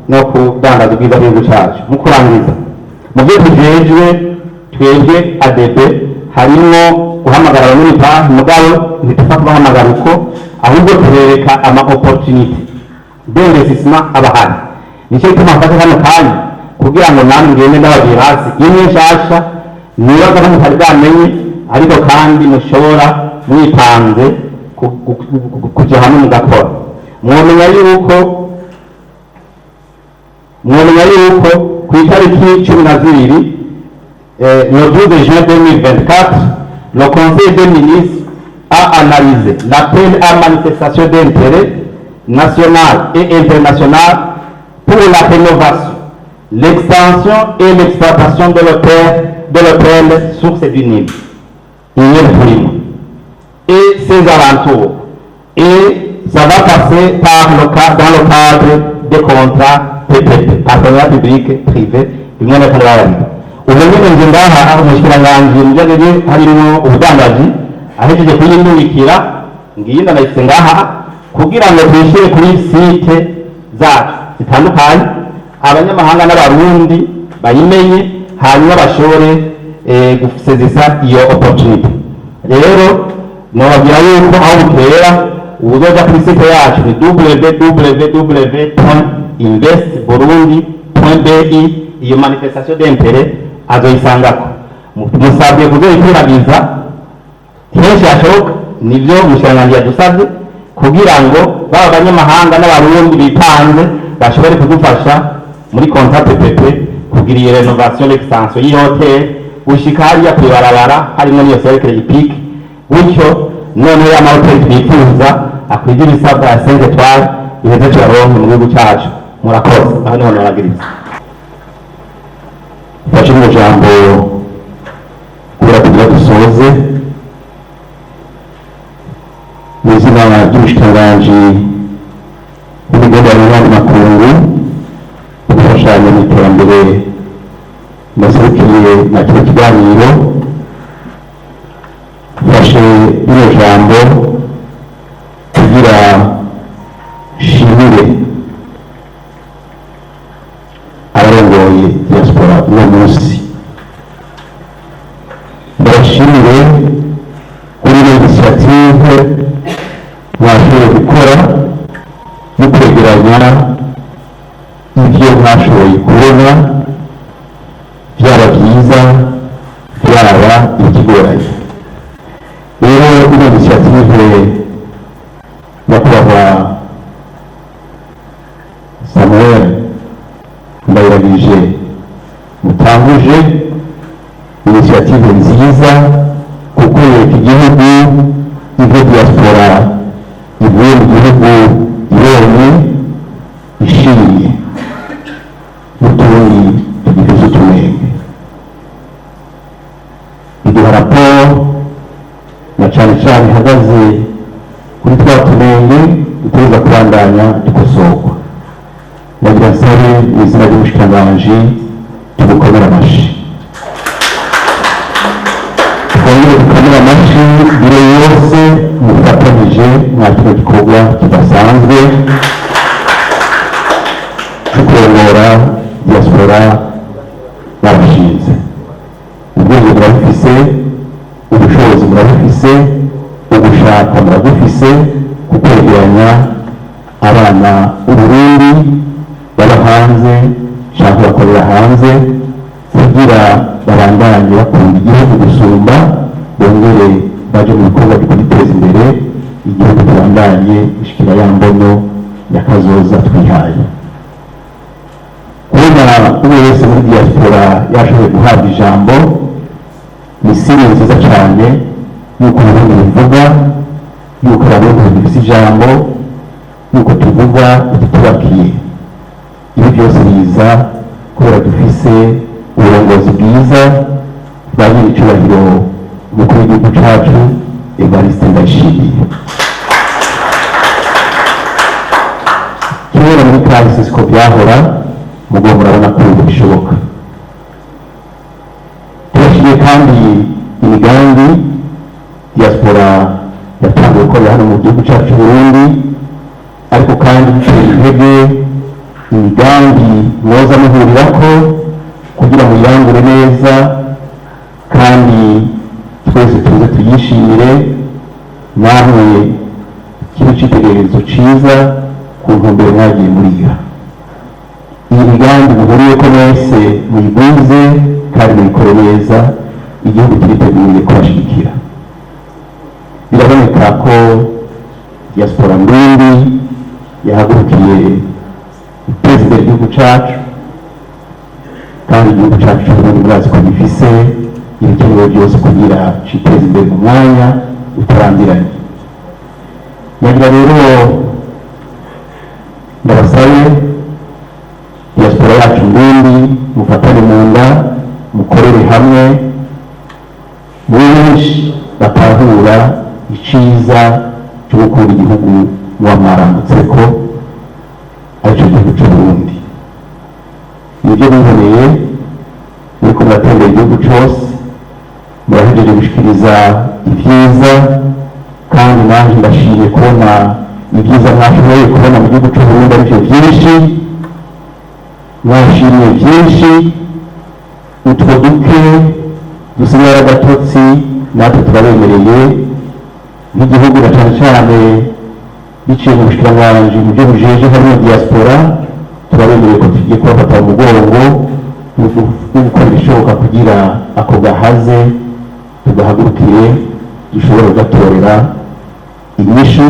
no kudandaza ubwiza bw'igihugu cyacu. Mu kurangiza, mu byo tujejwe twebwe ADB harimo guhamagara abanyamitahe, mugabo ntitupfa kubahamagara uko, ahubwo turereka ama opportunity d'investissement abahari. Nicyo gituma mfata hano kanya kugira ngo namwe ngende ndabagira hasi imwe nshasha nibaza ko mutari bwamenye, ariko kandi mushobora mwipanze kujya hamwe mugakora. Mwomenya yuko ku itariki 12 le 12 juin 2024 le Conseil des ministres a analysé l'appel à manifestation d'intérêt national et international pour la rénovation, l'extension et l'exploitation de l'hôtel Source du Nil, et ses alentours. Et ça va passer dans le cadre des contrats PPP, partenariat public-privé, ubunyene nje ngaha umushikiranganji mujagege harimo ubudandaji ahejeje kuyindungikira ngiyinda nahise ngaha kugira ngo twishyire kuri site zacu zitandukanye, abanyamahanga n'abarundi bayimenye hanyuma bashobore gusezesa iyo opportunity. rero nobabwira yuko aho bukera uzoja kuri site yacu ni www.investburundi.bi. iyo manifestation d'interet azoyisangako. Musabye kuzoyikwiragiza henshi hashoboka, nivyo umushikiranganji yadusavye kugira ngo baba abanyamahanga n'abarundi bitanze bashobore kudufasha muri contrat PPP kugira iyo renovation l'extension y'hotel gushika hariya kwibarabara harimo n'iyo cercle hippique, gutyo none ya mahoteli twifuza akwije ibisabwa ya 5 étoiles iheze tuyaronke mu gihugu cyacu. Murakoze. Aho niho noragiriza fashe mu jambo kubera kugira dusoze mu izina ry'ubushikiranganji bw'imigenderanire n'amakungu gufashanya mu iterambere ndaserukiye na kino kiganiro. Fashe rino jambo kugira shimire abarongoye diaspora uno munsi, ndabashimire kuri iyo initiative mwashoboye gukora no kwegeranya ibyo mwashoboye kubona, byaba byiza byaba ikigoranye. Rero iyo initiative nyakubahwa Samuel Ndayiragije mutanguje initiative nziza kuko yereka igihugu ivyo diaspora ivuye mu gihugu ibonye ishimye n'utundi tugize utunenge. Iduha raporo na cane cane ihagaze kuri twa tunenge dutegerezwa kubandanya dukosorwa. Nagira nsabe mu izina ry'umushikiranganji tugukomere amashi, twongere dukomere amashi biro yose mufatanyije mwa kino gikorwa kidasanzwe cyo kurongora diaspora barashinze. Ubwenge murabufise, ubushobozi murabufise, ugushaka murabufise kukwegeranya abana b'Uburundi baba hanze cyangwa bakorera hanze kugira babandanye bakunda igihugu gusumba, bongere baje mu bikorwa byo kwiteza imbere, igihugu kibandanye gishikira ya mbono y'akazoza twihaye. Kubona umwe wese muri diaspora yashoboye guhabwa ijambo ni siri nziza cyane yuko Uburundi buvuga, yuko Abarundi bafise ijambo, yuko tuvuga tutubakiye. Ibi byose biza kubera dufise uburongozi bwiza bwa nyir'icyubahiro umukuru w'igihugu cyacu Evariste Ndayishimiye. Kera muri kahise siko byahora, mugo murabona ko ubu bishoboka. Turashyigiye kandi imigambi diaspora yatangiye gukorera hano mu gihugu cyacu Burundi, ariko kandi biteye intege imigambi mwoza muhurirako kugira ngo yangure neza kandi twese tuze tuyishimire, namwe kibe cyitegererezo ciza ku ntumbero mwagiye muriha. Iyi migambi muhuriyeko mwese muyigwize kandi muyikore neza, igihugu kiriteguye kubashigikira. Biraboneka ko diaspora Ndundi yahagurukiye guteza imbere igihugu cyacu, kandi igihugu cyacu cy'Uburundi murazi ko gifise ibikenewe byose kugira citeze imbere mu mwanya utarambiranye. Nagira rero ndabasabe diaspora yacu Ndundi mufatane mu nda, mukorere hamwe, benshi batahura iciza cyo gukunda igihugu muba mwarambutseko aricyo gihugu cy'Uburundi. Nibyo biboneye muriko muratembera igihugu cyose, murahejeje gushikiriza ibyiza, kandi nanjye ndashimye kubona ibyiza mwashoboye kubona mu gihugu cy'Uburundi arivyo byinshi. Mwashimye byinshi, utwo duke dusigara agatotsi natwe turabemereye nk'igihugu na cyane cyane biciye mu bushikiranganji mu byo bujeje harimo diaspora, turabemereye ko tugiye kubafata mu mugongo no gukora ibishoboka kugira ako gahaze tugahagurukire dushobora kugatorera inyishu,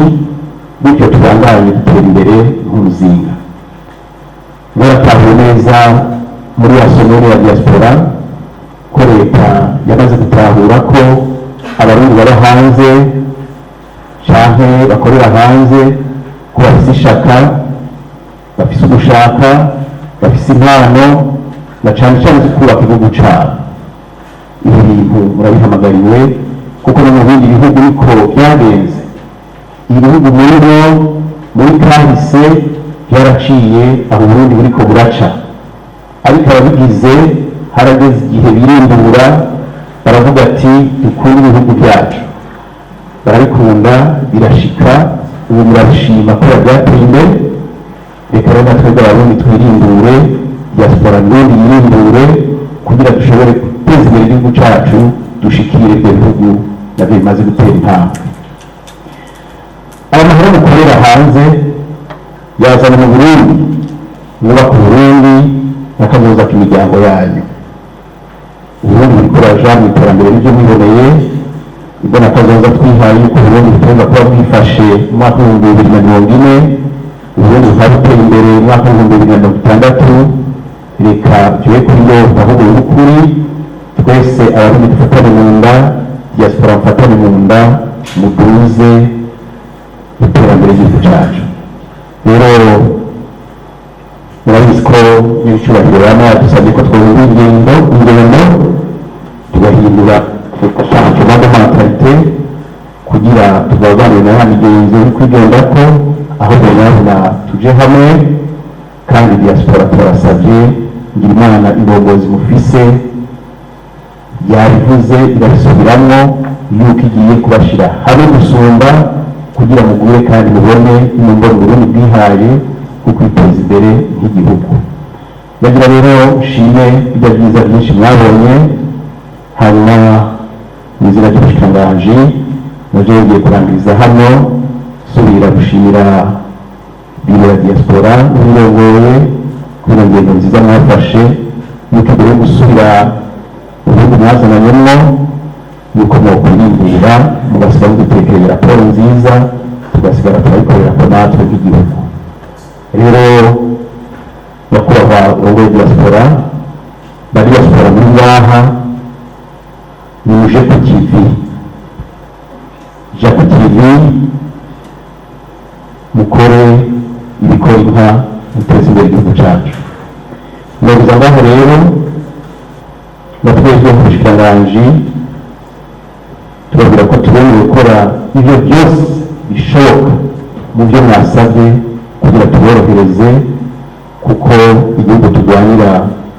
bityo tubandanye dutera imbere nk'umuzinga. Muratahuye neza muri ya somero ya diaspora ko leta yamaze gutahura ko abarundi bari hanze canke bakorera hanze ko bafise ishaka, bafise ugushaka, bafise impano na cane cane zo kubaka igihugu cabo. Ibi bintu murabihamagariwe kuko no mu bindi bihugu niko byagenze. Ibihugu muri kahise byaraciye aho Burundi buriko buraca, ariko ababigize harageze igihe birindura baravuga ati dukunda ibihugu byacu, barabikunda birashika, ubu murabishima ko byateye imbere. Reka rero natwe Abarundi twirindure, diaspora n'ubundi yirindure kugira dushobore guteza imbere igihugu cyacu, dushikire ibyo bihugu nabyo bimaze gutera intambwe. Aya mahoro mukorera hanze yazana mu Burundi, mwubaka Burundi n'akazoza k'imiryango yanyu. Uburundi buriko buraja mu iterambere n'ibyo mwiboneye, ibyo n'akazoza twihaye yuko Burundi butagomba kuba bwifashe mu mwaka w'ibihumbi bibiri na mirongo ine, Uburundi bukaba buteye imbere mu mwaka w'ibihumbi bibiri na mirongo itandatu. Reka tube kuri yo ahubwo y'ukuri, twese Abarundi dufatane mu nda, diaspora mufatane mu nda, muduze iterambere ry'igihugu cyacu. Rero murabizi ko n'icyubahiro baba yadusabye ko twahindura ingendo tugahindura changement de mentalité kugira tubabanire na ya migenzo yo kwigenda ko aho nyabona tuje hamwe, kandi diaspora turasabye ngira Imana indongozi mufise yabivuze irabisubiramwo yuko igiye kubashira hamwe gusumba kugira mugure kandi mubone imboro Burundi bwihaye kwiteza imbere nk'igihugu. Ndagira rero shime bijya byiza byinshi mwabonye, hanyuma mu izina ry'ubushikiranganji naje ngiye kurangiriza hano subira gushimira biro ya diaspora n'uburongoye kubera ingendo nziza mwafashe, yuko mbere yo gusubira mu bihugu mwazananyemo yuko mwokwirindira mugasigara mudutekereye raporo nziza, tugasigara turayikorera ko natwe nk'igihugu. Rero nyakubahwa urongoye diaspora, bari diaspora muri ngaha nimuje ku kivi, ja ku kivi mukore ibikora inka, muteze imbere igihugu cyacu. Nobuza ngaho rero natwebwe mu bushikiranganji tubabwira ko tubonye gukora ibyo byose bishoboka mu byo mwasabye kugira tuborohereze, kuko igihugu turwanira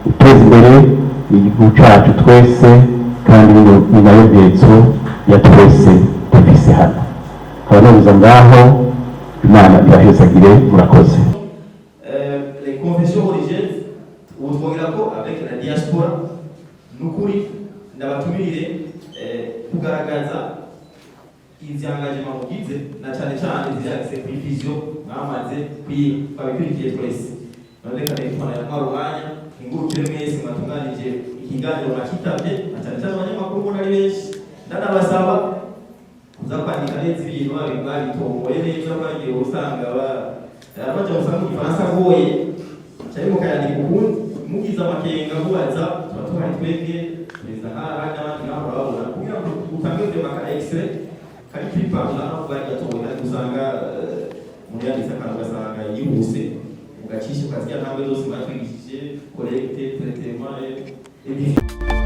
guteza imbere igihugu cyacu twese, kandi ni nayo ntego ya twese dufise hano. Abanobuza ngaho Imana irahezagire, murakoze. Les confessions religieuses ubu twongera ko avec la diaspora n'ukuri ndabatumirire kugaragaza izi engagement mugize na cyane cyane ziriya sacrifice mwamaze twabikurikiye twese. None kandi tubona ko arwanya ingurukire mwese mwatunganije ikiganiro mwakitabye, na cyane cyane abanyamakuru muri benshi, ndanabasaba kuza kwandika neza ibintu babitomboye neza, bagiye usanga baja usanga mu Gifaransa agoye cyari mukayandika ukundi mugize amakenga mubaza tuba tuhari twebwe perezida nk'abandi n'abandi nk'abo babona kugira ngo utange ka extrait kari kuri pagina no bwari gatowe, ariko usanga muri yanditse akantu ugasanga yihuse ugacisha ukaziya ntambwe zose mwatwigishije collecte traitement et